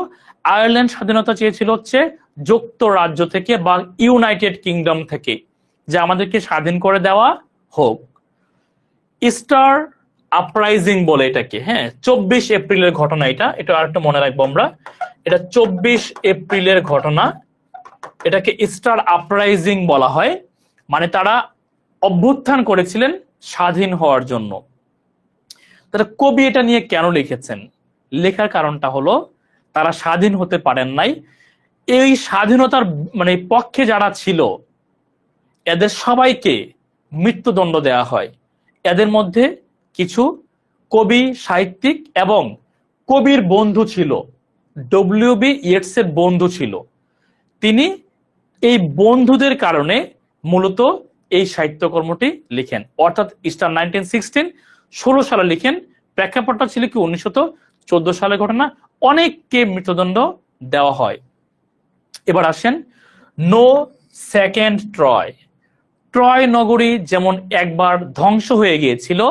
আয়ারল্যান্ড স্বাধীনতা চেয়েছিল হচ্ছে যুক্তরাজ্য থেকে বা ইউনাইটেড কিংডম থেকে, যে আমাদেরকে স্বাধীন করে দেওয়া হোক। ইস্টার আপরাইজিং বলে এটাকে, হ্যাঁ, 24 এপ্রিলের ঘটনা এটা, এটা আরেকটু মনে রাখবো আমরা, এটা 24 এপ্রিলের ঘটনা। এটাকে ইস্টার আপরাইজিং বলা হয়, মানে তারা অভ্যুত্থান করেছিলেন স্বাধীন হওয়ার জন্য। তারা কবি এটা নিয়ে কেন লিখেছেন? লেখার কারণটা হলো তারা স্বাধীন হতে পারেন নাই। এই স্বাধীনতার মানে পক্ষে যারা ছিল, এদের সবাইকে মৃত্যুদণ্ড দেওয়া হয়। এদের মধ্যে কিছু কবি, সাহিত্যিক এবং কবির বন্ধু ছিল, ডব্লিউ.বি. ইয়েটসের বন্ধু ছিল। তিনি এই বন্ধুদের কারণে মূলত এই সাহিত্যকর্মটি লিখেন, অর্থাৎ ইস্টার 1916 16 সালে লিখেন। প্রেক্ষাপটটা ছিল কি 1914 সালের ঘটনা, অনেককে মৃত্যুদণ্ড দেওয়া হয়। এবার আসেন নো সেকেন্ড ট্রয়। ট্রয় নগরী যেমন একবার ধ্বংস হয়ে গিয়েছিল,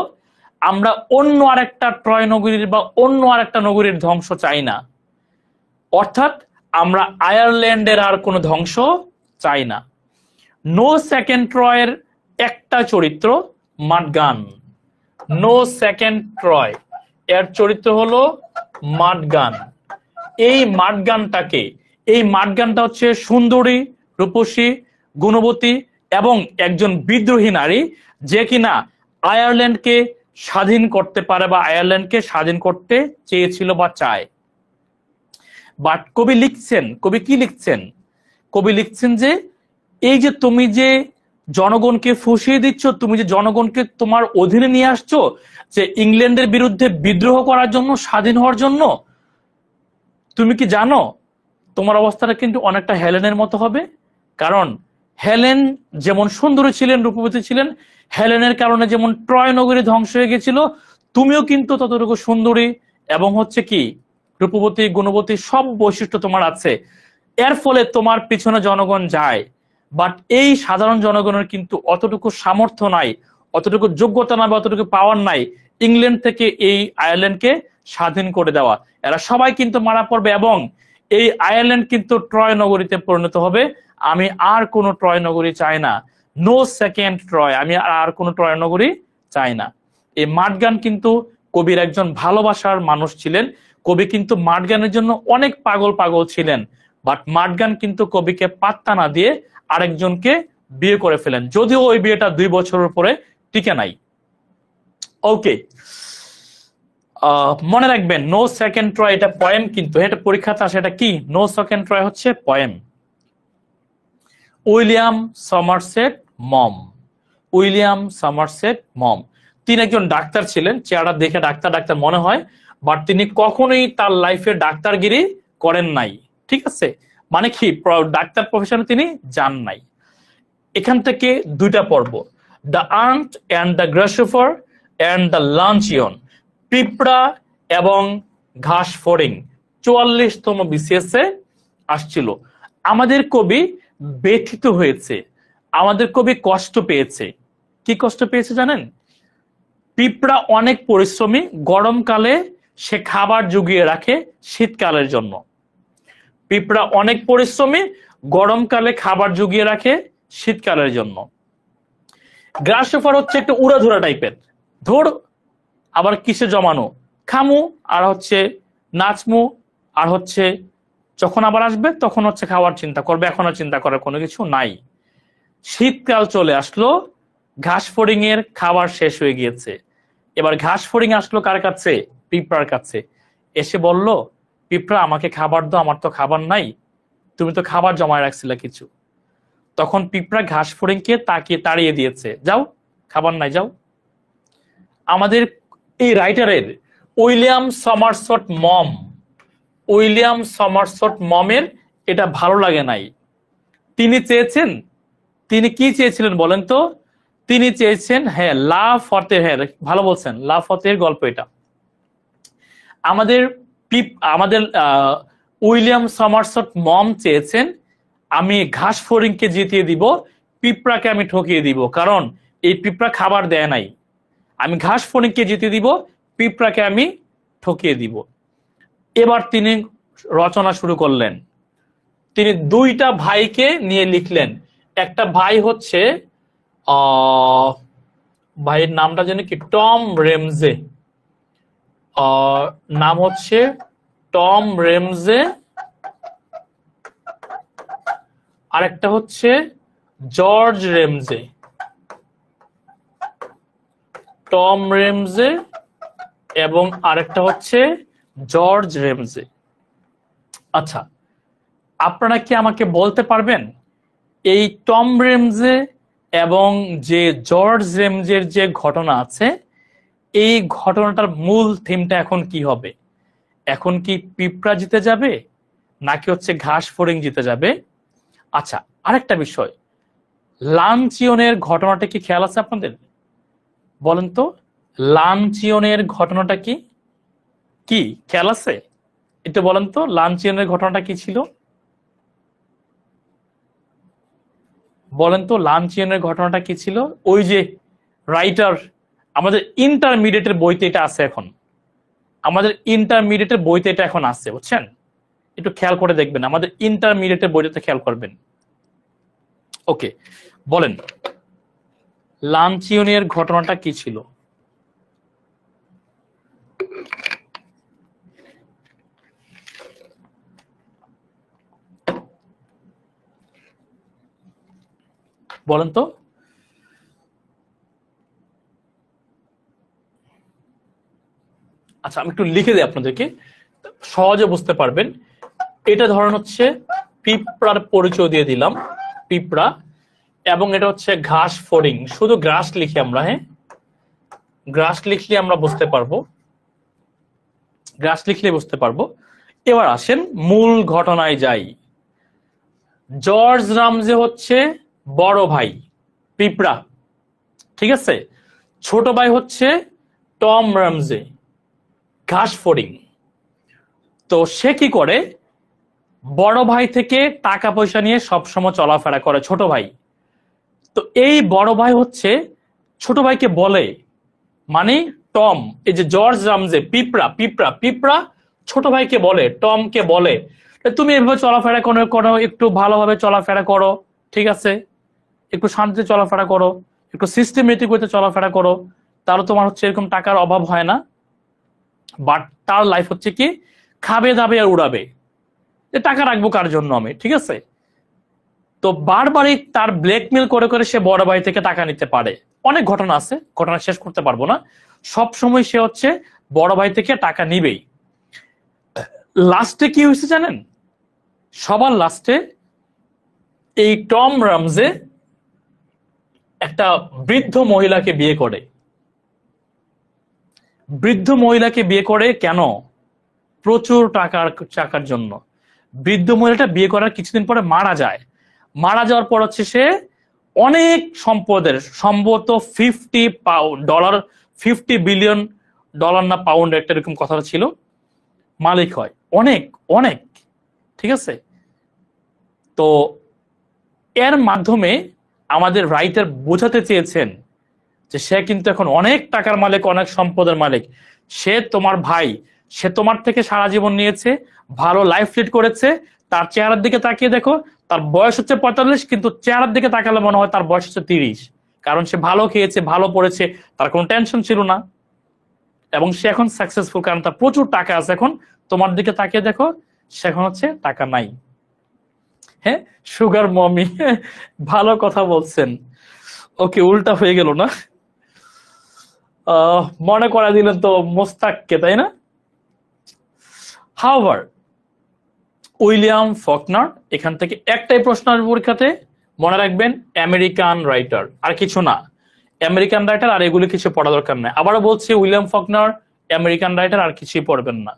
আমরা অন্য আরেকটা ট্রয় নগরীর বা অন্য আরেকটা নগরীর ধ্বংস চাই না। অর্থাৎ আমরা আয়ারল্যান্ডের আর কোনো ধ্বংস চাই না। নো সেকেন্ড ট্রয়ের একটা চরিত্র মাডগান। নো সেকেন্ড ট্রয় এর চরিত্র হলো মাডগান। এই মাডগানটা হচ্ছে সুন্দরী, রূপসী, গুণবতী এবং একজন বিদ্রোহী নারী, যে কিনা আয়ারল্যান্ডকে স্বাধীন করতে পারে বা আয়ারল্যান্ডকে স্বাধীন করতে চেয়েছিল বা চায়। বাট কবি কি লিখছেন? কবি লিখছেন যে এই যে তুমি যে জনগণকে ফুঁসিয়ে দিচ্ছ, তুমি যে জনগণকে তোমার অধীনে নিয়ে আসছো, যে ইংল্যান্ডের বিরুদ্ধে বিদ্রোহ করার জন্য, স্বাধীন হওয়ার জন্য, তুমি কি জানো তোমার অবস্থাটা কিন্তু অনেকটা হেলেনের মতো হবে। কারণ হেলেন যেমন সুন্দরী ছিলেন, রূপবতী ছিলেন, হেলেনের কারণে যেমন ট্রয় নগরী ধ্বংস হয়ে গেছিল, তুমিও কিন্তু ততটুকু সুন্দরী এবং হচ্ছে কি রূপবতী, গুণবতী সব বৈশিষ্ট্য তোমার আছে। এর ফলে তোমার পিছনে জনগণ যায়। বাট এই সাধারণ জনগণের কিন্তু অতটুকু সামর্থ্য নাই, অতটুকু যোগ্যতা নাই, অতটুকু পাওয়ার নাই ইংল্যান্ড থেকে এই আয়ারল্যান্ডকে স্বাধীন করে দেওয়া। এরা সবাই কিন্তু মারা পড়বে এবং এই আয়ারল্যান্ড কিন্তু ট্রয় নগরীতে পরিণত হবে। আমি আর কোনো ট্রয় নগরী চাই না। নো সেকেন্ড ট্রয়, আমি আর কোনো ট্রয় নগরী চাই না। এই মাডগান কিন্তু কবির একজন ভালোবাসার মানুষ ছিলেন। কবি কিন্তু মাডগানের জন্য অনেক পাগল ছিলেন। বাট মাডগান কিন্তু কবিকে পাত্তা না দিয়ে আরেকজনকে বিয়ে করে ফেলেন, যদিও ওই বিয়েটা 2 বছরের পরে টিকে নাই। ওকে, মনে রাখবেন নো সেকেন্ড ট্রয় এটা পয়েম, কিন্তু এটা পরীক্ষাতে আসে। এটা কি? নো সেকেন্ড ট্রয় হচ্ছে পয়েম। উইলিয়াম সমারসেট মম, তিনি একজন ডাক্তার ছিলেন। চেহারা দেখে ডাক্তার মনে হয়, বাট তিনি কখনোই তার লাইফে ডাক্তারগিরি করেন নাই। ঠিক আছে, মানে কি ডাক্তার প্রফেশনে তিনি যান নাই। এখান থেকে 2টা পর্ব, the ant and the grasshopper and the luncheon, পিঁপড়া এবং ঘাস ফড়িং 44তম BCS এ আসছিল। আমাদের কবি ব্যথিত হয়েছে, আমাদের কবি কষ্ট পেয়েছে। কি কষ্ট পেয়েছে জানেন? পিঁপড়া অনেক পরিশ্রমী, গরমকালে সে খাবার জুগিয়ে রাখে শীতকালের জন্য। পিঁপড়া অনেক পরিশ্রমী, গরমকালে খাবার জুগিয়ে রাখে শীতকালের জন্য। গ্রাসহোফার হচ্ছে একটু উড়াধুরা টাইপের, ধর আবার কিসে জমানো, খামু আর হচ্ছে নাচমু আর হচ্ছে যখন আবার আসবে তখন হচ্ছে খাওয়ার চিন্তা করবে, এখন আর চিন্তা করার কোনো কিছু নাই। শীতকাল চলে আসলো, ঘাস ফড়িং এর খাবার শেষ হয়ে গিয়েছে। এবার ঘাস ফড়িং আসলো কার কাছে? পিঁপড়ার কাছে। এসে বলল, পিঁপড়া আমাকে খাবার দাও, আমার তো খাবার নাই, তুমি তো খাবার জমায় রাখছিলে কিছু। তখন পিঁপড়া ঘাস ফড়িংকে তাড়িয়ে দিয়েছে, যাও, খাবার নাই, যাও। আমাদের এই রাইটারের উইলিয়াম সমারসট মমের এটা ভালো লাগে নাই। তিনি কি চেয়েছিলেন বলেন তো? তিনি চেয়েছেন, হ্যাঁ, লা ফতের, হ্যাঁ ভালো বলছেন, লা ফতের গল্প এটা। আমাদের উইলিয়াম সমারসট মম চেয়েছেন, আমি ঘাস ফড়িংকে জিতিয়ে দিব, পিঁপড়াকে আমি ঠকিয়ে দিব, কারণ এই পিঁপড়া খাবার দেয় নাই। আমি ঘাস ফড়িংকে জিতিয়ে দিব, পিঁপড়াকে আমি ঠকিয়ে দিব। এবার তিনি রচনা শুরু করলেন। তিনি 2টা ভাইকে নিয়ে লিখলেন। একটা ভাই হচ্ছে ভাইয়ের নামটা জানি কি, টম রেমজে, নাম হচ্ছে টম রেমজে, আরেকটা হচ্ছে জর্জ রেমজে। টম রেমজে এবং আরেকটা হচ্ছে জর্জ রেমজে। আচ্ছা, আপনারা কি আমাকে বলতে পারবেন এই টম রেমজে এবং যে জর্জ রেমজের যে ঘটনা আছে, এই ঘটনাটার মূল থিমটা এখন কি হবে? এখন কি পিঁপড়া জিতে যাবে নাকি হচ্ছে ঘাস ফড়িং জিতে যাবে? আচ্ছা, আরেকটা বিষয়, লাঞ্চিয়নের ঘটনাটা কি খেয়াল আছে আপনাদের? বলেন তো, লাঞ্চিয়নের ঘটনাটা কি কি খেয়াল আছে? একটু বলেন তো, লাঞ্চিয়নের ঘটনাটা কি ছিল? বলেন তো, লাঞ্চিয়নের ঘটনাটা কি ছিল? ওই যে রাইটার, আমাদের ইন্টারমিডিয়েটের বইতে এটা আছে এখন, আমাদের ইন্টারমিডিয়েটের বইতে এটা এখন আছে, বুঝছেন? একটু খেয়াল করে দেখবেন, আমাদের ইন্টারমিডিয়েটের বইটাতে খেয়াল করবেন। ওকে, বলেন লাঞ্চিয়নের ঘটনাটা কি ছিল? বলেন তো। আচ্ছা, আমি একটু লিখে দিই আপনাদেরকে, সহজে বুঝতে পারবেন। এটা ধরেন হচ্ছে পিঁপড়ার পরিচয় দিয়ে দিলাম, পিঁপড়া, এবং এটা হচ্ছে ঘাস ফড়িং। শুধু গ্রাস লিখি আমরা, হ্যাঁ, গ্রাস লিখলে আমরা বুঝতে পারবো, গ্রাস লিখলে বুঝতে পারবো। এবার আসেন মূল ঘটনায় যাই। জর্জ রামজে হচ্ছে বড় ভাই, পিঁপড়া, ঠিক আছে? ছোট ভাই হচ্ছে টম রামজে, ঘাস ফড়িং। তো সে কি করে, বড় ভাই থেকে টাকা পয়সা নিয়ে সবসময় চলাফেরা করে ছোট ভাই। তো এই বড় ভাই হচ্ছে ছোট ভাইকে বলে, মানে টম, এই যে জর্জ রামজে পিঁপড়া, পিঁপড়া পিঁপড়া ছোট ভাইকে বলে, টমকে বলে, তুমি এভাবে চলাফেরা করো করো, একটু ভালোভাবে চলাফেরা করো, ঠিক আছে? একটু শান্তিতে চলাফেরা করো, একটু সিস্টেমেটিক ওয়েতে চলাফেরা করো, তাহলে তোমার হচ্ছে এরকম টাকার অভাব হয় না। বাট তার লাইফ হচ্ছে কি, খাবে দাবে আর উড়াবে, যে টাকা রাখবো কার জন্য আমি, ঠিক আছে? তো বারবারই তার ব্ল্যাকমেল করে করে সে বড় ভাই থেকে টাকা নিতে পারে। অনেক ঘটনা আছে, ঘটনা শেষ করতে পারবো না। সব সময় সে হচ্ছে বড় ভাই থেকে টাকা নিবেই। লাস্টে কি হয়েছে জানেন? সবার লাস্টে এই টম রামজে একটা বৃদ্ধ মহিলাকে বিয়ে করে। বৃদ্ধ মহিলাকে বিয়ে করে কেন? প্রচুর টাকার জন্য। বৃদ্ধ মহিলাটা বিয়ে করার কিছুদিন পরে মারা যায়। মারা যাওয়ার পর হচ্ছে সে অনেক সম্পদের, সম্ভবত $50 $50 বিলিয়ন না পাউন্ড, একটা এরকম কথা ছিল, মালিক হয়। অনেক অনেক, ঠিক আছে? তো এর মাধ্যমে আমাদের রাইটার বোঝাতে চেয়েছেন যে সে কিন্তু এখন অনেক টাকার মালিক, অনেক সম্পদের মালিক। সে তোমার ভাই, সে তোমার থেকে সারা জীবন নিয়েছে, ভালো লাইফ লিড করেছে। তার চেহারার দিকে তাকিয়ে দেখো, তার বয়স হচ্ছে 45, কিন্তু চেহারার দিকে তাকালে মনে হয় তার বয়স হচ্ছে 30। কারণ সে ভালো খেয়েছে, ভালো পড়েছে, তার কোনো টেনশন ছিল না, এবং সে এখন সাকসেসফুল, কারণ তার প্রচুর টাকা আছে। এখন তোমার দিকে তাকিয়ে দেখো, সে এখন হচ্ছে টাকা নাই। হ্যাঁ, সুগার মমি, ভালো কথা বলছেন। ওকে, উল্টা হয়ে গেল না? মনে করা দিলেন তো মোস্তাককে, তাই না? হাওয়ার উইলিয়াম ফকনার, এখান থেকে একটাই প্রশ্ন আসবে পরীক্ষাতে, মনে রাখবেন, আমেরিকান রাইটার, আর কিছু না। আমেরিকান রাইটার, আর এগুলি কিছু পড়া দরকার নেই। আবারও বলছি, উইলিয়াম ফকনার, আমেরিকান রাইটার, আর কিছুই পড়বেন না।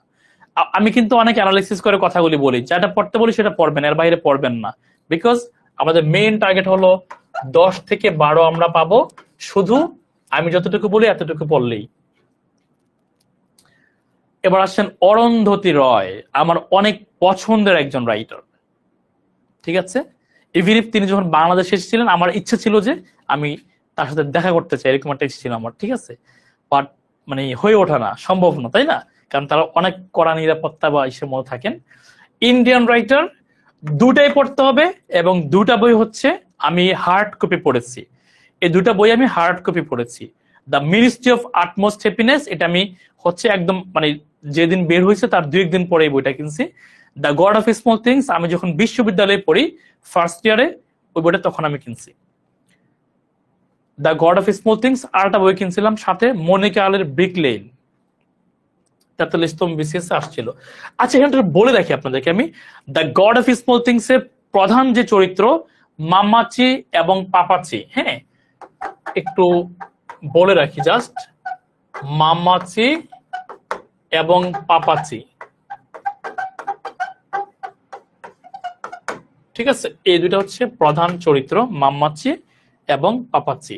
আমি কিন্তু অনেক অ্যানালিসিস করে কথাগুলি বলি, যেটা পড়তে বলি সেটা পড়বেন, এর বাইরে পড়বেন না। বিকজ আমাদের মেইন টার্গেট হলো 10 থেকে 12 আমরা পাবো, শুধু আমি যতটুকু বলি এতটুকু পড়লেই। এবার আসছেন অরুন্ধতী রয়, আমার অনেক পছন্দের একজন রাইটার, ঠিক আছে? ইভিন ইফ তিনি যখন বাংলাদেশে এসেছিলেন, আমার ইচ্ছা ছিল যে আমি তার সাথে দেখা করতে চাই, এরকম একটা ইচ্ছা ছিল আমার, ঠিক আছে? বাট মানে হয়ে ওঠা না, সম্ভব না, তাই না? কারণ তারা অনেক কড়া নিরাপত্তা বা ইসের মধ্যে থাকেন। ইন্ডিয়ান রাইটার, দুটাই পড়তে হবে, এবং দুটা বই হচ্ছে আমি হার্ড কপি পড়েছি। এই দুটা বই আমি হার্ড কপি পড়েছি। The ministry of utmost happiness, এটা আমি হচ্ছে একদম মানে যেদিন বের হয়েছে তার 2 দিন পরে এই বইটা কিনছি। The god of small things আমি যখন বিশ্ববিদ্যালয়ে পড়ি, ফার্স্ট ইয়ারে, ওই বইটা তখন আমি কিনছি। The god of small things, আর একটা বই কিনছিলাম সাথে, মনিকা আলের ব্রিক লেন, 43তম বিসিএস আসছিল। আচ্ছা, এখানটা বলে রাখি আপনাদেরকে আমি, the god of small things এর প্রধান যে চরিত্র, মামাচি এবং পাপাচি, হ্যাঁ, একটু বলে রাখি জাস্ট, মামাচি এবং পাপাচি, ঠিক আছে? এই দুইটা হচ্ছে প্রধান চরিত্র, মামাচি এবং পাপাচ্ছি।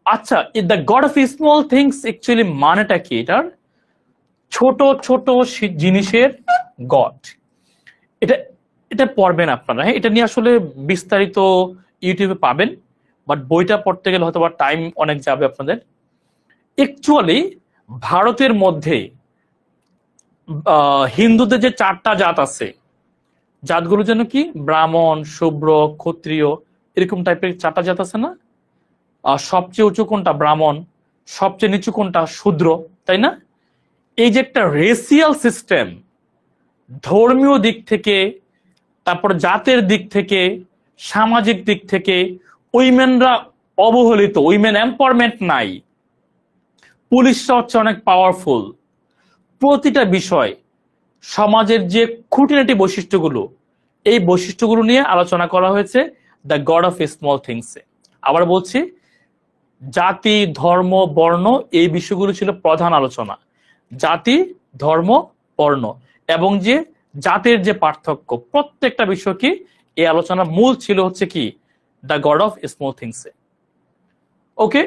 আচ্ছা, the god of small things actually মানেটা কি? এটার ছোট ছোট জিনিসের গড। এটা এটা পড়বেন আপনারা, হ্যাঁ, এটা নিয়ে আসলে বিস্তারিত ইউটিউবে পাবেন, বাট বইটা পড়তে গেলে হয়তো টাইম অনেক যাবে আপনাদের। অ্যাকচুয়ালি ভারতের মধ্যে হিন্দুদের যে 4টা জাত আছে, জাতগুলো যেন কি ব্রাহ্মণ, শূদ্র, ক্ষত্রিয়, এরকম টাইপের 4টা জাত আছে না? সবচেয়ে উঁচু কোনটা? ব্রাহ্মণ। সবচেয়ে নিচু কোনটা? শূদ্র, তাই না? এই যে একটা রেসিয়াল সিস্টেম, ধর্মীয় দিক থেকে, তারপর জাতের দিক থেকে, সামাজিক দিক থেকে উইমেনরা অবহেলিত, উইমেন এম্পাওয়ারমেন্ট নাই, পুলিশরা হচ্ছে অনেক পাওয়ারফুল, প্রতিটা বিষয় সমাজের যে খুঁটিনাটি বৈশিষ্ট্যগুলো, এই বৈশিষ্ট্যগুলো নিয়ে আলোচনা করা হয়েছে দ্য গড অফ স্মল থিংসে। আবার বলছি, জাতি, ধর্ম, বর্ণ, এই বিষয়গুলো ছিল প্রধান আলোচনা। জাতি, ধর্ম, বর্ণ এবং যে জাতের যে পার্থক্য, প্রত্যেকটা বিষয় কি এই আলোচনার মূল ছিল হচ্ছে কি দ্য গড অফ স্মল থিংসে। ওকে,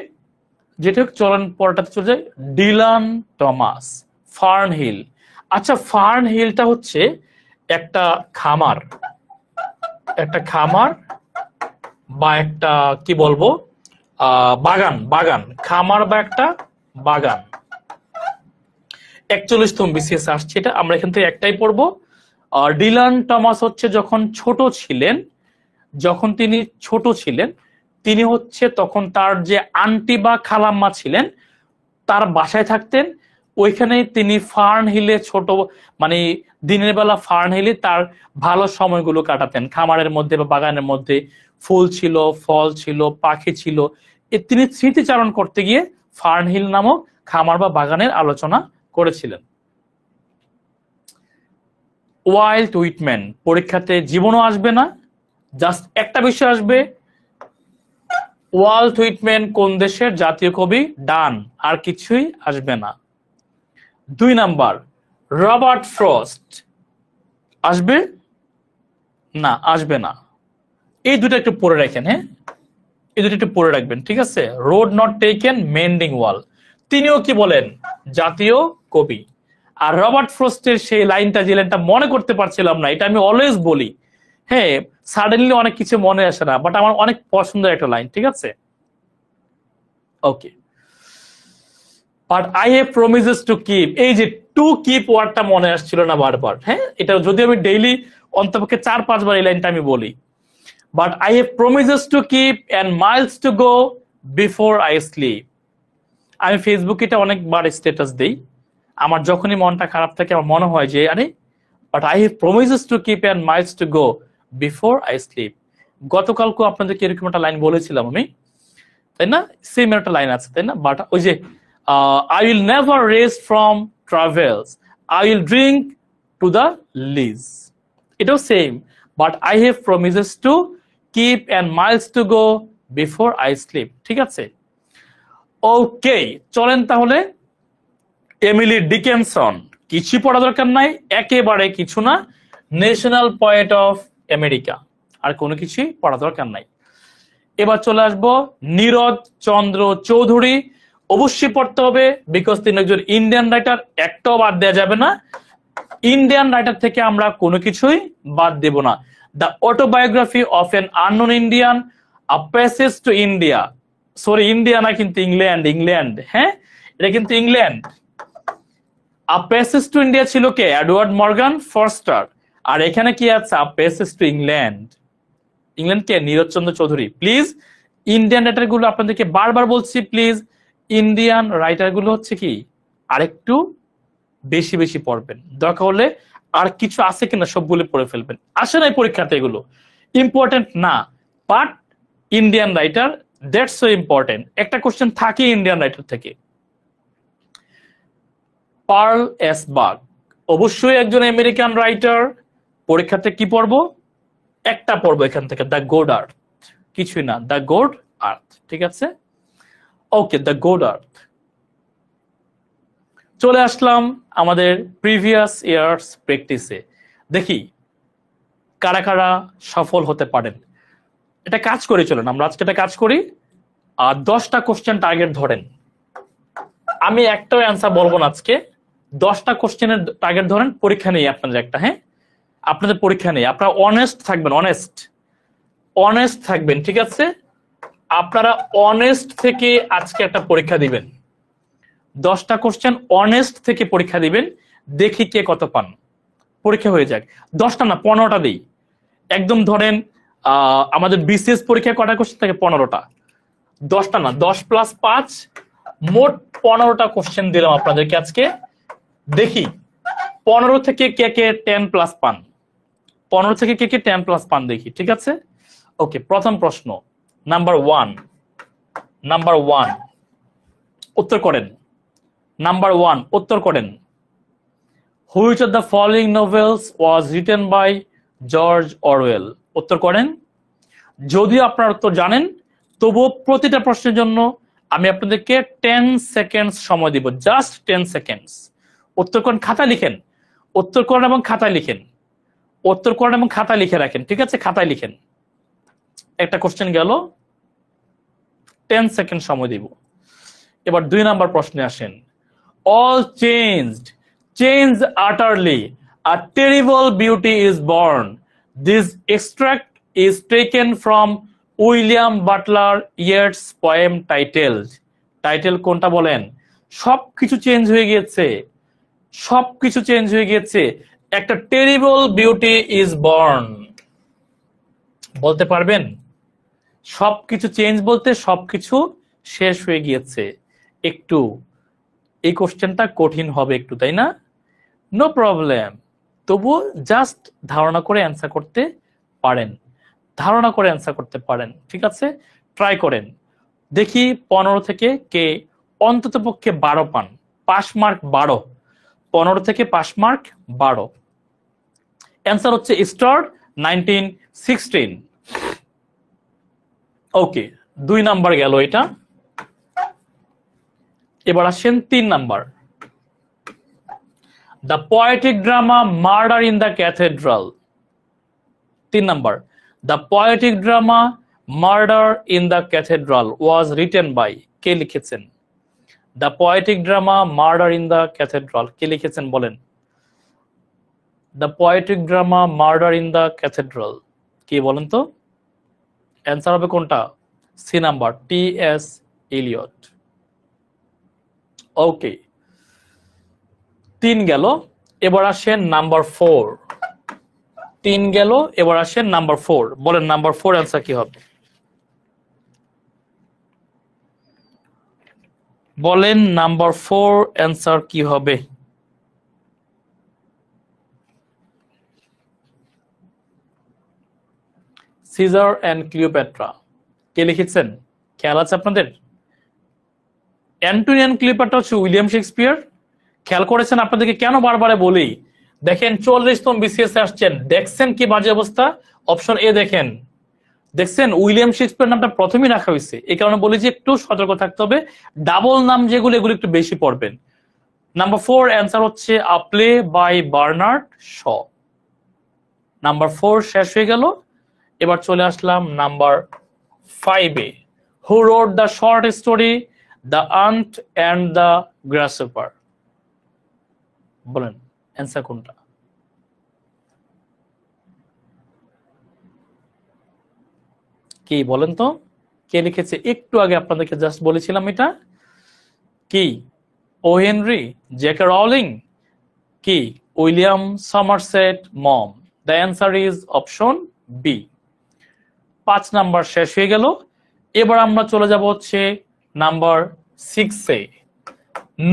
যেটা চলন পরটাতে চলে যায় ডিলান টমাস, ফার্নহিল। আচ্ছা, ফার্নহিলটা হচ্ছে একটা খামার, একটা খামার বা একটা কি বলবো বাগান, বাগান, খামার বা একটা বাগান। 41তম বিসিএস আসছে এটা, আমরা এখান থেকে একটাই পড়বো। ডিলান টমাস হচ্ছে যখন তিনি ছোট ছিলেন, তিনি হচ্ছে তখন তার যে আন্টি বা খালাম্মা ছিলেন তার বাসায় থাকতেন। ওইখানে তিনি ফার্নহিলে মানে দিনের বেলা ফার্নহিলে তার ভালো সময়গুলো কাটাতেন। খামারের মধ্যে বা বাগানের মধ্যে ফুল ছিল, ফল ছিল, পাখি ছিল। তিনি স্মৃতিচারণ করতে গিয়ে ফার্নহিল নামক খামার বা বাগানের আলোচনা করেছিলেন। ওয়াল্ট হুইটম্যান, পরীক্ষাতে জীবনও আসবে না, জাস্ট একটা বিষয় আসবে, ওয়াল্ট হুইটম্যান কোন দেশের জাতীয় কবি? ডান, আর কিছুই আসবে না। 2 নাম্বার, রবার্ট ফ্রস্ট, আসবে না? আসবে না। এই দুটো একটু পড়ে রাখেন, হ্যাঁ, এই দুটো একটু পড়ে রাখবেন, ঠিক আছে? রোড নট টেকেন, মেন্ডিং ওয়াল, তিনিও কি বলেন? জাতীয় কবি। আর রবার্ট ফ্রস্টের সেই লাইনটা, যে লাইনটা মনে করতে পারছিলাম না, এটা আমি অলওয়েজ বলি, হ্যাঁ, সাডেনলি অনেক কিছু মনে আসে না, বাট আমার অনেক পছন্দের একটা লাইন, ঠিক আছে? Okay, but I have promises to keep, এই যে টু কিপ ওয়ার্ডটা মনে আসছিল না বারবার, হ্যাঁ, এটা যদি আমি ডেইলি অন্তপক্ষে 4-5 বার এই লাইনটা আমি বলি, but I have promises to keep and Miles to go before I slip. আমি ফেসবুকে এটা অনেকবার স্ট্যাটাস দেই, আমার যখনই মনটা খারাপ থাকে আমার মনে হয় যে আরে, but I have promises to keep and Miles to go before I slip. গতকালকে আপনাদেরকে এরকম একটা লাইন বলেছিলাম আমি, তাই না? সেম একটা লাইন আছে, তাই না? বাট ওই যে I will never rest from travels, I will drink to the lees, এটাও same, but I have promises to keep and miles to go before I sleep, ঠিক আছে? ওকে, চলেন তাহলে এমিলি ডিকেনসন, কিছু পড়া দরকার নাই, একেবারে কিছু না, ন্যাশনাল পোয়েট অফ আমেরিকা, আর কোনো কিছুই পড়া দরকার নাই। এবার চলে আসবো নীরজ চন্দ্র চৌধুরী, অবশ্যই পড়তে হবে, বিকজ তিনি একজন ইন্ডিয়ান রাইটার, একটাও বাদ দেওয়া যাবে না। ইন্ডিয়ান রাইটার থেকে আমরা কোনো কিছুই বাদ দেব না। The autobiography of an unknown Indian, a passage to India, sorry India না, কিন্তু ইংল্যান্ড, ইংল্যান্ড, হ্যাঁ, এটা কিন্তু England. A passage to India ছিল কে? Edward Morgan Forster. আর এখানে কি আছে? A passage to England, England কে? Nirad Chandra Chaudhuri. Please Indian writer গুলো আপনাদেরকে বারবার বলছি, প্লিজ ইন্ডিয়ান রাইটার গুলো হচ্ছে কি আরেকটু বেশি বেশি পড়বেন, দরকার হলে আর কিছু আছে কিনা সবগুলো পড়ে ফেলবেন। আসে নাই পরীক্ষাতে, এগুলো ইম্পর্টেন্ট না, but Indian writer that's so important. একটা কোশ্চেন থাকে ইন্ডিয়ান রাইটার থেকে। পার্ল এস বার্গ, অবশ্যই একজন আমেরিকান রাইটার, পরীক্ষাতে কি পড়বো? একটা পড়বো এখান থেকে, দ্য গোড আর্থ, কিছুই না, দ্য গোড আর্থ, ঠিক আছে? ওকে, দ্য গোড আর্থ। চলে আসলাম আমাদের প্রিভিয়াস ইয়ার্স প্র্যাকটিসে, দেখি কারা কারা সফল হতে পারেন। এটা কাজ করে চলেন, আমরা আজকে এটা কাজ করি, 10টা কোশ্চেন টার্গেট ধরেন। আমি একটাও অ্যান্সার বলবো না আজকে, 10টা কোশ্চেনের টার্গেট ধরেন, পরীক্ষা নেই আপনাদের একটা। হ্যাঁ, আপনাদের পরীক্ষা নেই, আপনারা অনেস্ট থাকবেন, অনেস্ট থাকবেন, ঠিক আছে? আপনারা অনেস্ট থেকে আজকে একটা পরীক্ষা দিবেন, 10টা কোশ্চেন অনেস্ট থেকে পরীক্ষা দিবেন, দেখি কে কত পান। পরীক্ষা হয়ে যাক, 10টা না 15টা দিই একদম। ধরেন আমাদের বিসিএস পরীক্ষা কটা কোশ্চেন থাকে? 15টা। 10টা না, 10 + 5 মোট 15টা কোশ্চেন দিলাম আপনাদেরকে আজকে। দেখি 15 থেকে কে কে 10+ পান, 15 থেকে কে কে 10+ পান দেখি, ঠিক আছে? ওকে, প্রথম প্রশ্ন নাম্বার 1 উত্তর করেন। নাম্বার 1 উত্তর করেন। Which of the following novels was written by George Orwell? উত্তর করেন। যদিও আপনারা উত্তর জানেন, তবুও প্রতিটা প্রশ্নের জন্য আমি আপনাদেরকে 10 সেকেন্ডস সময় দিব, জাস্ট 10 সেকেন্ডস। উত্তর করেন, খাতায় লিখেন, উত্তর করেন এবং খাতায় লিখেন, উত্তর করেন এবং খাতায় লিখে রাখেন, ঠিক আছে? খাতায় লিখেন। একটা কোশ্চেন গেল, 10 সেকেন্ড সময় দিব। এবার 2 নাম্বার প্রশ্নে আসেন। All changed utterly, a terrible beauty is born. This extract is taken from William Butler Yeats poem titled, title কোনটা বলেন? সবকিছু চেঞ্জ হয়ে গিয়েছে, সবকিছু চেঞ্জ হয়ে গিয়েছে, একটা টেরিবল বিউটি ইজ বর্ন। বলতে পারবেন? সবকিছু চেঞ্জ বলতে সবকিছু শেষ হয়ে গিয়েছে। একটু এই কোশ্চেনটা কঠিন হবে একটু, তাই না? নো প্রবলেম, তবুও জাস্ট ধারণা করে অ্যান্সার করতে পারেন, ধারণা করে অ্যান্সার করতে পারেন, ঠিক আছে? ট্রাই করেন, দেখি 15 থেকে কে অন্তত পক্ষে 12 পান। পাস মার্ক 12, 15 থেকে পাস মার্ক 12। অ্যান্সার হচ্ছে স্টার 1916। ওকে, 2 নাম্বার গেল এটা। এবার আসেন 3 number. The poetic drama Murder in the Cathedral, 3 number. The poetic drama Murder in the Cathedral was written by, কে লিখেছেন? The poetic drama Murder in the Cathedral কে লিখেছেন বলেন? The poetic drama Murder in the Cathedral কি বলেন তো? Answer হবে কোনটা? C number, T S. Eliot. Okay, 3 গেল। এবার আসেন নাম্বার 4। 3 গেল, এবার আসেন নাম্বার 4। বলেন নাম্বার 4 অ্যান্সার কি হবে? বলেন নাম্বার 4 অ্যান্সার কি হবে? সিজার অ্যান্ড ক্লিওপেট্রা কে লিখেছেন? খেয়াল আছে আপনাদের? অ্যান্টনি অ্যান্ড ক্লিওপেট্রা হচ্ছে উইলিয়াম শেক্সপিয়ার। খেয়াল করেছেন? আপনাদেরকে কেন বারবার বলি, দেখেন 40তম বিসিএস আসছেন, দেখছেন কি বাজে অবস্থা? অপশন এ দেখেন, দেখছেন উইলিয়াম শেক্সপিয়ার নামটা প্রথমেই রাখা হয়েছে। এই কারণে বলি যে একটু সতর্ক থাকতে হবে, ডাবল নাম যেগুলো এগুলো একটু বেশি পড়বেন। নাম্বার 4 অ্যান্সার হচ্ছে a play by Bernard Shaw. Number 4 শেষ হয়ে গেল। এবার চলে আসলাম নাম্বার 5-এ। Who wrote the short story the ant and the grasshopper? বলেন অ্যান্সার কোনটা? কি বলেন তো, কে লিখেছে? একটু আগে আপনাদেরকে জাস্ট বলেছিলাম এটা। কি? ও হেনরি, জেকে রাউলিং, কি William Somerset Maugham? The answer is option B. 5 number শেষ হয়ে গেল। এবার আমরা চলে যাব হচ্ছে নাম্বার 6-এ।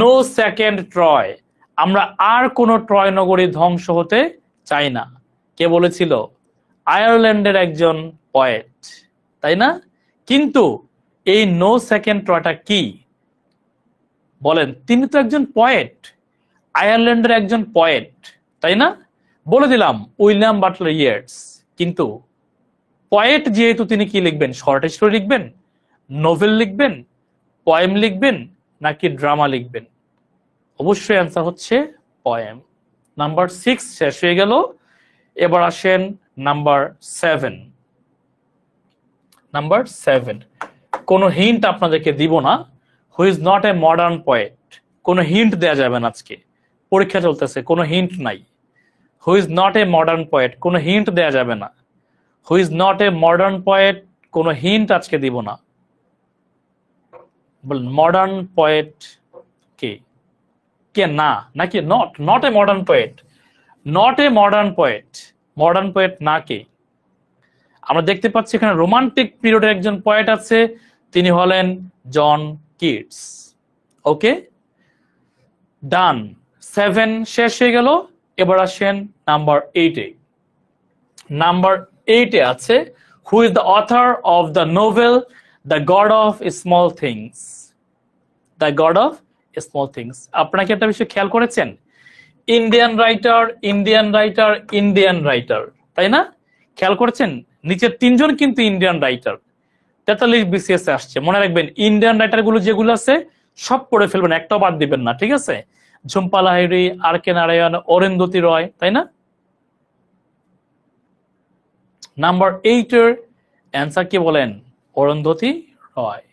নো সেকেন্ড ট্রয়, আমরা আর কোন ট্রয় নগরী ধ্বংস হতে চাই না। কে বলেছিল? আয়ারল্যান্ডের একজন পয়েট, তাই না? কিন্তু এই নো সেকেন্ড ট্রয়টা কি বলেন? তিনি তো একজন পয়েট, আয়ারল্যান্ডের একজন পয়েট, তাই না? বলে দিলাম উইলিয়াম বাটলার ইয়েটস। কিন্তু পয়েট যেহেতু, তিনি কি লিখবেন? শর্ট স্টোরি লিখবেন, নোভেল লিখবেন, পোয়েম লিখবেন, নাকি ড্রামা লিখবেন? অবশ্যই অ্যান্সার হচ্ছে পোয়েম। নাম্বার 6 শেষ হয়ে গেল। এবার আসেন নাম্বার 7। নাম্বার 7 কোনো হিন্ট আপনাদেরকে দিব না। হু is not a modern poet, কোনো হিন্ট দেয়া যাবে না আজকে, পরীক্ষা চলতেছে, কোনো হিন্ট নাই। হু is not a modern poet, কোনো হিন্ট দেয়া যাবে না। হু is not a modern poet, কোনো হিন্ট আজকে দিব না। বলেন মডার্ন পয়েট কে? কে না নাকি not? Not a modern poet, not a modern poet, modern poet না কে? আমরা দেখতে পাচ্ছি এখানে রোমান্টিক পিরিয়ডের একজন পোয়েট আছে, তিনি হলেন জন কিটস। ওকে, ডান। 7 শেষ হয়ে গেল। এবার আসেন নাম্বার 8-এ। নাম্বার 8-এ আছে হু is the author of the novel the god of small things. The god of small things. আপনারা কি একটা বিষয় খেয়াল করেছেন? Indian writer, Indian writer, Indian writer, তাই না? খেয়াল করেছেন নিচের 3 জন কিন্তু ইন্ডিয়ান রাইটার। 43 বিসিএস আসছে, মনে রাখবেন ইন্ডিয়ান রাইটার গুলো যেগুলো আছে সব পড়ে ফেলবেন, একটাও বাদ দিবেন না, ঠিক আছে? ঝুম্পা লাহিড়ী, আর কে নারায়ণ, অরুন্ধতী রয়, তাই না? নাম্বার 8-এর অ্যান্সার কি বলেন? অরুন্ধতী রয়।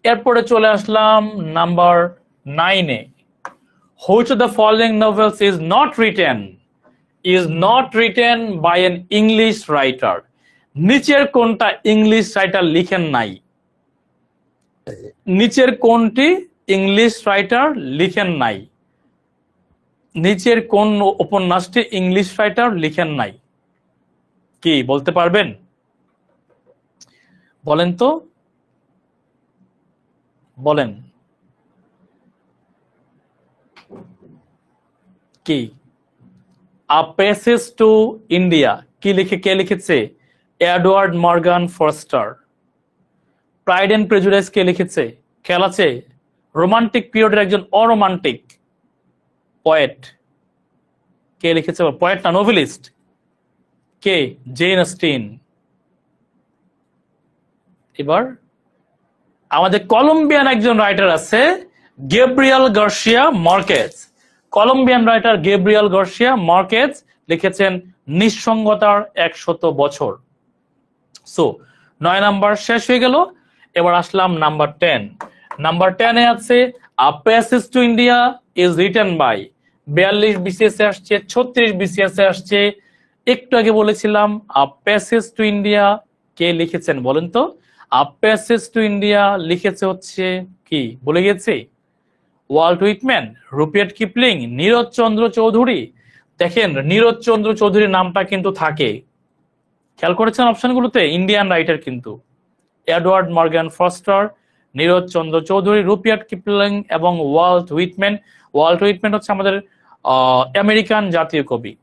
এরপরে চলে আসলাম number 9-এ। Which of the following novels is not written by an English writer? নিচের কোনটা ইংলিশ রাইটার লিখেন নাই? নিচের কোনটি ইংলিশ রাইটার লিখেন নাই? নিচের কোন উপন্যাসটি ইংলিশ রাইটার লিখেন নাই? কি বলতে পারবেন? বলেন তো, বলেন কি? আ প্যাসেজ টু ইন্ডিয়া কে লিখেছে? Edward Morgan Forster. Pride and prejudice কে লিখেছে? খেয়াল আছে? রোমান্টিক পিরিয়ডের একজন অরোমান্টিক পয়েট কে লিখেছে? পয়েট না, নোভেলিস্ট। কে? Gen Austin. এবার আমাদের কলম্বিয়ান একজন রাইটার আছে, Gabriel Garcia Marquez. Colombian writer Gabriel Garcia Marquez লিখেছেন নিঃসঙ্গতার 100 বছর। সো 9 নাম্বার শেষ হয়ে গেল। এবার আসলাম নাম্বার 10। নাম্বার 10-এ আছে a passage to India is written by. 42 BCS আসছে, 36 বিসিএস আসছে। একটু আগে বলেছিলাম আ প্যাসেজ টু ইন্ডিয়া কে লিখেছেন বলেন তো? আ প্যাসেজ টু ইন্ডিয়া লিখেছে হচ্ছে কি বলে গেছি? Walt Whitman, রুপিয়ার্ড Kipling, Neeraj Chandra Chowdhury. দেখেন নীরজ চন্দ্র চৌধুরীর নামটা কিন্তু থাকে, খেয়াল করেছেন অপশনগুলোতে? ইন্ডিয়ান রাইটার কিন্তু Edward Morgan Forster, Neeraj Chandra Chowdhury, রুপিয়ার্ড Kipling এবং ওয়াল্ট হুইটম্যান। ওয়াল্ট হুইটম্যান হচ্ছে আমাদের আমেরিকান জাতীয় কবি।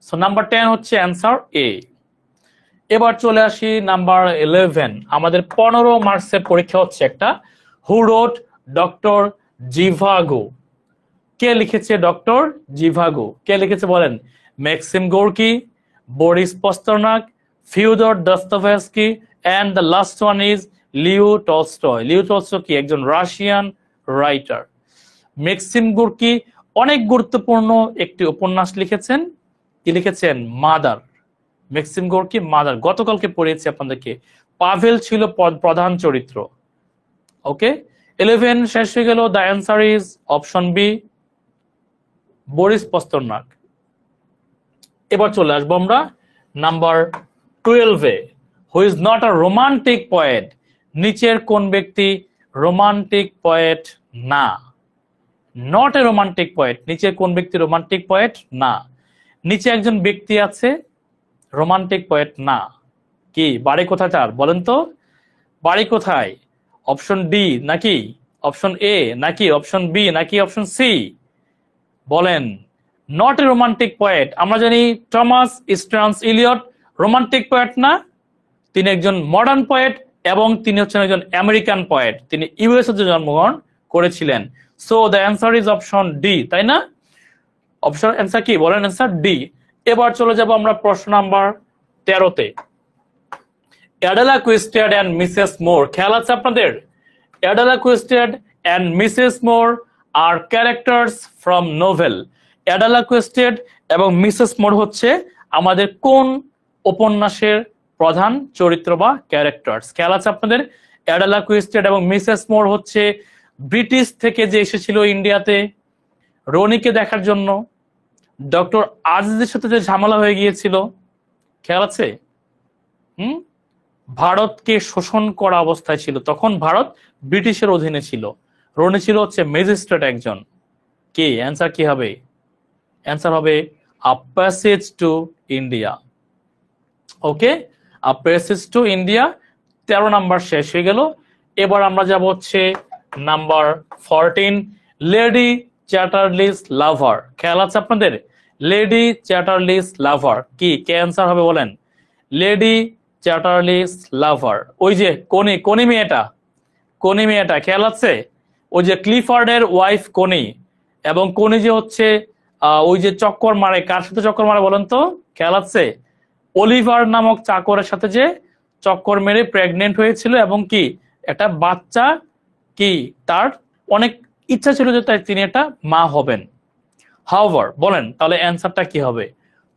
সো নাম্বার 10 হচ্ছে অ্যান্সার এ। এবার চলে আসি নাম্বার 11। আমাদের 15 মার্কসের পরীক্ষা হচ্ছে একটা। হু রোট ডক্টর জিভাগো? কে লিখেছে ডক্টর জিভাগো? কে লিখেছে বলেন? Maxim Gorky, Boris Pasternak, Fyodor Dostoevsky, and the last one is Leo Tolstoy. Leo Tolstoy কি? একজন রাশিয়ান রাইটার। ম্যাক্সিম গোর্কি অনেক গুরুত্বপূর্ণ একটি উপন্যাস লিখেছেন। কি লিখেছেন? মাদার। ম্যাক্সিম গোর্কি মাদার, গতকালকে পড়িয়েছি আপনাদেরকে। পাভেল ছিল প্রধান চরিত্র। ওকে, 11 শেষ হয়ে গেল। The answer is option B, Boris Pasternak. এবার চলে আসবো আমরা নাম্বার 12-এ। Who is not a romantic poet? নিচের কোন ব্যক্তি রোমান্টিক পয়েট না? নট এ রোমান্টিক পয়েট, নিচের কোন ব্যক্তি রোমান্টিক পয়েট না? নিচে একজন ব্যক্তি আছে রোমান্টিক পয়েট না। কি? বাড়ি কোথায় তার বলেন তো? বাড়ি কোথায়? অপশন ডি নাকি অপশন এ নাকি অপশন বি নাকি অপশন সি? বলেন। Not a romantic poet. আমরা জানি টমাস স্ট্রান্স ইলিয়ট রোমান্টিক পয়েট না, তিনি একজন মডার্ন পয়েট এবং তিনি হচ্ছেন একজন আমেরিকান পয়েট। তিনি ইউএসএ জন্মগ্রহণ করেছিলেন। So the answer is option D, তাই না? অপশন অ্যান্সার কি বলেন? Answer D. এবার চলে যাব আমরা প্রশ্ন নাম্বার 13-তে। Adela Quested and Mrs Moore, খেয়াল আছে আপনাদের? Adela Quested and Mrs Moore are characters from novel. Adela Quested এবং মিসেস মোর হচ্ছে আমাদের কোন উপন্যাসের প্রধান চরিত্র বা ক্যারেক্টার্স। খেয়াল আছে আপনাদের? অ্যাডেলা কুইস্টেড এবং মিসেস মোর হচ্ছে ব্রিটিশ থেকে যে এসেছিল ইন্ডিয়াতে রনিকে দেখার জন্য, ডক্টর আজিজের সাথে যে ঝামেলা হয়ে গিয়েছিল, খেয়াল আছে? ভারতকে শোষণ করা অবস্থায় ছিল, তখন ভারত ব্রিটিশের অধীনে ছিল, রনি ছিল হচ্ছে ম্যাজিস্ট্রেট একজন। কি অ্যান্সার কি হবে? অ্যান্সার হবে আ passage to India. Okay, a passage to India. 13 number শেষ হয়ে গেল। এবার আমরা যাব হচ্ছে নাম্বার 14, লেডি চ্যাটার্লিস লাভার। খেয়াল আছে আপনাদের? লেডি চ্যাটার্লিস লাভার কি? কে অ্যান্সার হবে বলেন? লেডি চ্যাটার্লিস লাভার, ওই যে কোনি মেয়েটা, খেয়াল আছে? ওই যে ক্লিফার্ডের ওয়াইফ কোনি, এবং কোনি যে হচ্ছে ওই যে চক্কর মারে, কার সাথে চক্কর মারে বলেন তো? খেয়াল আছে? অলিভার নামক চাকরের সাথে যে চক্কর মেরে প্রেগনেন্ট হয়েছিল, এবং কি একটা বাচ্চা, কি তার অনেক ইচ্ছা ছিল যে তিনি একটা মা হবেন। হাউভার বলেন তাহলে অ্যান্সারটা কি হবে?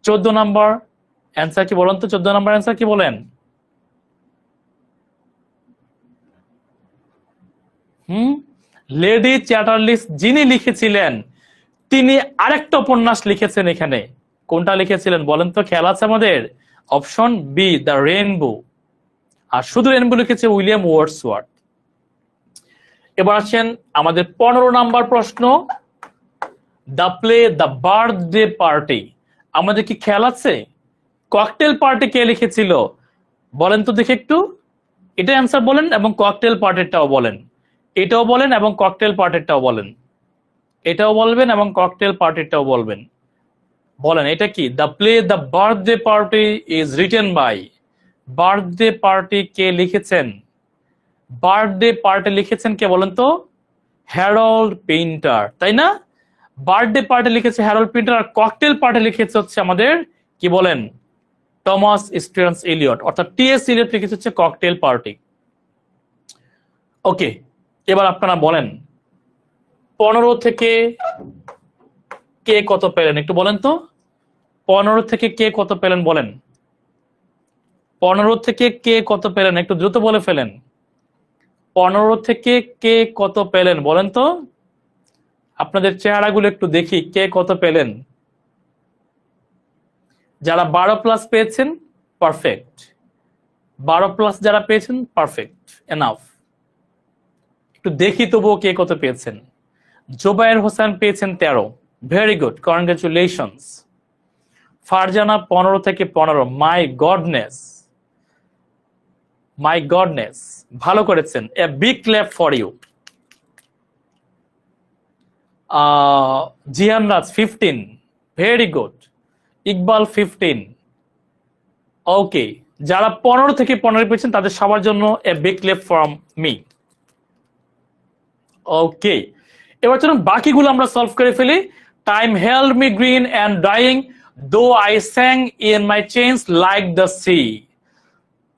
14 নাম্বার অ্যান্সার কি বলেন তো? 14 নাম্বার অ্যান্সার কি বলেন? লেডি চ্যাটার্লিস যিনি লিখেছিলেন, তিনি আরেকটা উপন্যাস লিখেছেন এখানে। কোনটা লিখেছিলেন বলেন তো? খেয়াল আছে আমাদের? Option B, the rainbow. আর শুধু রেইনবো লিখেছে উইলিয়াম ওয়ার্ডসওয়ার্থ। এবার আসেন আমাদের 15 নাম্বার প্রশ্ন, the play the birthday party. আমাদের কি খেয়াল আছে ককটেল পার্টি কে লিখেছিল বলেন তো দেখি একটু? এটা অ্যান্সার বলেন এবং ককটেল পার্টিটাও বলেন। এটাও বলেন এবং ককটেল পার্টিটাও বলেন। এটাও বলবেন এবং ককটেল পার্টিটাও বলবেন। বলেন এটা কি? The play the birthday party is written by. Birthday party কে লিখেছেন? বার্থডে পার্টি লিখেছেন কে বলেন তো? হ্যারল্ড পিন্টার, তাই না? বার্থডে পার্টি লিখেছে হ্যারল্ড পিন্টার, আর ককটেল পার্টি লিখেছে হচ্ছে আমাদের কি বলেন? টমাস স্টিয়ার্নস এলিয়ট, অর্থাৎ টিএস এলিয়ট লিখেছে হচ্ছে ককটেল পার্টি। ওকে, এবার আপনারা বলেন 15 থেকে কে কত পেলেন একটু বলেন তো? 15 থেকে কে কত পেলেন বলেন? 15 থেকে কে কত পেলেন একটু দ্রুত বলে ফেলেন। 15 থেকে কে কত পেলেন বলেন তো? আপনাদের চেহারাগুলো একটু দেখি, কে কত পেলেন। যারা 12 প্লাস পেয়েছেন পারফেক্ট, 12 প্লাস যারা পেয়েছেন পারফেক্ট, এনাফ। একটু দেখি তবুও কে কত পেয়েছেন। জোবায়ের হোসেন পেয়েছেন 13, ভেরি গুড, কনগ্রাচুলেশনস। ফারজানা 15 থেকে 15, মাই গডনেস, মাই গডনেস, ভালো করেছেন, a big clap for you. Jihan Raj 15, very good. Iqbal 15। Okay, যারা 15 থেকে 15 পেয়েছেন তাদের সবার জন্য a big clap from me. Okay, এবার চলুন বাকিগুলো আমরা সলভ করে ফেলি। Time held me green and dying though I sang in my chains like the sea.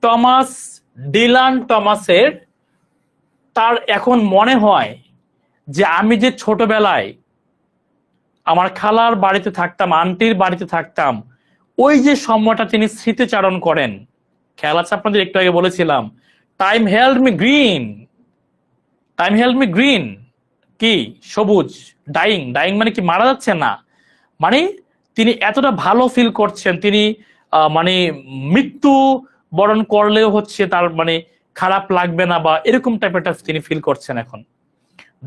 Thomas Dylan টমাসের, তার এখন মনে হয় যে আমি যে ছোটবেলায় আমার খালার বাড়িতে থাকতাম, আন্টির বাড়িতে থাকতাম, ওই যে সময়টা তিনি স্মৃতিচারণ করেন। খেয়াল আছে আপনাদের? একটু আগে বলেছিলাম time held me green, time held me green কি সবুজ, ডাইং, ডাইং মানে কি মারা যাচ্ছে না, মানে তিনি এতটা ভালো ফিল করছেন, তিনি মানে মৃত্যু বরণ করলেও হচ্ছে তার মানে খারাপ লাগবে না, বা এরকম টাইপের তিনি ফিল করছেন এখন।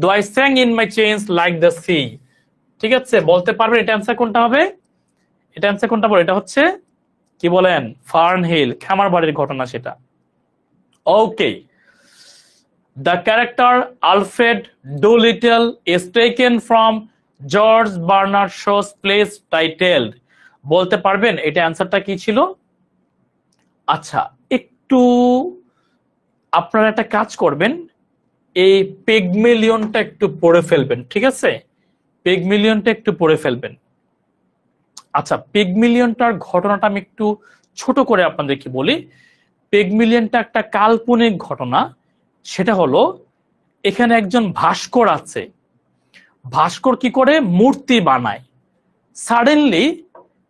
Do I sang in my chains like the sea? ঠিক আছে, বলতে পারবেন এটা অ্যান্সার কোনটা হবে? এটা অ্যান্সার কোনটা বলে? এটা হচ্ছে কি বলেন? ফার্ন হিল, খামার বাড়ির ঘটনা সেটা। ওকে, the character Alfred Doolittle is taken from George Bernard Shaw's play titled, বলতে পারবেন এটা অ্যান্সারটা কি ছিল? আচ্ছা, একটু আপনারা একটা কাজ করবেন, এই পেগমেলিয়নটা একটু পড়ে ফেলবেন, ঠিক আছে? পেগমেলিয়নটা একটু পড়ে ফেলবেন। আচ্ছা, পেগমেলিয়নটার ঘটনাটা আমি একটু ছোট করে আপনাদেরকে বলি। পেগমেলিয়নটা একটা কাল্পনিক ঘটনা। সেটা হলো এখানে একজন ভাস্কর আছে, ভাস্কর কি করে মূর্তি বানায়। সাডেনলি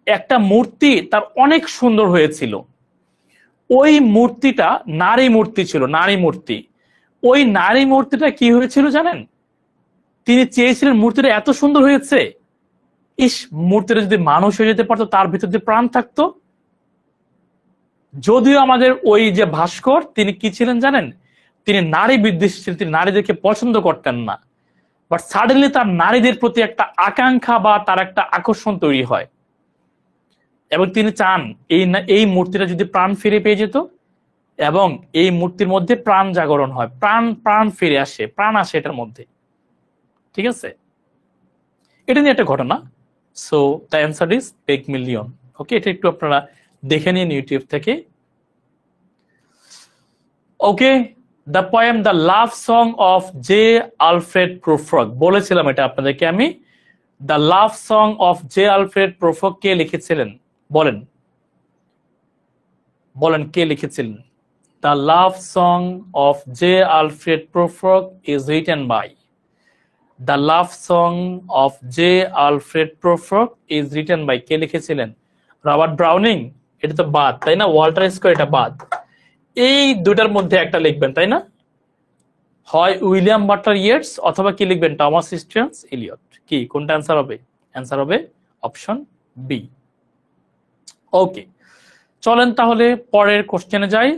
একটা মূর্তি তার অনেক সুন্দর হয়েছিল, ওই মূর্তিটা নারী মূর্তি ছিল, নারী মূর্তি। ওই নারী মূর্তিটা কি হয়েছিল জানেন? তিনি চেয়েছিলেন মূর্তিটা এত সুন্দর হয়েছে, ইস মূর্তিটা যদি মানুষ হয়ে যেতে পারতো, তার ভিতর দিয়ে প্রাণ থাকতো। যদিও আমাদের ওই যে ভাস্কর তিনি কি ছিলেন জানেন? তিনি নারী বিদ্বেষী ছিলেন, তিনি নারীদেরকে পছন্দ করতেন না। বাট সাডেনলি তার নারীদের প্রতি একটা আকাঙ্ক্ষা বা তার একটা আকর্ষণ তৈরি হয়, এবং তিনি চান এই মূর্তিটা যদি প্রাণ ফিরে পেয়ে যেত, এবং এই মূর্তির মধ্যে প্রাণ জাগরণ হয়, প্রাণ ফিরে আসে, প্রাণ আসে এটার মধ্যে। ঠিক আছে, এটা নিয়ে একটা ঘটনা। So the answer is Pygmalion. Okay, এটা একটু আপনারা দেখে নিন ইউটিউব থেকে। Okay, the poem the love song of J Alfred Prufrock, বলেছিলাম এটা আপনাদেরকে আমি। The love song of J Alfred Prufrock কে লিখেছিলেন? বলেন বলেন কে লিখেছিলেন? The love song of J Alfred Prufrock is written by, the love song of J Alfred Prufrock is written by, কে লিখেছিলেন? Robert Browning? এটা তো বাদ, তাই না? ওয়াল্টার স্কয়ার এটা বাদ। এই দুটার মধ্যে একটা লিখবেন, তাই না? হয় উইলিয়াম বাটলার ইয়েটস অথবা কি লিখবেন? Thomas Stearns Eliot. কি, কোনটা অ্যান্সার হবে? অ্যান্সার হবে অপশন বি। ওকে, চলেন তাহলে পরের কোশ্চেনে যাই।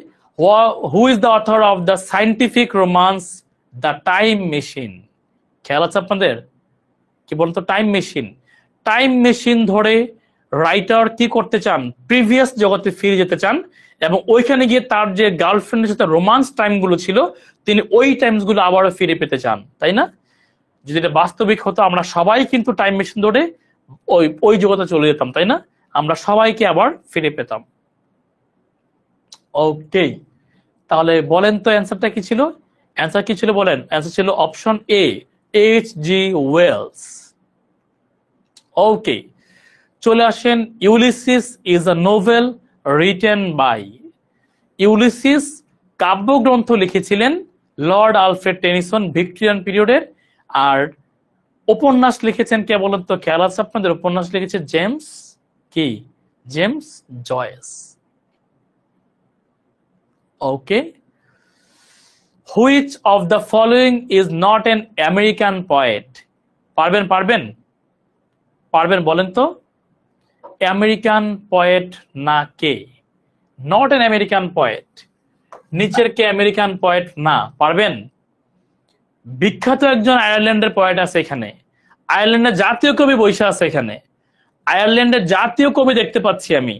হু is the author of the scientific romance the time machine? খেয়াল আছে আপনাদের? কি বলতো? Time machine. টাইম মেশিন ধরে রাইটার কি করতে চান? প্রিভিয়াস জগতে ফিরে যেতে চান, এবং ওইখানে গিয়ে তার যে গার্লফ্রেন্ডের সাথে রোমান্স টাইম গুলো ছিল, তিনি ওই টাইমস গুলো আবারও ফিরে পেতে চান, তাই না? যদি এটা বাস্তবিক হতো, আমরা সবাই কিন্তু টাইম মেশিন ধরে ওই জগতে চলে যেতাম, তাই না? আমরা সবাইকে আবার ফিরে পেতাম। ওকে, তাহলে বলেন তো অ্যান্সারটা কি ছিল? অ্যান্সার কি ছিল বলেন? অ্যান্সার ছিল option A, H.G. Wales. Okay, চলে আসেন। Ulysses is a novel written by, Ulysses কাব্যগ্রন্থ লিখেছিলেন লর্ড আলফ্রেড টেনিসন ভিক্টোরিয়ান পিরিয়ডের। আর উপন্যাস লিখেছেন কে বলেন তো? খেয়াল আছে আপনাদের? উপন্যাস লিখেছে জেমস কি? James Joyce. Okay, which of the following is not an American poet? পারবেন পারবেন পারবেন, বলেন তো আমেরিকান পয়েট না কে? নট অ্যান আমেরিকান পয়েট, নিচের কে আমেরিকান পয়েট না? পারবেন? বিখ্যাত একজন আয়ারল্যান্ডের পয়েট আছে এখানে, আয়ারল্যান্ডের জাতীয় কবি বৈশা আছে এখানে, আয়ারল্যান্ডের জাতীয় কবি দেখতে পাচ্ছি আমি।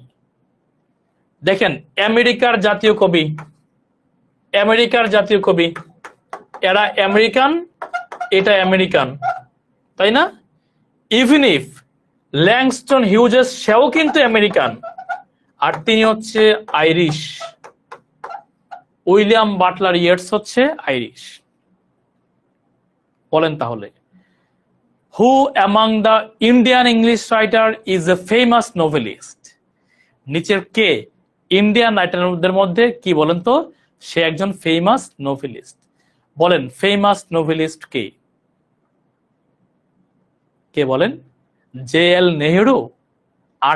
দেখেন, আমেরিকার জাতীয় কবি, আমেরিকার জাতীয় কবি, এরা আমেরিকান, এটা আমেরিকান, তাই না? ইভেন ইফ ল্যাংস্টন হিউজেস, সেও কিন্তু আমেরিকান, আর তিনি হচ্ছে আইরিশ। উইলিয়াম বাটলার ইয়েটস হচ্ছে আইরিশ। বলেন তাহলে, হু among the Indian English writer is a famous novelist? নিচের কে ইন্ডিয়ান রাইটারদের মধ্যে কি বলেন তো সে একজন ফেমাস নোভেলিস্ট? বলেন ফেমাস নোভেলিস্ট কে? কে বলেন? JL নেহেরু,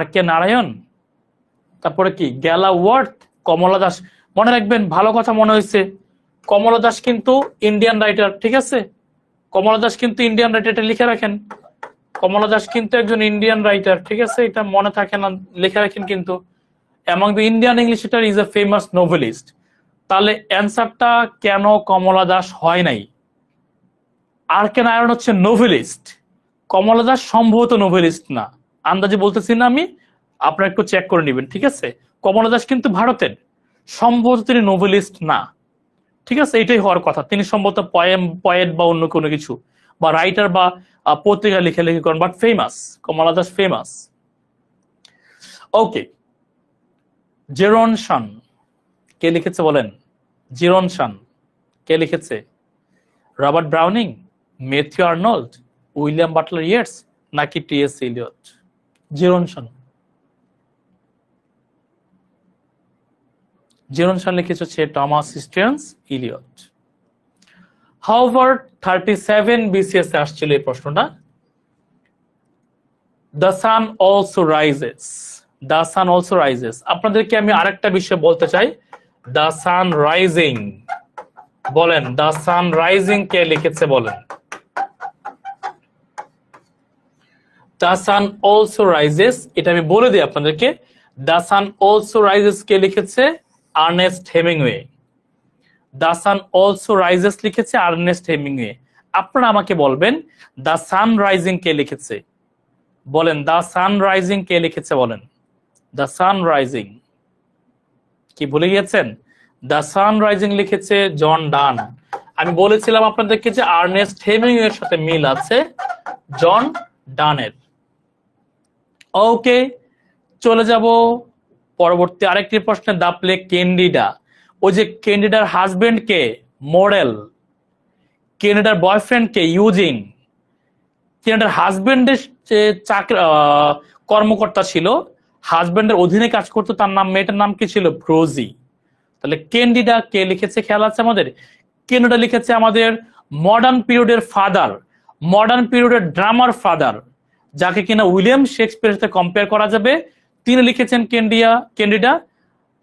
RK নারায়ণ, তারপরে কি গ্যালা ওয়ার্থ, কমলা দাস। মনে রাখবেন, ভালো কথা মনে হয়েছে, কমলা দাস কিন্তু ইন্ডিয়ান রাইটার, ঠিক আছে? কমলা দাস কিন্তু ইন্ডিয়ান রাইটার, এটা লিখে রাখেন। কমলা দাস কিন্তু একজন ইন্ডিয়ান রাইটার, ঠিক আছে? এটা মনে থাকে না, লিখে রাখেন কিন্তু। Among the Indian English writer is a famous novelist. তাহলে অ্যান্সারটা কেন কমলা দাস হয় নাই? RK নারায়ণ হচ্ছে নোভেলিস্ট, কমলা দাস সম্ভবত নোভেলিস্ট না, আন্দাজে বলতেছি না আমি, আপনারা একটু চেক করে নেবেন, ঠিক আছে? কমলা দাস কিন্তু ভারতের, সম্ভবত তিনি নোভেলিস্ট না, ঠিক আছে? এটাই হওয়ার কথা। তিনি সম্ভবত পয়েট বা অন্য কোনো কিছু, বা রাইটার বা পত্রিকা লেখালেখি করেন, but famous, Kamala Das famous. Okay, Gerontion কে লিখেছে বলেন? জেরন শান কে লিখেছে? Robert Browning, Matthew Arnold, William Butler Yeats, নাকি TS Eliot? Gerontion. Gerontion লিখেছে হচ্ছে Thomas Stearns Eliot. However 37 BCS আসছিল এই প্রশ্নটা। The sun also rises, the sun also rises. আপনাদেরকে আমি আরেকটা বিষয় বলতে চাই, দ্য সান রাইজিং। বলেন দ্য সান রাইজিং কে লিখেছে? বলেন দ্য সান অলসো রাইজেস, এটা আমি বলে দিই আপনাদেরকে। দ্য সান অলসো রাইজেস কে লিখেছে? Ernest Hemingway. The sun also rises লিখেছে আর্নেস্ট হেমিংওয়ে। আপনারা আমাকে বলবেন দ্য সান রাইজিং কে লিখেছে? বলেন দ্য সান রাইজিং কে লিখেছে? বলেন দ্য সান রাইজিং। কি ভুলে গিয়েছেন? দ্য সান রাইজিং লিখেছে জন ডান। আমি বলেছিলাম আপনাদেরকে যে আর্নেস্ট হেমিংওয়ে এর সাথে মিল আছে জন ডানের। ওকে, চলে যাব পরবর্তী আরেকটি প্রশ্নে। দ্য প্লে ক্যান্ডিডা, ওই যে ক্যান্ডিডার হাজবেন্ড কে? মডেল। ক্যান্ডিডার বয়ফ্রেন্ড কে? ইউজিন। ক্যান্ডিডার হাজবেন্ডের যে কর্মকর্তা ছিল, হাজবেন্ডের অধীনে কাজ করতো, তার নাম, মেয়েটার নাম কি ছিল? ফ্রোজি। তাহলে ক্যান্ডিডা কে লিখেছে? খেয়াল আছে আমাদের? ক্যান্ডিডা লিখেছে আমাদের মডার্ন পিরিয়ডের ফাদার, মডার্ন পিরিয়ডের ড্রামার ফাদার, যাকে কিনা উইলিয়াম শেক্সপিয়ারের সাথে কম্পেয়ার করা যাবে। তিনি লিখেছেন Candida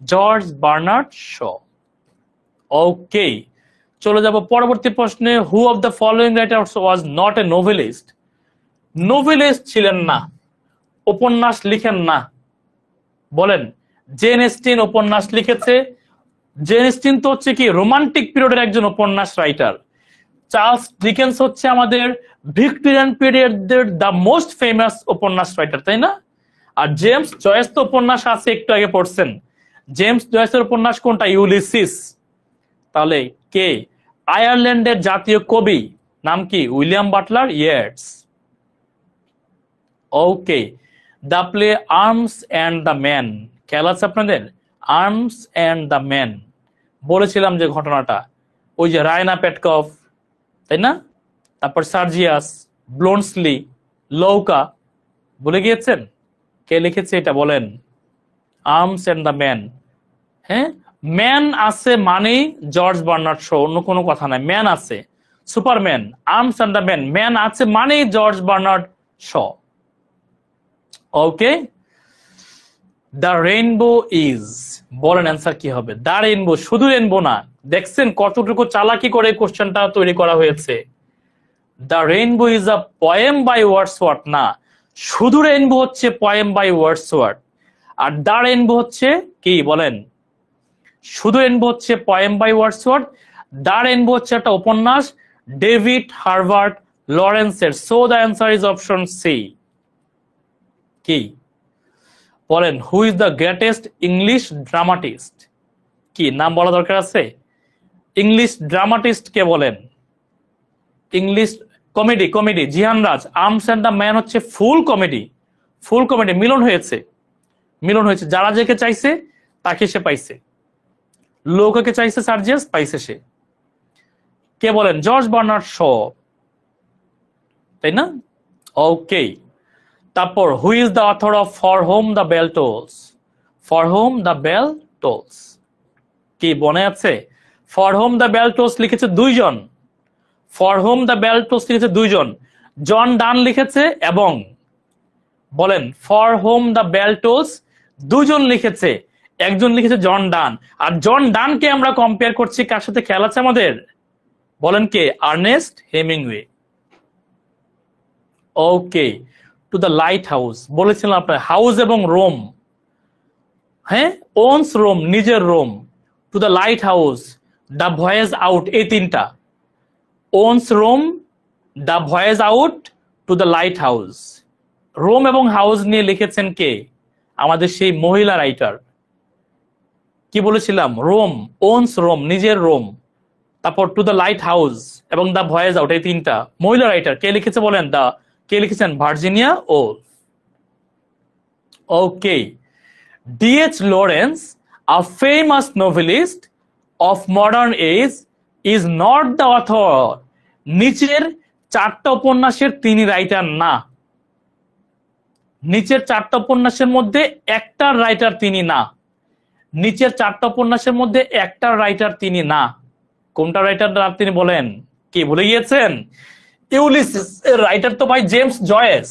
George Bernard Shaw. Okay, চলে যাব পরবর্তী প্রশ্নে। Who of the following writers was not a novelist? Novelist ছিলেন না, উপন্যাস লিখেন না। বলেন জেন অস্টিন উপন্যাস লিখেছে। জেন অস্টিন তো হচ্ছে কি রোমান্টিক পিরিয়ডের একজন উপন্যাস রাইটার। চার্লস ডিকেন্স হচ্ছে আমাদের ভিক্টোরিয়ান পিরিয়ডের দ্য মোস্ট ফেমাস উপন্যাস রাইটার, তাই না? আর জেমস জয়েস তো উপন্যাস আছে, একটু আগে পড়ছেন। জেমস জয়েসের উপন্যাস কোনটা? ইউলিসিস। তাহলে কে? আয়ারল্যান্ডের জাতীয় কবি নাম কি? William Butler Yeats. Okay, the play arms and the man, খেয়াল আছে আপনাদের? আর্মস অ্যান্ড দ্য ম্যান বলেছিলাম যে ঘটনাটা, ওই যে রায়না পেটকভ, তাই না? তারপর সার্জিয়াস, ব্লোনসলি, লৌকা, ভুলে গিয়েছেন? কে লিখেছে এটা? বলেন আর্মস অ্যান্ড দ্য ম্যান। হ্যাঁ, ম্যান আছে মানেই জর্জ বার্নার্ড শো, অন্য কোনো কথা নাই। ম্যান আছে, Superman. Arms and the man, man আছে মানেই George Bernard Shaw. Okay, the rainbow is, বলেন অ্যান্সার কি হবে? দ্য রেইনবো, শুধু রেইনবো না। দেখছেন কতটুকু চালাকি করে কোশ্চেনটা তৈরি করা হয়েছে। The rainbow is a poem by Wordsworth না, শুধু রেইনবো হচ্ছে পোয়েম বাই ওয়ার্ডসওয়ার্থ, আর দ্য রেইনবো হচ্ছে কি? বলেন শুধু রেইনবো হচ্ছে poem by Wordsworth, the rainbow হচ্ছে একটা উপন্যাস ডেভিড হার্ভার্ট লরেন্সের। So the answer is option C. কি? বলেন who is the greatest English dramatist? কি নাম বলা দরকার আছে? ইংলিশ ড্রামাটিস্ট কে বলেন? English comedy Jihan Raj. Arms and the man হচ্ছে ফুল কমেডি, ফুল কমেডি। মিলন হয়েছে, মিলন হয়েছে। যারা যাকে চাইছে তাকে সে পাইছে, লোককে চাইছে সার্জিয়াস, পাইছে সে। কে বলেন? জর্জ বার্নার্ড শ, তাই না? ওকে, তারপর who is the author of for whom the bell tolls? For whom the bell tolls কি মনে আছে? For whom the bell tolls লিখেছে দুইজন। For whom the bell tolls লিখেছে দুইজন, জন ডান লিখেছে এবং বলেন for whom the bell tolls দুজন লিখেছে, একজন লিখেছে জন ডান। আর জন ডানকে আমরা কম্পেয়ার করছি কার সাথে? খেয়াল আছে আমাদের? বলেন কে? Ernest Hemingway. Okay, to the lighthouse বলেছিলাম আপনার, হাউস এবং রোম। হ্যাঁ, ওনস রোম, নিজের room. To the lighthouse, the voyage out, এই তিনটা। One's room, the voyage out, to the lighthouse. Room এবং হাউস নিয়ে লিখেছেন কে? আমাদের সেই মহিলা রাইটার। কি বলেছিলাম? রোম, ওনস রোম, নিজের রোম, তারপর টু দ্য লাইট হাউস এবং দ্য ভয়েস আউট, এই তিনটা মহিলা রাইটার। কে লিখেছে বলেন? কে লিখেছেন? Virginia Woolf. Okay, D.H. Lawrence, a famous novelist of modern age, is not the author. নিচের চারটা উপন্যাসের তিনি রাইটার না। নিচের চারটা উপন্যাসের মধ্যে একটা রাইটার তিনি না। নিচের চারটা উপন্যাসের মধ্যে একটা রাইটার তিনি না। কোনটা রাইটার তিনি বলেন? কি ভুলে গিয়েছেন? ইউলিসিস এর রাইটার তো ভাই জেমস জয়েস।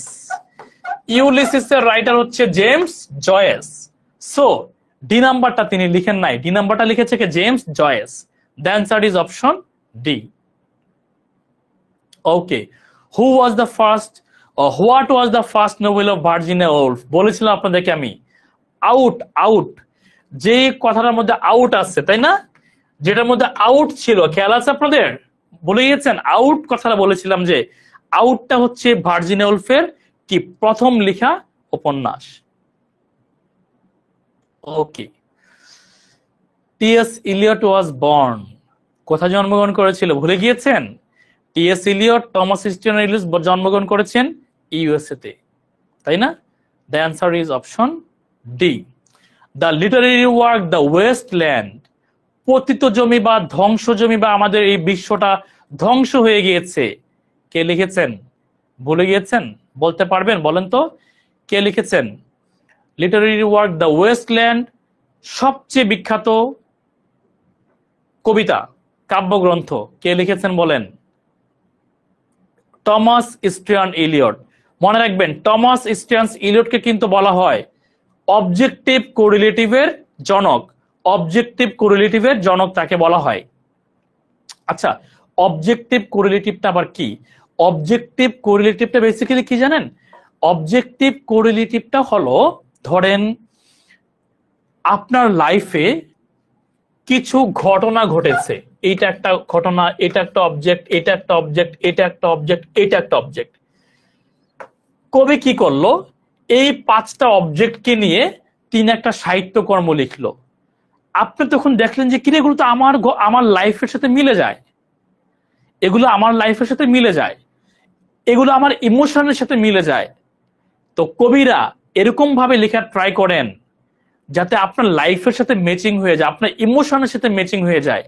ইউলিসিসের রাইটার হচ্ছে জেমস জয়েস। সো ডি নাম্বারটা তিনি লিখেন নাই, ডি নাম্বারটা লিখেছে কে? James Joyce. The answer is option D. Okay, who was the first, what was the first novel of Virginia Woolf? বলেছিলাম আপনাদেরকে আমি, আউট আউট, যে কথাটার মধ্যে আউট আছে তাই না, যেটার মধ্যে আউট ছিল, খেয়াল আছে আপনাদের? বলে গিয়েছেন আউট কথাটা বলেছিলাম, যে আউটটা হচ্ছে ভার্জিনিয়া উলফের কি প্রথম লেখা উপন্যাস। ওকে, টি.এস. ইলিয়ট ওয়াজ বর্ন, কোথায় জন্মগ্রহণ করেছিল? ভুলে গিয়েছেন? T.S.. Eliot, Thomas Stearns Eliot জন্মগ্রহণ করেছেন ইউএসএ তে, তাই না? The answer is option D. The literary work the wasteland, পতিত জমি বা ধ্বংস জমি, বা আমাদের এই বিশ্বটা ধ্বংস হয়ে গিয়েছে, কে লিখেছেন? ভুলে গিয়েছেন? বলতে পারবেন? বলেন তো কে লিখেছেন? লিটারেরি ওয়ার্ক দ্য ওয়েস্টল্যান্ড সবচেয়ে বিখ্যাত কবিতা, কাব্যগ্রন্থ, কে লিখেছেন বলেন? Thomas Stearns Eliot. মনে রাখবেন, টমাস স্টিয়ান ইলিয়টকে কিন্তু বলা হয় অবজেক্টিভ কোরিলেটিভের জনক, অবজেক্টিভ কোরিলেটিভের জনক তাকে বলা হয়। আচ্ছা, অবজেক্টিভ কোরিলেটিভটা আবার কি? অবজেক্টিভ কোরিলেটিভটা বেসিক্যালি কি জানেন? অবজেক্টিভ কোরিলেটিভটা হলো, ধরেন আপনার লাইফে কিছু ঘটনা ঘটেছে, এইটা একটা ঘটনা, এটা একটা অবজেক্ট, এটা একটা অবজেক্ট, এটা একটা অবজেক্ট, এটা একটা অবজেক্ট। কবি কি করলো? এই 5টা অবজেক্টকে নিয়ে তিনি একটা সাহিত্যকর্ম লিখলো। আপনি তখন দেখলেন যে কিরে, এগুলো তো আমার লাইফের সাথে মিলে যায়, এগুলো আমার লাইফের সাথে মিলে যায়, এগুলো আমার ইমোশনের সাথে মিলে যায়। তো কবিরা এরকম ভাবে লেখা ট্রাই করেন যাতে আপনার লাইফের সাথে ম্যাচিং হয়ে যায়, আপনার ইমোশনের সাথে ম্যাচিং হয়ে যায়,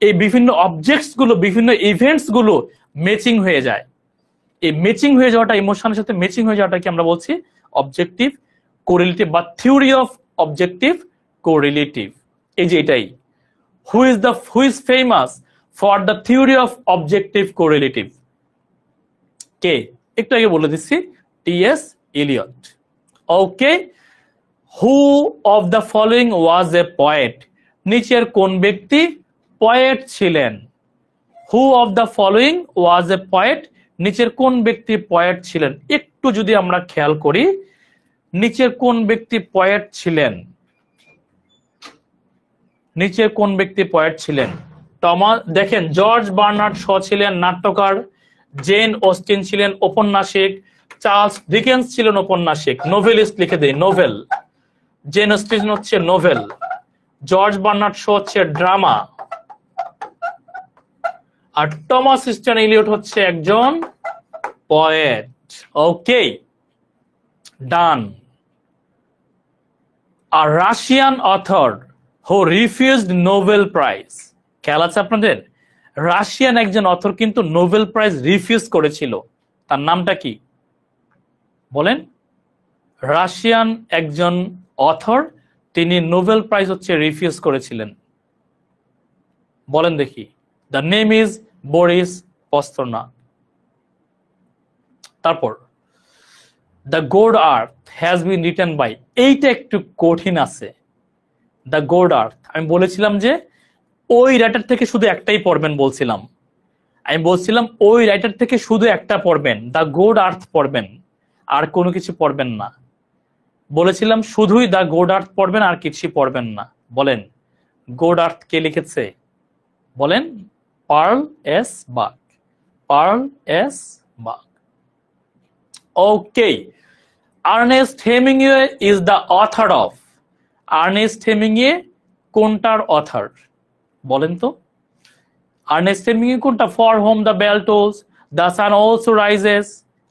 এই বিভিন্ন অবজেক্টস গুলো, বিভিন্ন ইভেন্টস গুলো ম্যাচিং হয়ে যায়। এই ম্যাচিং হয়ে যাওয়াটা, ইমোশনের সাথে ম্যাচিং হয়ে যাওয়াটাকে আমরা বলছি অবজেক্টিভ কোরিলেটিভ বা থিওরি অফ অবজেক্টিভ কোরিলেটিভ। এই যে এটাই, who is famous for the theory of objective correlative? কে? একটু আগে বলে দিচ্ছি, T S. Eliot. Okay, who of the following was a poet? নিচের কোন ব্যক্তি পয়েট ছিলেন? Who of the following was a poet, নিচের কোন ব্যক্তি পয়েট ছিলেন? একটু যদি আমরা খেয়াল করি, নিচের কোন ব্যক্তি পয়েট ছিলেন? নিচের কোন ব্যক্তি পয়েট ছিলেন? দেখেন, জর্জ বার্নার্ড শ ছিলেন নাট্যকার, জেন অস্টিন ছিলেন ঔপন্যাসিক, চার্লস ডিকেন্স ছিলেন ঔপন্যাসিক, নোভেলিস্ট লিখে দেই, নোভেল। জেন অস্টিন হচ্ছে নোভেল, জর্জ বার্নার্ড শ হচ্ছে ড্রামা, আর টমাস স্টিয়ান ইলিয়ট হচ্ছে একজন পয়েট। ওকে, ডান। আর রাশিয়ান অথর হু রিফিউজড নোবেল প্রাইজ, খেয়াল আছে আপনাদের? রাশিয়ান একজন অথর কিন্তু নোবেল প্রাইজ রিফিউজ করেছিল, তার নামটা কি বলেন? রাশিয়ান একজন অথর, তিনি নোবেল প্রাইজ হচ্ছে রিফিউজ করেছিলেন, বলেন দেখি। The name is Boris Pasternak. তারপর the good earth has been written by, এইটা একটু কঠিন আছে। দ্য গোড আর্থ, আমি বলেছিলাম যে ওই রাইটার থেকে শুধু একটাই পড়বেন, বলছিলাম ওই রাইটার থেকে শুধু একটা পড়বেন, দ্য গোড আর্থ পড়বেন, আর কোনো কিছু পড়বেন না। বলেছিলাম শুধুই দ্য গোড আর্থ পড়বেন, আর কিছু পড়বেন না। বলেন গোড আর্থ কে লিখেছে? বলেন Pearl S Buck, Pearl S Buck. Okay, Ernest Hemingway is the author of, Ernest Hemingway কোনটার অথর বলেন তো? আর্নেস্ট হেমিংওয়ে কোনটা? For whom the bell tolls, the sun also rises,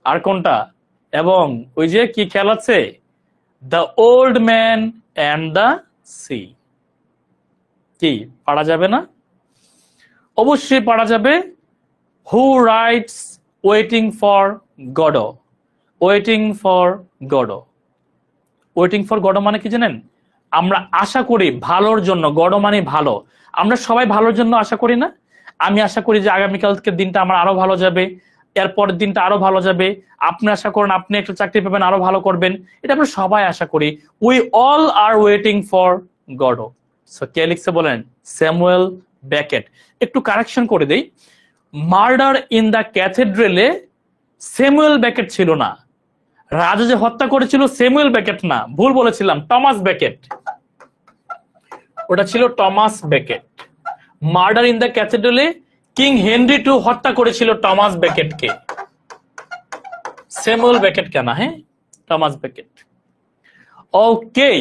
আর কোনটা? এবং ওই যে কি খেয়াল আছে, the old man and the sea. কি পারা যাবে না? অবশ্যই পারা যাবে। Who writes waiting for Godot, waiting for Godot, waiting for Godot মানে কি জানেন? আমরা আশা করি ভালোর জন্য, গড মানে ভালো, আমরা সবাই ভালোর জন্য আশা করি না? আমি আশা করি যে আগামীকালকের দিনটা আমার আরো ভালো যাবে, এর পরের দিনটা আরো ভালো যাবে, আপনি আশা করেন আপনি একটা চাকরি পাবেন, আরো ভালো করবেন, এটা আমরা সবাই আশা করি। We all are waiting for Godot. So কে লিখছে বলেন? Samuel Beckett. একটু কারেকশন করে দেই, মার্ডার ইন দ্য ক্যাথেড্রালে স্যামুয়েল বেকেট ছিল না, রাজা যে হত্যা করেছিল স্যামুয়েল বেকেট না, ভুল বলেছিলাম, টমাস বেকেট, ওটা ছিল Thomas Beckett. Murder in the ক্যাথেড্রালে কিং হেনরি টু হত্যা করেছিল টমাস বেকেটকে, স্যামুয়েল বেকেট কেন, হ্যাঁ, Thomas Beckett. Okay,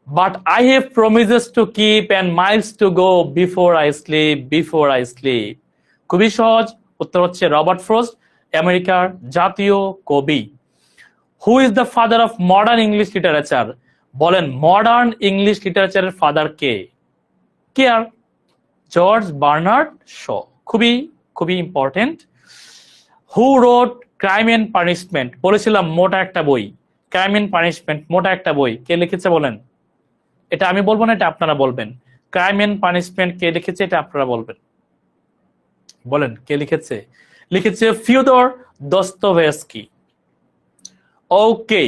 but I have promises to keep and miles to go before I sleep, before I sleep. খুবই সহজ, উত্তর হচ্ছে রবার্ট ফ্রস্ট, আমেরিকার জাতীয় কবি। Who is the father of modern English literature? বলেন মডার্ন ইংলিশ লিটারেচারের father কে? কে আর? George Bernard Shaw. খুবই খুবই important. Who wrote crime and punishment? বলেছিলাম মোটা একটা বই, ক্রাইম এন্ড পানিশমেন্ট মোটা একটা বই, কে লিখেছে বলেন? এটা আমি বলবো না, এটা আপনারা বলবেন। ক্রাইম এন্ড পানিশমেন্ট কে লিখেছে, এটা আপনারা বলবেন। বলেন কে লিখেছে? লিখেছে ফিওদর দস্তয়েভস্কি। ওকে,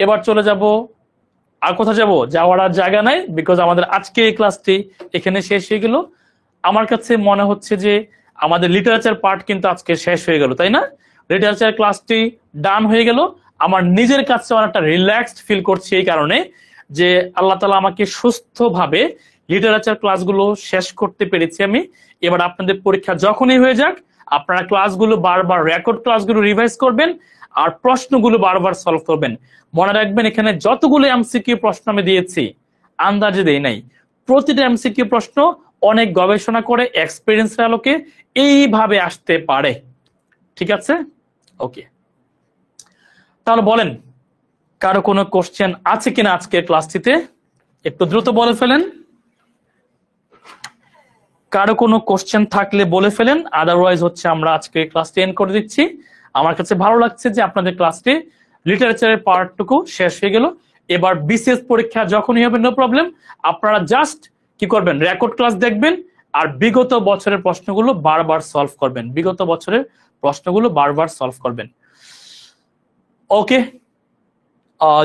এবার চলে যাব, আর কোথাও যাব? যাওয়ার আর জায়গা নাই, বিকজ আমাদের আজকে এই ক্লাসটি এখানে শেষ হয়ে গেল। আমার কাছে মনে হচ্ছে যে আমাদের লিটারেচার পার্ট কিন্তু আজকে শেষ হয়ে গেল, তাই না? লিটারেচার ক্লাসটি ডান হয়ে গেল। আমার নিজের কাছে অনেকটা রিল্যাক্সড ফিল করছি এই কারণে যে আল্লাহ তাআলা আমাকে সুস্থভাবে লিটারেচার ক্লাসগুলো শেষ করতে পেরেছি আমি। এবার আপনাদের পরীক্ষা যখনই হয়ে যাক, আপনারা ক্লাসগুলো বারবার রেকর্ড ক্লাসগুলো রিভাইজ করবেন আর প্রশ্নগুলো বারবার সলভ করবেন। মনে রাখবেন এখানে যতগুলো এমসিকিউ প্রশ্ন আমি দিয়েছি আন্দাজে দেই নাই, প্রতিটা এমসিকিউ প্রশ্ন অনেক গবেষণা করে এক্সপেরিয়েন্সের আলোকে এইভাবে আসতে পারে। ঠিক আছে, ওকে। তাহলে বলেন কারো কোনো কোশ্চেন আছে কিনা আজকের ক্লাসটিতে? একটু দ্রুত বলে ফেলেন। কারো কোনো কোশ্চেন থাকলে বলে ফেলেন, আদারওয়াইজ হচ্ছে আমরা আজকে ক্লাসটি এন্ড করে দিচ্ছি। আমার কাছে ভালো লাগছে যে আপনাদের ক্লাসটি লিটারেচারের পার্টটুকু শেষ হয়ে গেল। এবার বিসিএস পরীক্ষা যখনই হবে নো প্রবলেম, আপনারা জাস্ট কি করবেন? রেকর্ড ক্লাস দেখবেন আর বিগত বছরের প্রশ্নগুলো বারবার সলভ করবেন, বিগত বছরের প্রশ্নগুলো বারবার সলভ করবেন। ওকে,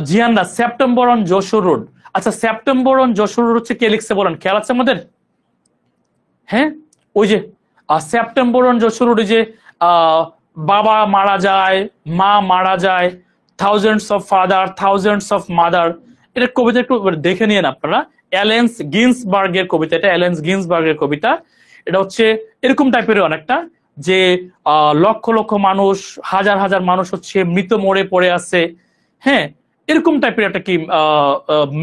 জিয়ানরা সেপ্টেম্বর অন যশোর রোড। আচ্ছা, সেপ্টেম্বর অন যশোর রোড হচ্ছে কে লিখছে বলেন? খেয়াল আছে আমাদের? হ্যাঁ, ওই যে সেপ্টেম্বর অন যশোর রোড, যে বাবা মারা যায়, মা মারা যায়, thousands of father, thousands of mother, এটা কবিতা একটু দেখে নিন আপনারা। অ্যালেন্স গিন্সবার্গের কবিতা, এটা অ্যালেন্স গিন্সবার্গের কবিতা। এটা হচ্ছে এরকম টাইপের অনেকটা, যে লক্ষ লক্ষ মানুষ, হাজার হাজার মানুষ হচ্ছে মৃত মরে পড়ে আছে, হ্যাঁ, এরকম টাইপের একটা কি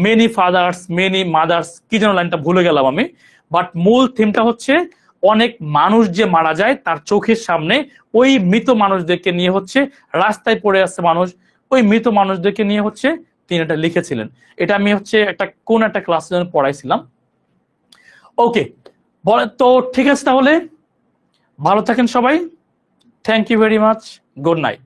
মেনি ফাদার্স মেনি মাদার্স, কি যেন লাইনটা ভুলে গেলাম আমি, বাট মূল থিমটা হচ্ছে অনেক মানুষ যে মারা যায় তার চোখের সামনে ওই মৃত মানুষদেরকে নিয়ে হচ্ছে, রাস্তায় পড়ে আছে মানুষ, ওই মৃত মানুষদেরকে নিয়ে হচ্ছে তিনি এটা লিখেছিলেন। এটা আমি হচ্ছে একটা কোন একটা ক্লাসে জন্য পড়াইছিলাম। ওকে, তো ঠিক আছে, তাহলে ভালো থাকেন সবাই। Thank you very much, good night.